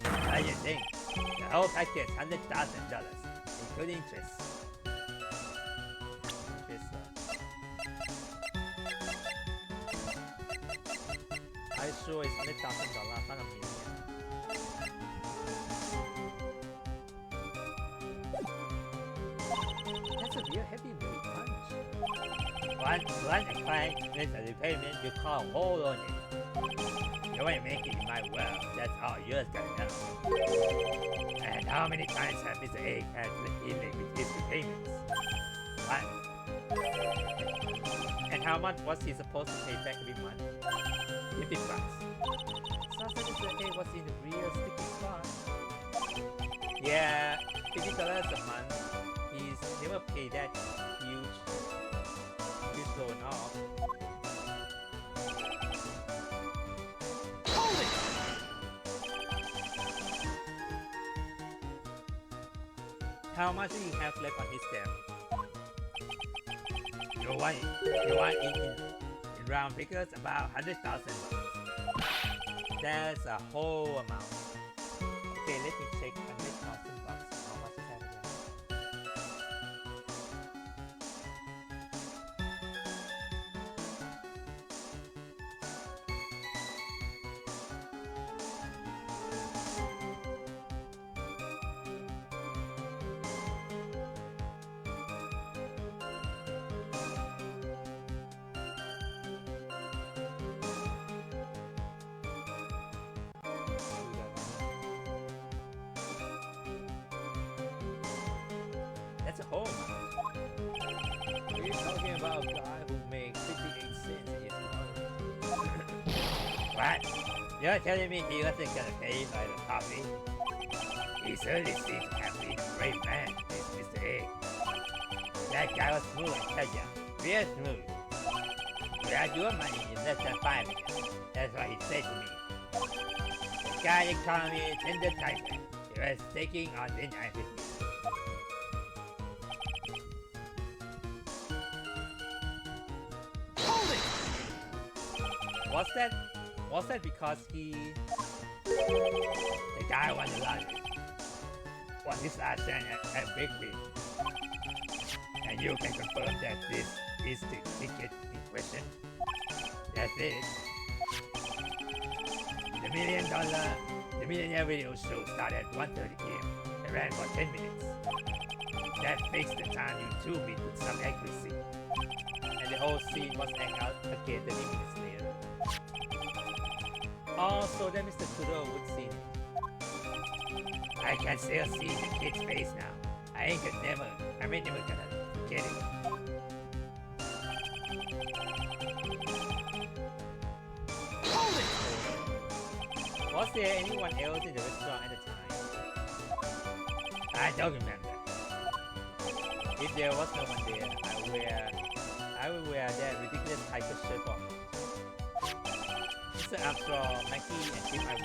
What do you think? The whole package $100,000, including interest. Interest, I sure it's $100,000, not a million. That's a real heavyweight punch. Once a client makes a repayment, you call hold on it. You ain't making it my well, that's all yours gotta know. And how many times have Mr. Egg had to deal with his repayments? Once. And how much was he supposed to pay back every month? $50. Sounds like Mr. A was in a real sticky spot. Yeah, $50 a month. He's never paid that huge loan off. Hold it! How much do you have left on his debt? You want in round figures about $100,000. That's a whole amount. Okay, let me check $100,000. How much is that again? That's a whole amount. We're talking about a guy who makes 58 cents in his wallet. What? You're telling me he wasn't gonna pay by the coffee? He certainly seems to have been a great man, this Mr. Egg. That guy was smooth, I tell ya. Real smooth. You had your money in less than 5 minutes. That's what he said to me. The guy they call me Tender Tiger. He was taking on the night with me. Hold it! Was that because he... The guy won the lottery. Won his last chance at Big Win. And you can confirm that this is the ticket in question. That's it. The Millionaire Radio Show started at 1:30 p.m. It ran for 10 minutes. That fixed the time you 2 beat with some accuracy. And the whole scene was act out again 30 minutes later. Oh, so that Mr. Kudo would see it. I can still see the kid's face now. I ain't never gonna forget it. Hold it! Was there anyone else in the restaurant at the time? I don't remember. If there was no one there, I will wear that ridiculous tiger shirt for him. So after all, Mackie and Kim and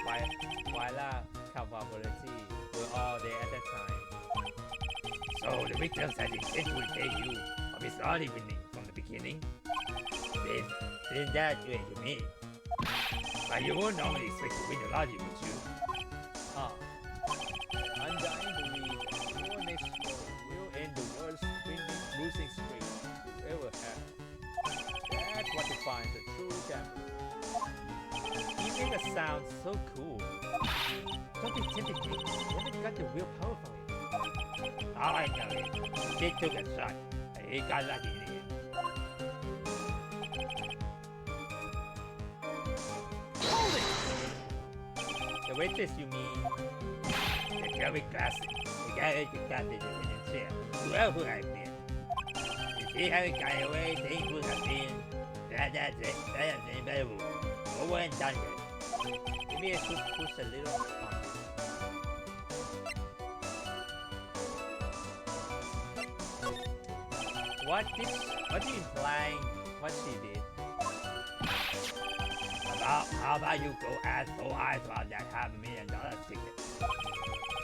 wife, Wyla Cavaboretti were all there at that time. So the victims had intentionally paid you of his lottery winning from the beginning? Then that way to me. But you won't normally expect to win the lottery, would you? Huh. I'm dying to believe that your next show will end the worst losing streak you ever had. That's what defines a true gambler. You make us sound so cool. Don't be timid, Nick. You haven't got the willpower for it. All I know is, he took a shot, and he got lucky in the end. Hold it! The waitress, you mean? The very classic. The guy who got the chair. Whoever I've been. If he hadn't got away, things would have been. That's it. That's incredible. Over and done with. Maybe I should push a little on it. What you implying what she did? How about you go ask for eyes about that $500,000 ticket?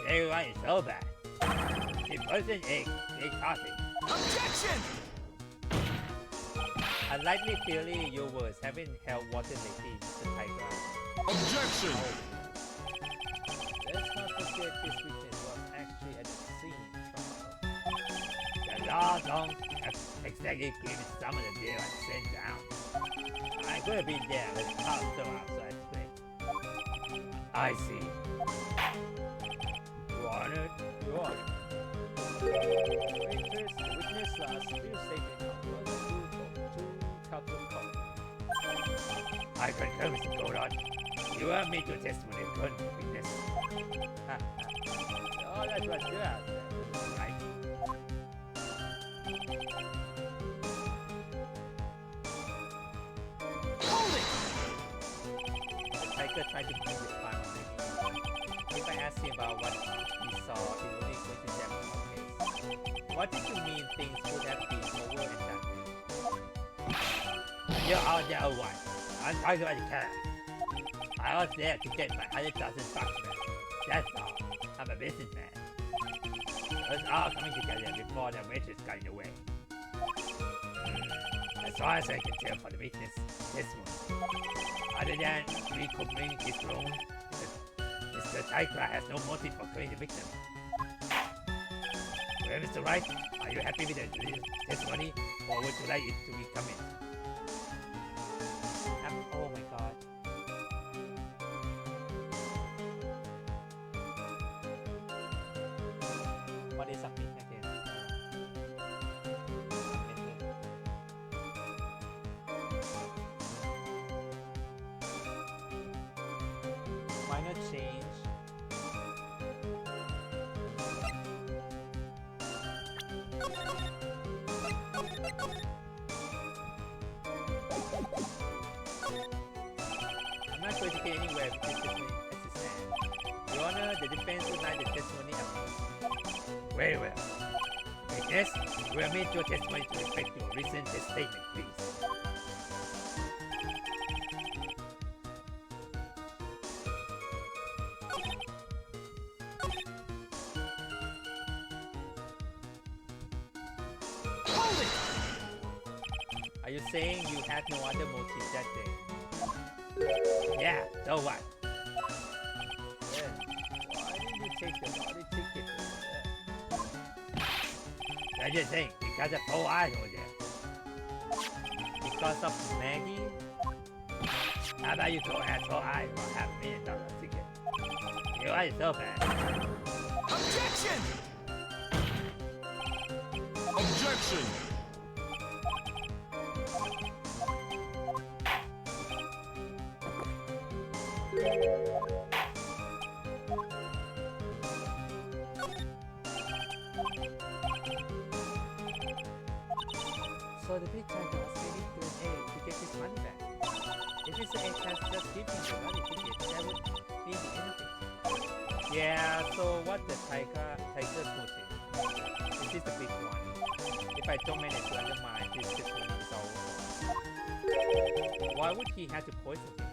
Everyone is so bad. The person egg, they coffee. Objection! Unlikely theory, your words haven't held water lately, Mr. Tiger. Objection! Let's not forget this witness was actually at the scene trial. The law don't exactly give it some of the deal and sent down. I could have been there, but the car still outside today. I see. Your Honor, Your Honor. The witness last real statement was approved for 2 cups of coffee. I concur, Mr. Goldon. You want me to testimony in front of the witness. Oh, that's what's good out there. Right? Hold it! The tiger tried to bring the fun on me. If I asked him about what he saw, he was only going to damage our case. What did you mean things would have been over and done with? You're all the old one. I'm talking about the car. I was there to get my 100,000 bucks back. That's all. I'm a businessman. It was all coming together before the waitress got in the way. As far as I can tell from the witness testimony, other than recouping his loan, Mr. Tigra has no motive for killing the victim. Well, Mr. Wright, are you happy with the testimony, or would you like it to be coming? Oh my god. What is submit again? Submit. Minor change. I'm not going to get anywhere with this testimony as it stands. Your Honor, the defense would like the testimony of Very well. Witness, you will make your testimony to respect your recent statement, please. Hold it! Are you saying you had no other motive that day? Yeah, so what? Then, why didn't you take the lottery ticket over there? I just think because of 4 eyes over there. Because of Maggie? How about you go ahead 4 eyes for $500,000 ticket? You are so bad. Objection! Objection! So the big tiger was heading to an egg to get his money back. If Mr. Egg has just given him the money ticket, that would be the end of it. Yeah, so what the tiger's motive? This is the big one. If I don't manage to undermine his testimony, it's all over. Why would he have to poison him?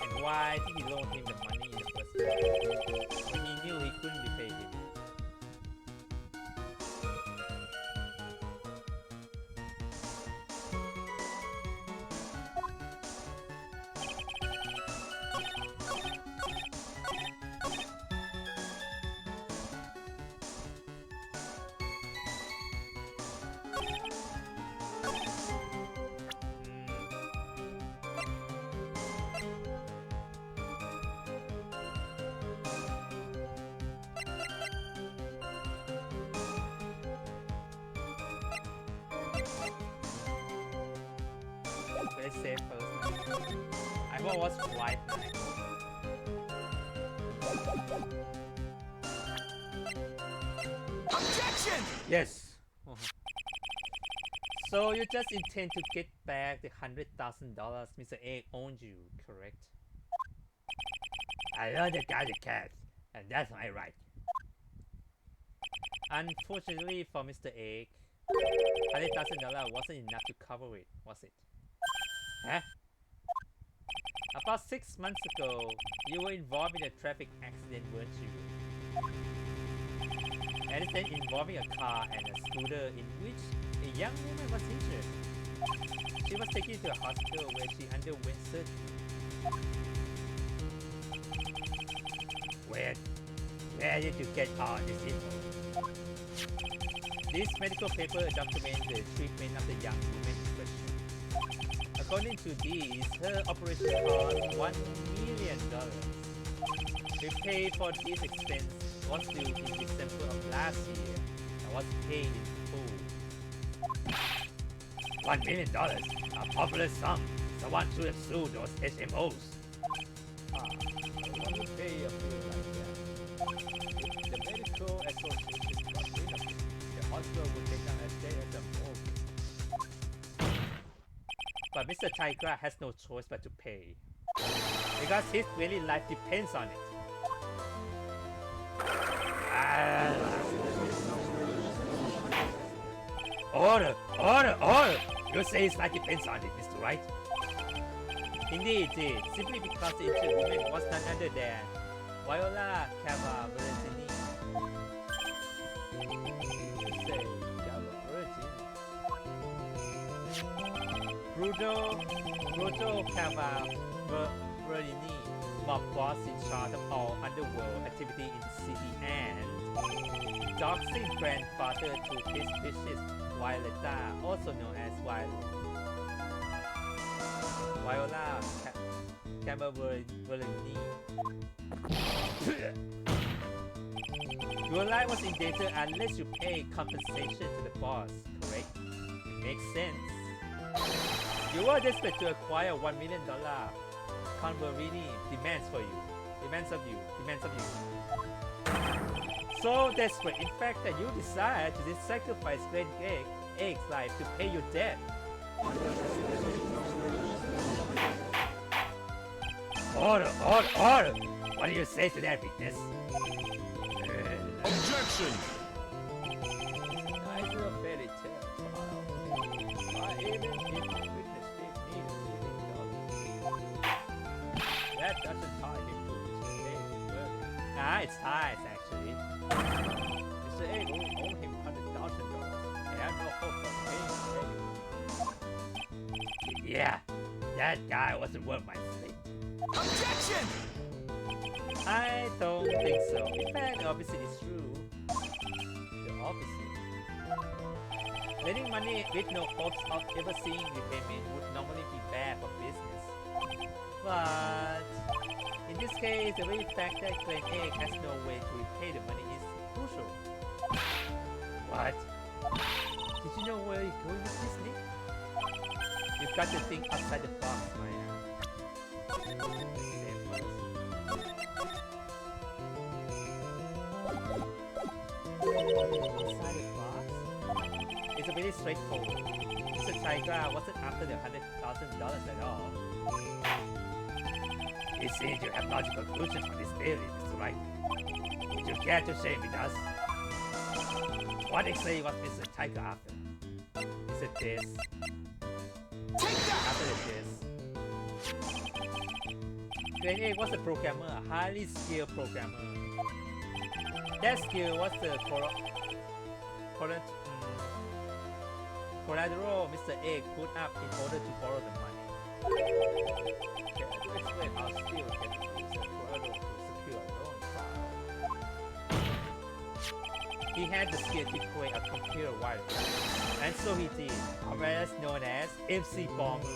And why did he loan him the money in the first place? When he knew he couldn't repay him. Let's say first. I thought it was Wright. Objection! Yes. So you just intend to get back the $100,000 Mr. Egg owed you, correct? I love the guy the cat, and that's my right. Unfortunately for Mr. Egg, $100,000 wasn't enough to cover it, was it? Huh? About 6 months ago, you were involved in a traffic accident, weren't you? An accident involving a car and a scooter in which a young woman was injured. She was taken to a hospital where she underwent surgery. Where did you get all this info? This medical paper documents the treatment of the young woman in question. According to these, her operation cost $1 million. The pay for this expense was due in December of last year and was paid in full. $1 million, a popular sum. Someone should have sued those HMOs. When you pay a bill like that, if the medical association got rid of it, the hospital would take down a stay as a mortgage. But Mr. Tigra has no choice but to pay, because his very life depends on it. Order! You say his life depends on it, Mr. Wright. Indeed, it did, simply because the injured woman was none other than Viola Cavaretini. You say, Java Virgin. Bruto Cavaretini, mob boss in charge of all underworld activity in the city, and toxic grandfather to his vicious Violetta, also known as Viola Cavaretini. Your life was in danger unless you pay compensation to the boss, correct? It makes sense. You were desperate to acquire $1 million. Converini demands of you. So desperate, in fact, that you decide to sacrifice Glen Egg's life to pay your debt. Order! What do you say to that, witness? Objection! Neither a fairy tale, child. Even if the witness did need $1 million, that doesn't tie him to Mr. Egg's murder. It ties, actually. Mr. Egg only owed him $100,000 and had no hope of paying Egg. Yeah, that guy wasn't worth my sleep. Objection! I don't think so. In fact, the opposite is true. The opposite. Lending money with no hopes of ever seeing repayment would normally be bad for business. But in this case, the very fact that Glen Egg has no way to repay the money is crucial. What? Did you know where you're going with this, Nick? You've got to think outside the box, Maya. Outside the box? It's a very straightforward. Mr. Tigra wasn't after the $100,000 at all. It seems you have logical conclusions from this theory, Mr. Wright. Would you care to share with us? What exactly was Mr. Tiger after? Is it this? Take that! After this. Glen Egg was a programmer, a highly skilled programmer. That skill was the collateral Mr. Egg put up in order to borrow the money. Can you explain how skill can be used as collateral to secure a loan file? He had the skill to create a computer virus, and so he did, a virus known as MC Bomber.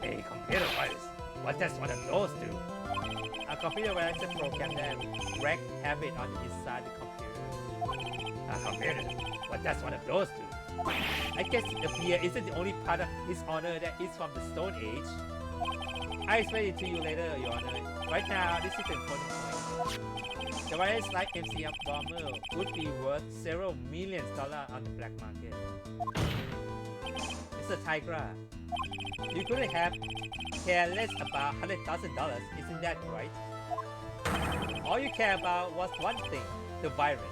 A computer virus? What does one of those do? A computer virus is a program that wreaks havoc on the inside the computer. A computer? What does one of those do? I guess it appears isn't the only part of his honor that is from the Stone Age. I'll explain it to you later, Your Honor. Right now, this is the important point. The virus like MC Bomber would be worth several millions dollars on the black market. Mr. Tigra, you couldn't have cared less about $100,000, isn't that right? All you care about was one thing, the virus.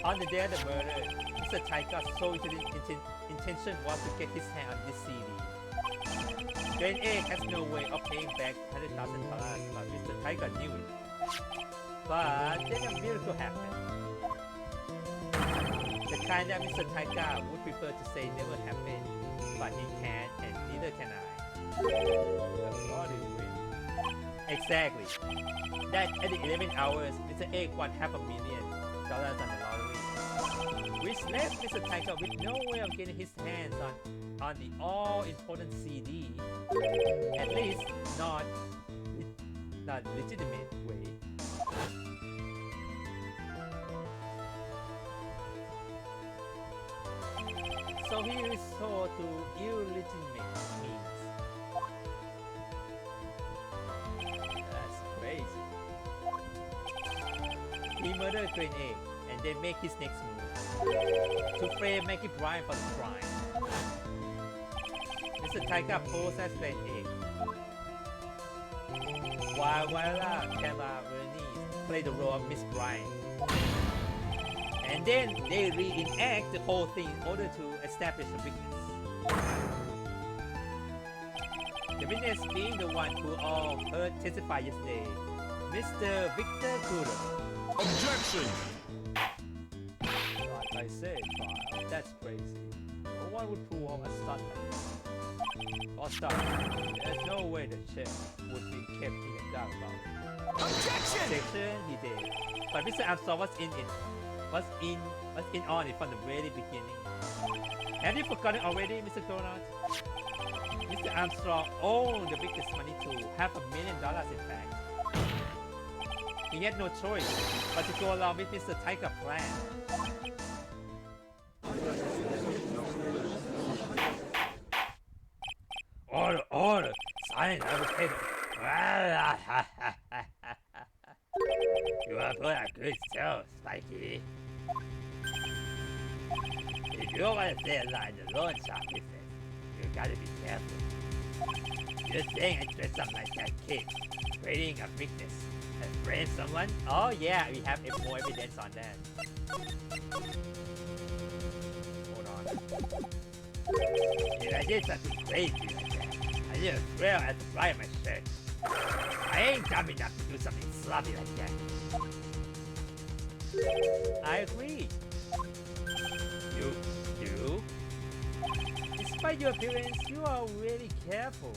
On the day of the murder, Mr. Tiger's sole intention was to get his hand on this CD. Glen Egg has no way of paying back $100,000, but Mr. Tiger knew it. But then a miracle happened. The kind that Mr. Tiger would prefer to say never happened, but he can't and neither can I. The lottery win. Exactly. That at the 11 hours, Mr. Egg won $500,000 on the lottery, which left Mr. Tiger with no way of getting his hands on the all-important CD, at least not legitimate way. So he resorted to illegitimate means. That's crazy. He murdered Green Egg and then make his next move to frame Maggie Bryan for the crime. Mr. Tiger posed as Green Egg, while Viola Cavallini played the role of Miss Bryan. And then they reenact the whole thing in order to establish a witness. The witness being the one who all heard testify yesterday, Mr. Victor Kudo. Objection! Like I said, trial. That's crazy. No one would pull off a stunt like that. Or stunt. There's no way the sheriff would be kept in the dark about it. Objection! Objection, he did. But Mr. Armstrong was in on it from the very beginning. Have you forgotten already, Mr. Donald? Mr. Armstrong owned the victim's money to $500,000 in fact. He had no choice but to go along with Mr. Tiger's plan. Order! Silence, I will pay You are put a good show, Spikey. If you want to stay alive in the loan shop business, you gotta be careful. You're saying I dress up like that kid, creating a weakness, and frame someone? Oh yeah, we have more evidence on that. Hold on. If I did something crazy like that, I just swear I had to fly my shirt. I ain't dumb enough to do something sloppy like that. I agree. You do? Despite your appearance, you are really careful.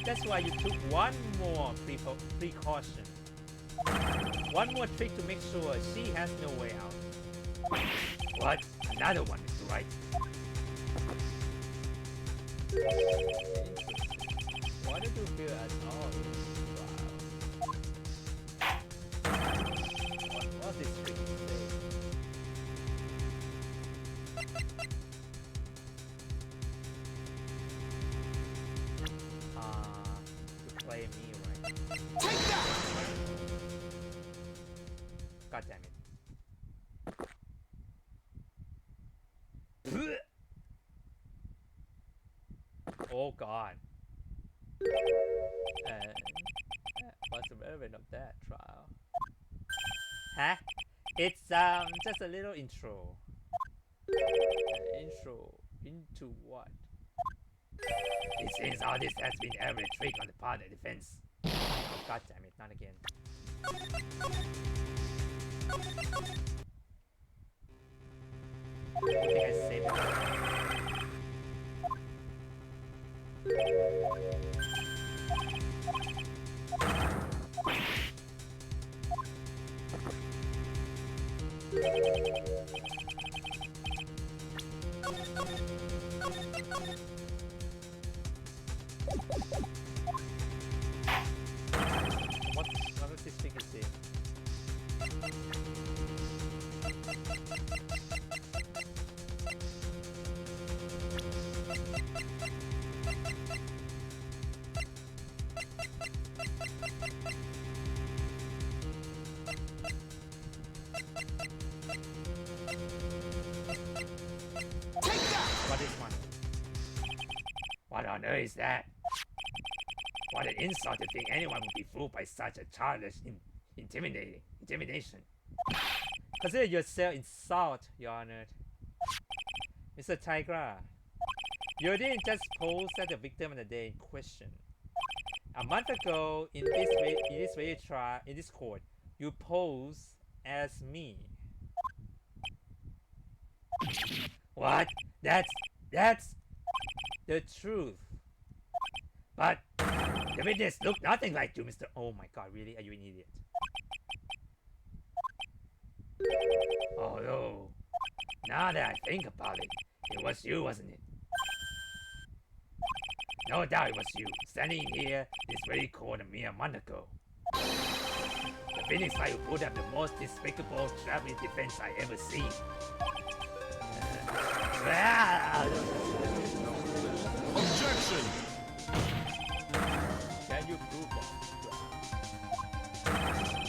That's why you took one more precaution. One more trick to make sure she has no way out. What? Another one, Mr. Wright. Interesting. Why did you feel at all in this trial? What this trick say? You play me, right? Take that! God damn it. Oh god. And what's the relevance of that trial? Huh? It's just a little intro. Intro into what? It seems all this has been every trick on the part of the defense. Oh, god damn it, not again. I think I saved it. What does this figure say? What is one? What on earth is that? What an insult to think anyone would be fooled by such a childish intimidation. Consider yourself insult, Your Honor. Mr. Tigra, you didn't just pose as the victim on the day in question. A month ago, in this court, You pose as me. What? That's The truth. but the witness looked nothing like you, Mr. Oh my god, really? Are you an idiot? Oh no. Now that I think about it, it was you, wasn't it? No doubt it was you, standing here this very cold a mere month ago. The Phoenix Light who put up the most despicable traveling defense I ever seen. Objection! Can you prove that?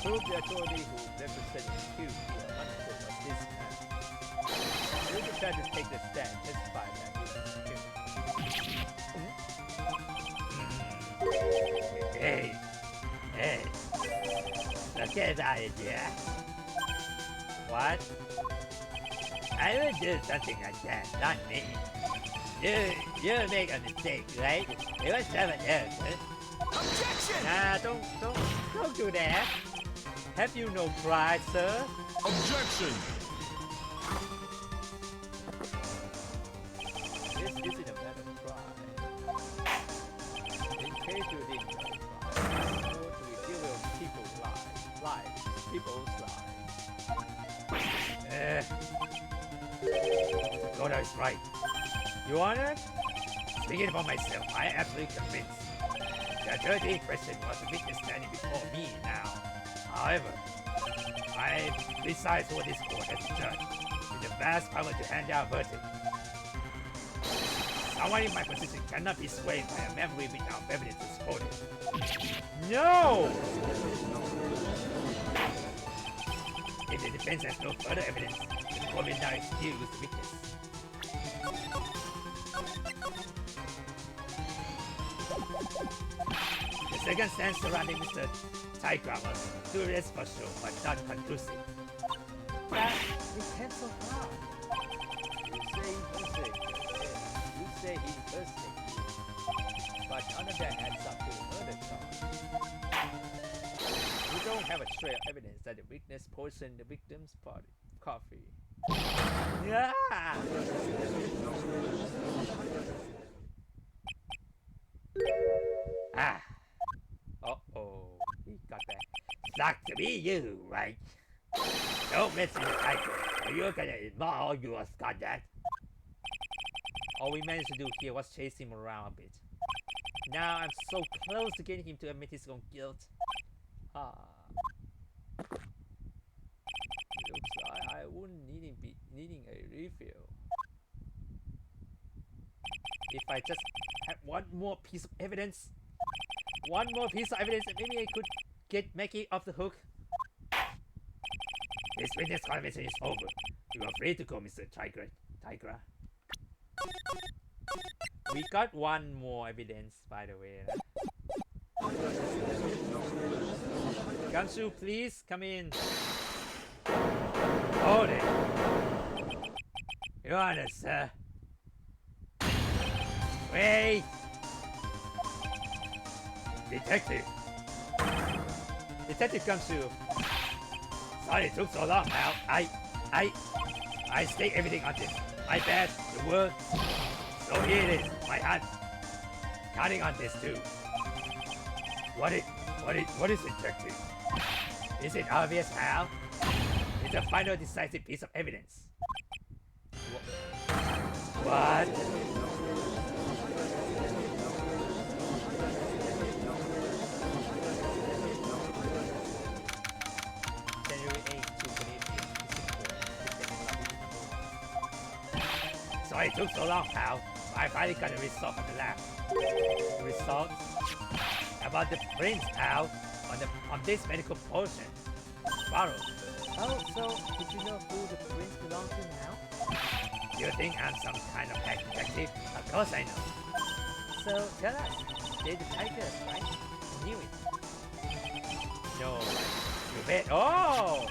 Prove the authority who represented you here under of this man. You decide to take the stand, testify that you Hey, look at that idea. What? I would do something like that, not me. You make a mistake, right? It was someone else, huh? Objection! Nah, don't do that. Have you no pride, sir? Objection! This isn't a matter of pride. In case you didn't know, pride is more to deal with people's lives, people's lives. Dakota is right. Your Honor? Speaking for myself, I am absolutely convinced. The 13th person was a witness standing before me now. However, I preside over this court as a judge, with the vast power to hand down a verdict. Someone in my position cannot be swayed by a memory without evidence to support it. No! If the defense has no further evidence, the court will now excuse the witness. The second stand surrounding Mr. Tigra was curious for sure, but not conclusive. That depends so hard. You say he impersonated you, but none of that adds up to the murder charge. You don't have a trail of evidence that the witness poisoned the victim's coffee. Yeah! Ah, Uh-oh. He got that. sucks to be you, right? Don't mess with the tiger, or you're gonna involve all your conduct. All we managed to do here was chase him around a bit. Now I'm so close to getting him to admit his own guilt. Ah. Looks like I wouldn't be needing a refill. If I just had one more piece of evidence, maybe I could get Maggie off the hook. This witness conversation is over. You are free to go, Mr. Tigra. We got one more evidence, by the way. Gamsu, please come in. Hold it. Your Honor, sir. Wait! Detective! Detective Gamsu. Sorry it took so long, pal. I state everything on this. My bad, the word. So here it is, my hand. Counting on this too. What is detective? Is it obvious how? It's a final decisive piece of evidence. What? January 8, 2018. Sorry it took so long, pal. I finally got a result from the lab. The results? About the prints, pal, on this medical potion. Borrow. Oh, so did you know who the prince belongs to now? You think I'm some kind of hack detective? Of course I know. So tell us, they're the tigers, right? Knew it. No, You bet. Oh!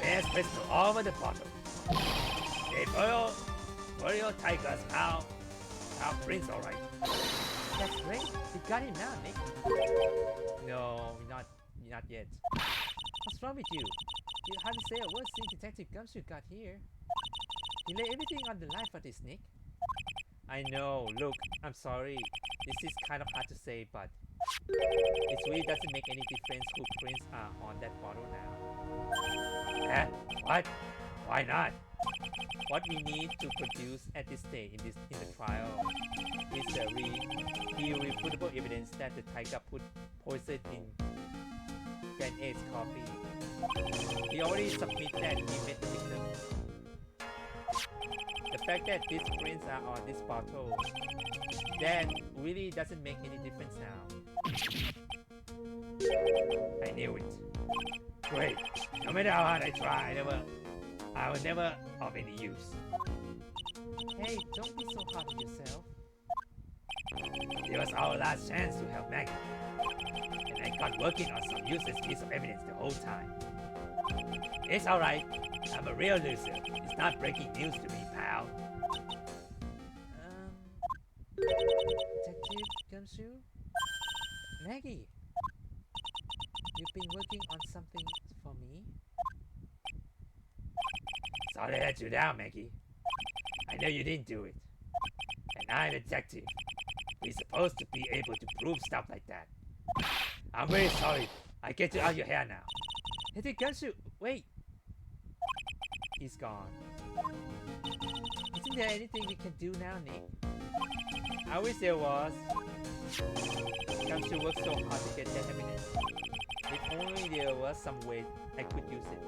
There's crystal all over the bottle. They boil tigers now. Our prince alright. that's great. We got him now, Nick. No, not yet. What's wrong with you? You haven't said a word since Detective Gumshoe got here. He laid everything on the line for this, Nick. I know. Look, I'm sorry. This is kind of hard to say, but it really doesn't make any difference who prints are on that bottle now. Eh? What? Why not? What we need to produce at this stage in the trial is the irrefutable evidence that the tiger put poison in Granite's coffee. He already submitted that he met the victim. The fact that these prints are on this bottle, that really doesn't make any difference now. I knew it. Great. No matter how hard I try, I was never of any use. Hey, don't be so hard on yourself. It was our last chance to help Maggie. And I got working on some useless piece of evidence the whole time. It's alright. I'm a real loser. It's not breaking news to me, pal. Detective Gumshoe? Maggie, you've been working on something for me? Sorry to let you down, Maggie. I know you didn't do it. And I'm a detective. We're supposed to be able to prove stuff like that. I'm very sorry. I get you out of your hair now. Detective Gumshoe, wait! He's gone. Isn't there anything we can do now, Nick? I wish there was. Gumshoe worked so hard to get that evidence. If only there was some way I could use it.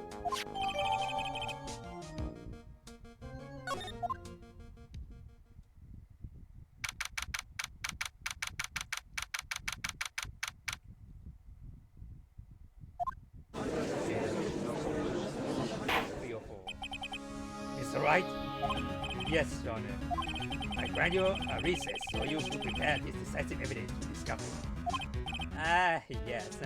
Mr. Wright? Yes, Your Honor. I grant you a recess so you to prepare this decisive evidence to discover. Ah, yes.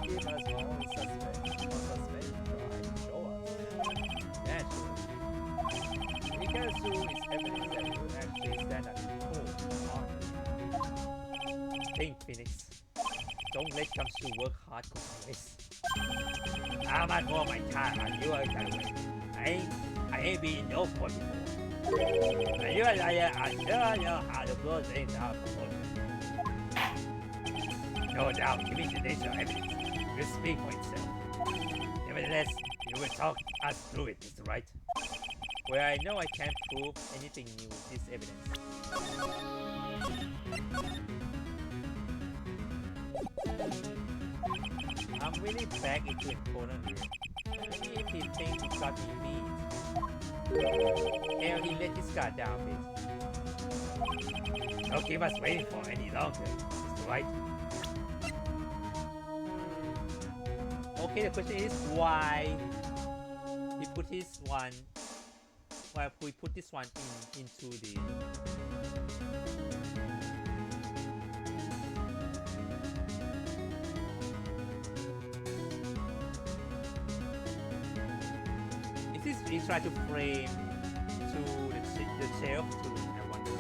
Give us all suspect. Show us. Naturally. We can assume it's evidence that will actually stand up in court. Think, Phoenix. Don't let Gumshoe work hard for this. How much more my time on you that way? I ain't been in no court before. And you're a liar, I sure know how to blow things out before. No doubt, giving the nature of evidence will speak for itself. Nevertheless, you will talk us through it, Mr. Wright. Well, I know I can't prove anything new with this evidence. I'm really back into a corner here. Maybe if he thinks he got me beat. Hell, he let his guard down a bit. Don't keep us waiting for any longer, Mr. Wright. Okay, the question is why he put his one. Why we put this one into the. Is this he tried to frame to the shelf too? I wonder.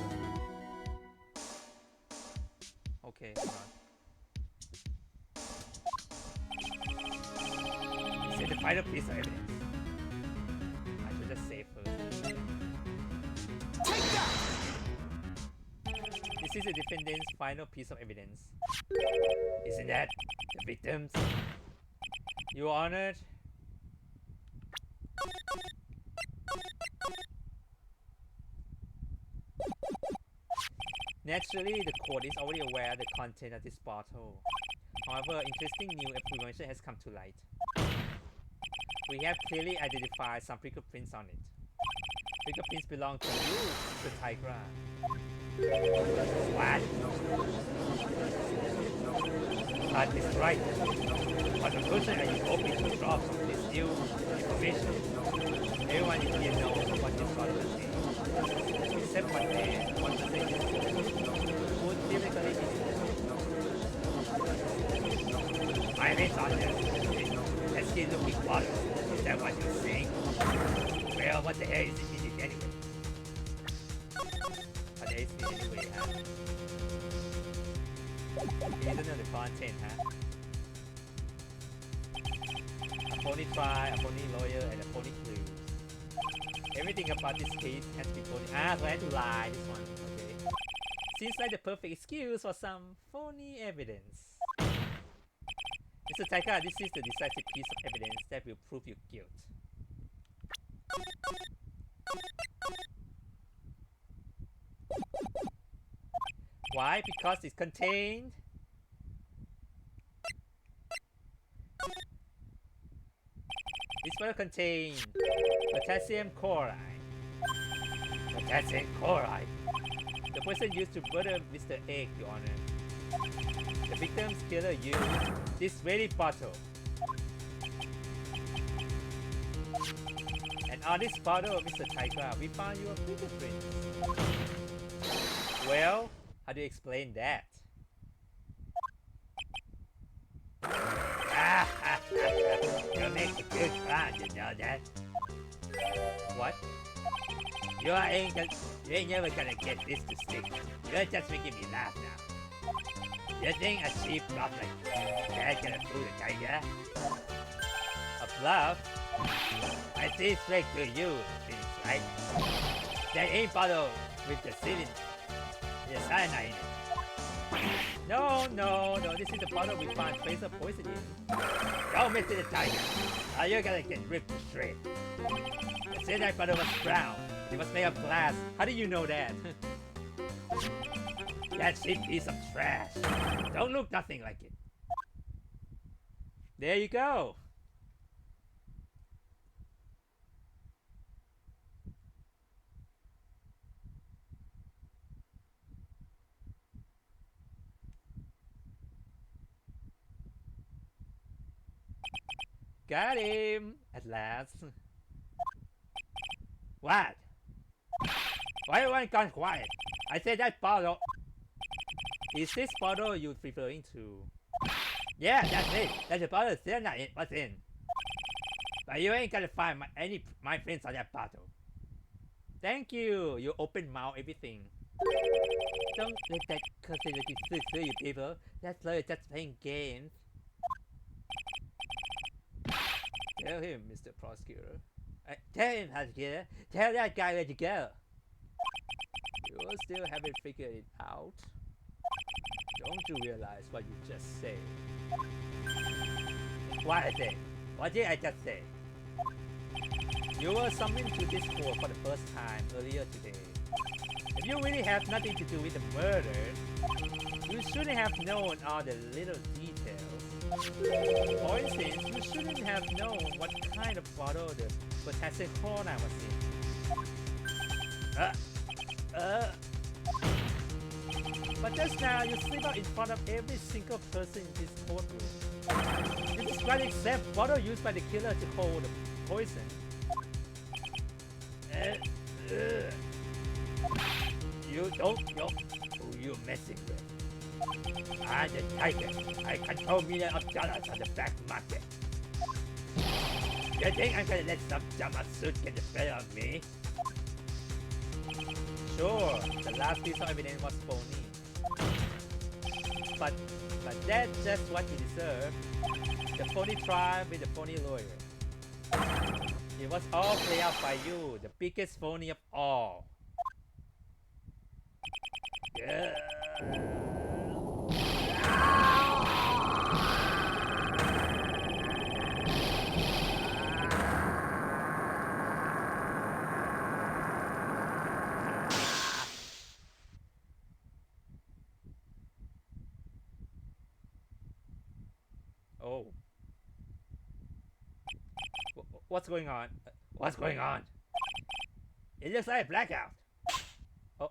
Okay, hold on. Is it the final piece of evidence? I should just save first. Take that! This is the defendant's final piece of evidence. Isn't that the victims? Your Honor, naturally, the court is already aware of the content of this bottle. However, interesting new information has come to light. We have clearly identified some fingerprints on it. Fingerprints belong to you, Mr. Tigra. What? That is right. What conclusion are you hoping to draw from this new information? Everyone in here knows what this bottle contains, except one man, one position, who theoretically is I mean, on this pesky looking bottle. Is that what you're saying? Well, what the hell is it in it anyway? But there is anyway. You don't know the content, huh? A pony trial, a pony lawyer, and a pony clues. Everything about this case has been pony. Ah, so I had to lie. This one, okay. Seems like the perfect excuse for some phony evidence. Mr. Taika, this is the decisive piece of evidence that will prove your guilt. Why? Because it contained this will contain potassium chloride. Potassium chloride. The poison used to murder Mr. Egg, Your Honor. The victim's killer used this very bottle. And on this bottle, Mr. Taika, we found your fingerprints. Well, how do you explain that? You make a good plan, you know that? What? You ain't never gonna get this to stick. You're just making me laugh now. You think a cheap bluff like that gonna fool the tiger? A bluff? I see straight to you, Phoenix, right? That ain't bottle with the cyanide in it. No, this is the bottle we found trace of poison in. Don't mess with the tiger, or you're gonna get ripped to shreds. The cyanide bottle was brown. It was made of glass. How do you know that? That cheap piece of trash. Don't look nothing like it. There you go. Got him at last. What? Why everyone gone quiet? I said that bottle. Is this bottle you referring to? Yeah, that's it. That's the bottle of cyanide it was in. But you ain't gonna find my prints on that bottle. Thank you. You open mouth everything. Don't let that considerate fool you people. That lawyer just playing games. Tell him, Mr. Prosecutor. Tell him, prosecutor. Tell that guy where to go. You still haven't figured it out? Don't you realize what you just said? What I say? What did I just say? You were summoned to this court for the first time earlier today. If you really have nothing to do with the murder, you shouldn't have known all the little details. For instance, you shouldn't have known what kind of bottle the potassium chloride was in. But just now, you slip up in front of every single person in this courtroom. You described the exact bottle used by the killer to hold the poison. You don't know who you're messing with. I'm the tiger. I control millions of dollars on the black market. You think I'm gonna let some dumbass suit get the better of me? Sure, the last piece of evidence was phony. But that's just what you deserve. The phony trial with the phony lawyer. It was all played out by you, the biggest phony of all. Yeah. Oh. What's going on? What's going on? It looks like a blackout. Oh.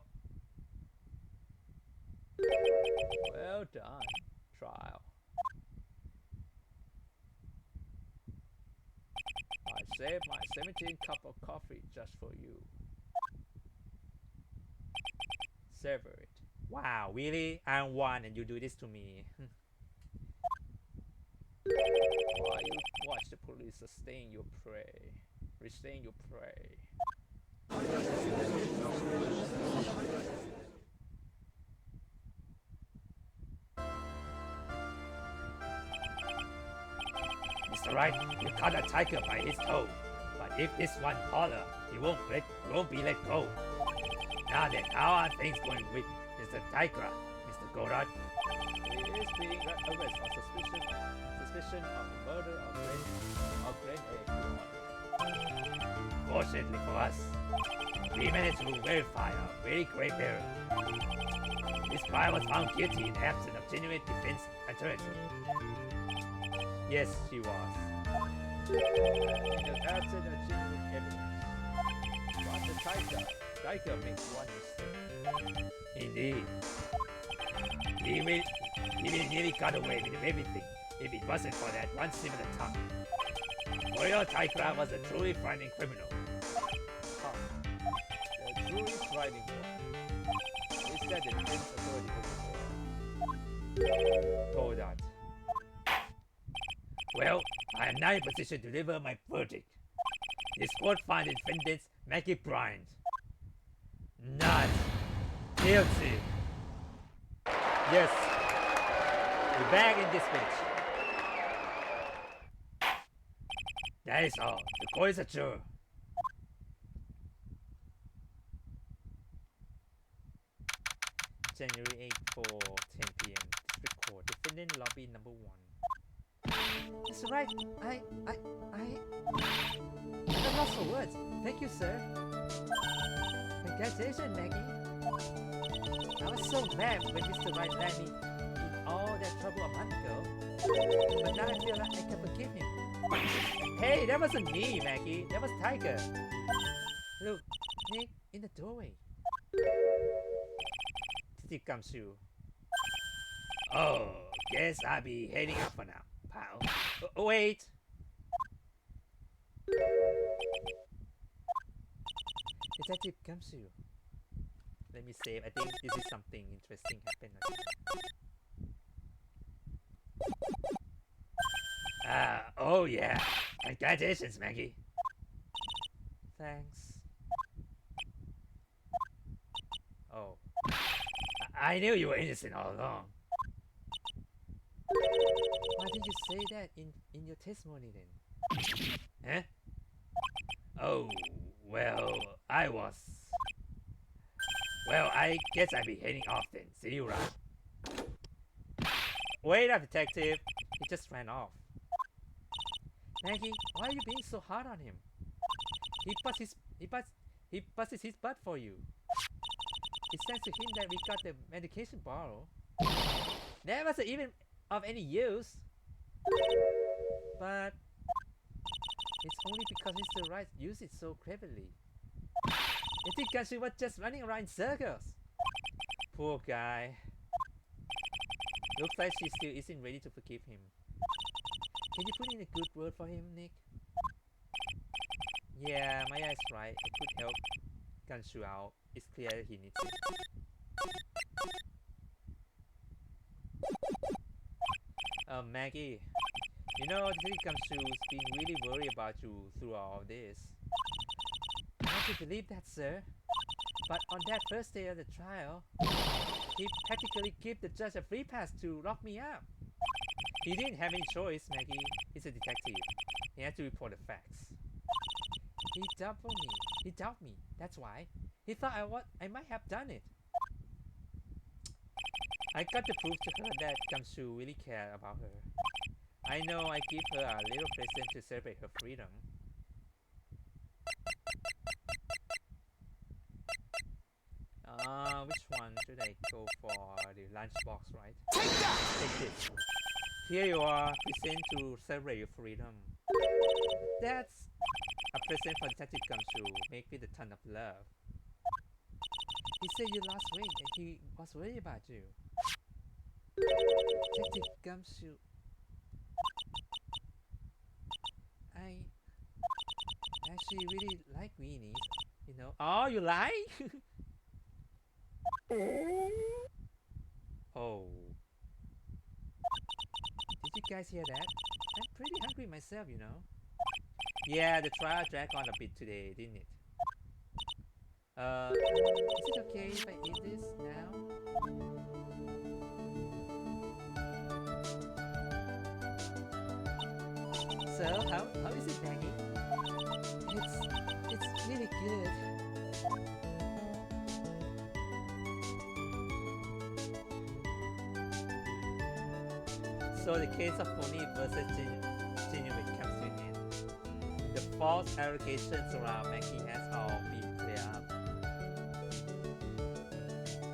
Well done, trial. I saved my 17 cup of coffee just for you. Savor it. Wow, really? I'm one and you do this to me. While you watch the police sustain your prey. Restrain your prey. Wright, you caught a tiger by his toe. But if this one taller, he won't be let go. Now then, how are things going with Mr. Tigra, Mr. Godard? He is being arrested on suspicion of murder of Grand A. Fortunately for us, we managed to verify a very great error. This spy was found guilty in absence of genuine defense attorney. Yes, she was. In the absence of genuine evidence. But the tiger makes one mistake. Indeed. He nearly got away with everything if it wasn't for that one similar time. Royal Tigra was a truly frightening criminal. The truly frightening one is that the defense authority Told that. Well, I am now in position to deliver my verdict. This court found the defendants Maggie Bryant not guilty. Yes. We're back in this bitch. That is all. The court is adjourned. January 8th for 10 p.m. District Court. Defendant lobby number 1. Mr. Wright, I'm lost for words. Thank you, sir. Congratulations, Maggie. I was so mad when Mr. Wright landed me in all that trouble a month ago. But now I feel like I can forgive him. Hey, that wasn't me, Maggie. That was Tiger. Look, Nick, in the doorway. Detective Gumshoe. Oh, guess I'll be heading out for now, pal. Wait. Detective Gumshoe. Let me save. I think this is something interesting happened. Oh yeah. Congratulations, Maggie. Thanks. Oh. I knew you were innocent all along. Why didn't you say that in your testimony then? Huh? Oh, well, I was. Well, I guess I'll be heading off then. See you around. Wait up, detective. He just ran off. Maggie, why are you being so hard on him? He busted his butt for you. It says to him that we got the medication bottle. That wasn't even of any use. But it's only because Mr. Wright used it so cleverly. I think Gumshoe was just running around in circles. Poor guy. Looks like she still isn't ready to forgive him. Can you put in a good word for him, Nick? Yeah, Maya is right. I could help Gumshoe out. It's clear he needs it. Maggie, you know, Detective Gumshoe's been really worried about you through all this. I want to believe that, sir. But on that first day of the trial, he practically gave the judge a free pass to lock me up. He didn't have any choice, Maggie. He's a detective. He had to report the facts. He doubted me. That's why. He thought I might have done it. I got to prove to her that Gumshoe really cared about her. I know I give her a little present to celebrate her freedom. Which one should I go for? The lunchbox, right? Take this. Here you are, present to celebrate your freedom. That's a present for Detective Gumshoe, made with a ton of love. He said you lost weight and he was worried about you. Detective Gumshoe. I actually really like weenies, you know. Oh, you like? Oh. Did you guys hear that? I'm pretty hungry myself, you know. Yeah, the trial dragged on a bit today, didn't it? Is it okay if I eat this now? So, Maggie. It's really good. So the case of Pony versus Genuine comes to an end. The false allegations around Maggie has all been cleared up.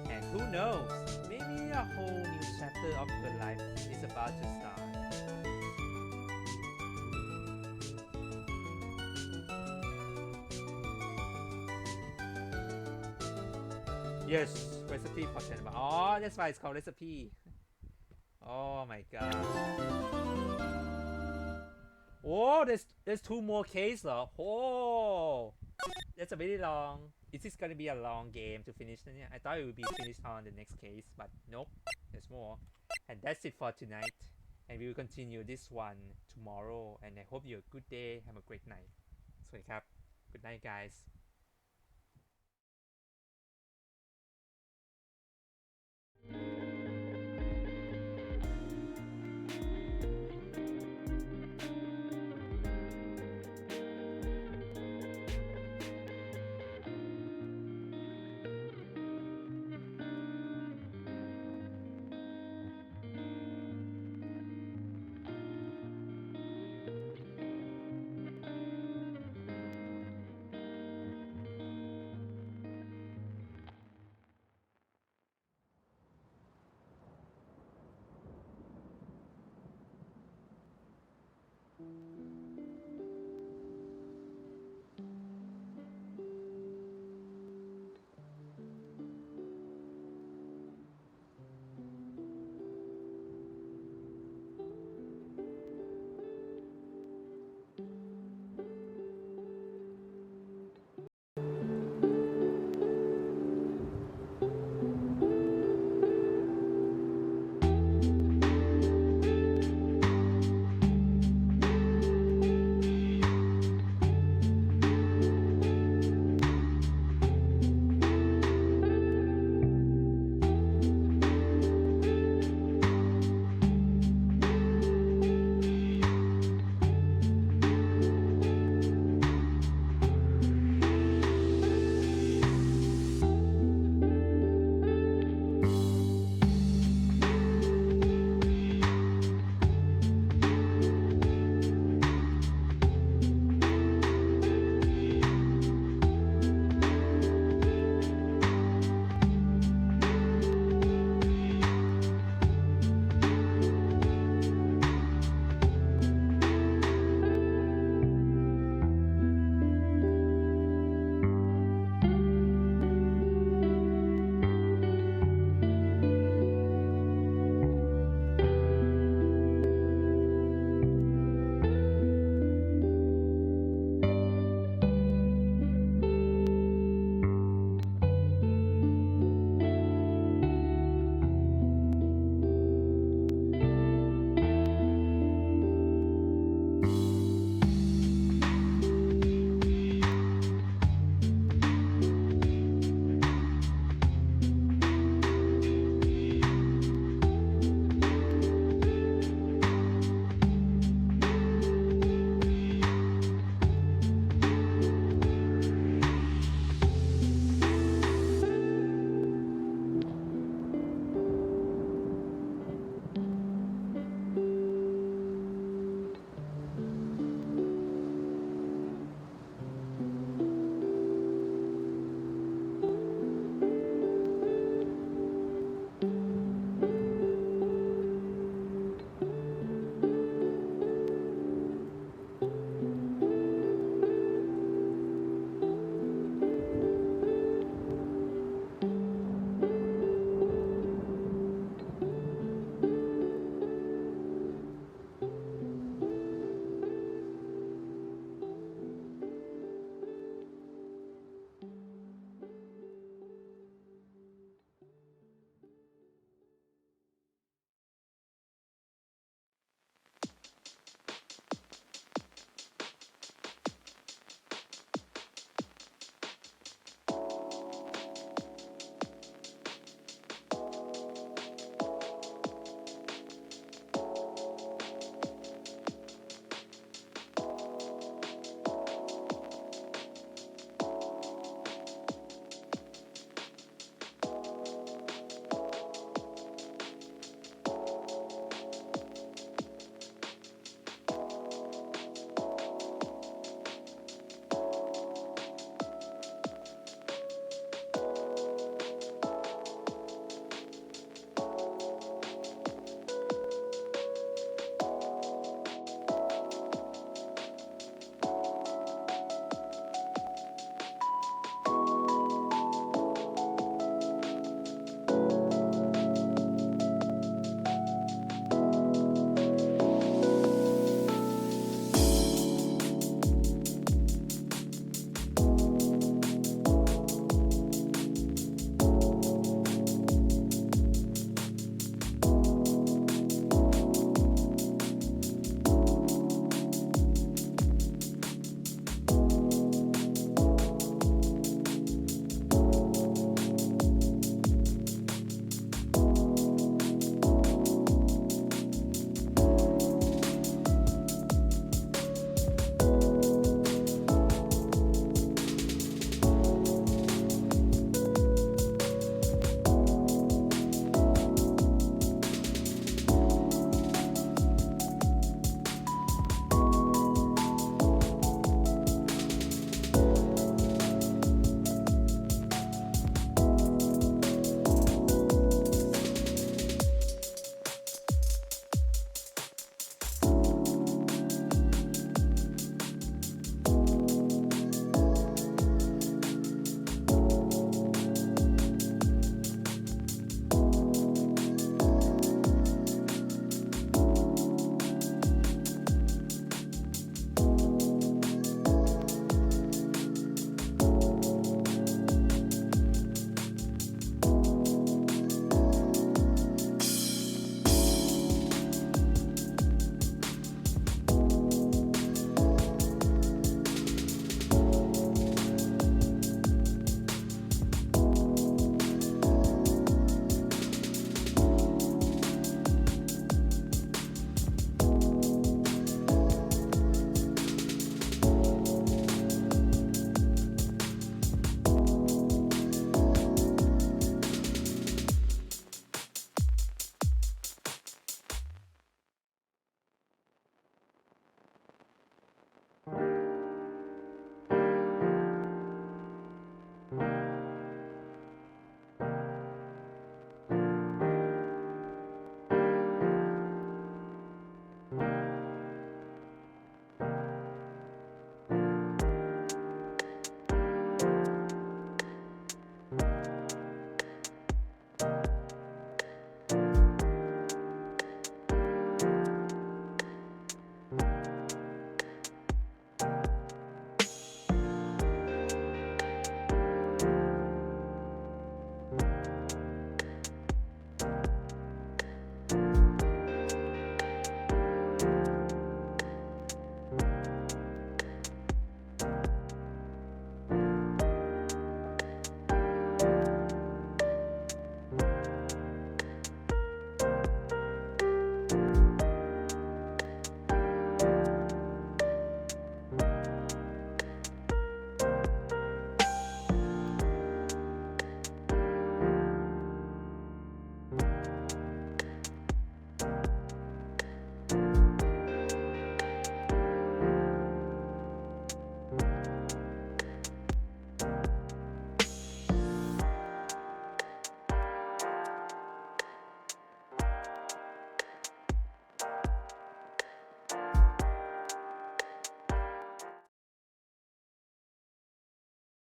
And who knows, maybe a whole new chapter of her life is about to start. Yes, recipe for Chenba. Oh, that's why it's called recipe. Oh my god. Oh, there's two more cases, though. Oh, that's a very long. Is this gonna be a long game to finish? I thought it would be finished on the next case, but nope, there's more. And that's it for tonight. And we will continue this one tomorrow. And I hope you have a good day. Have a great night. สวัสดีครับ Good night, guys.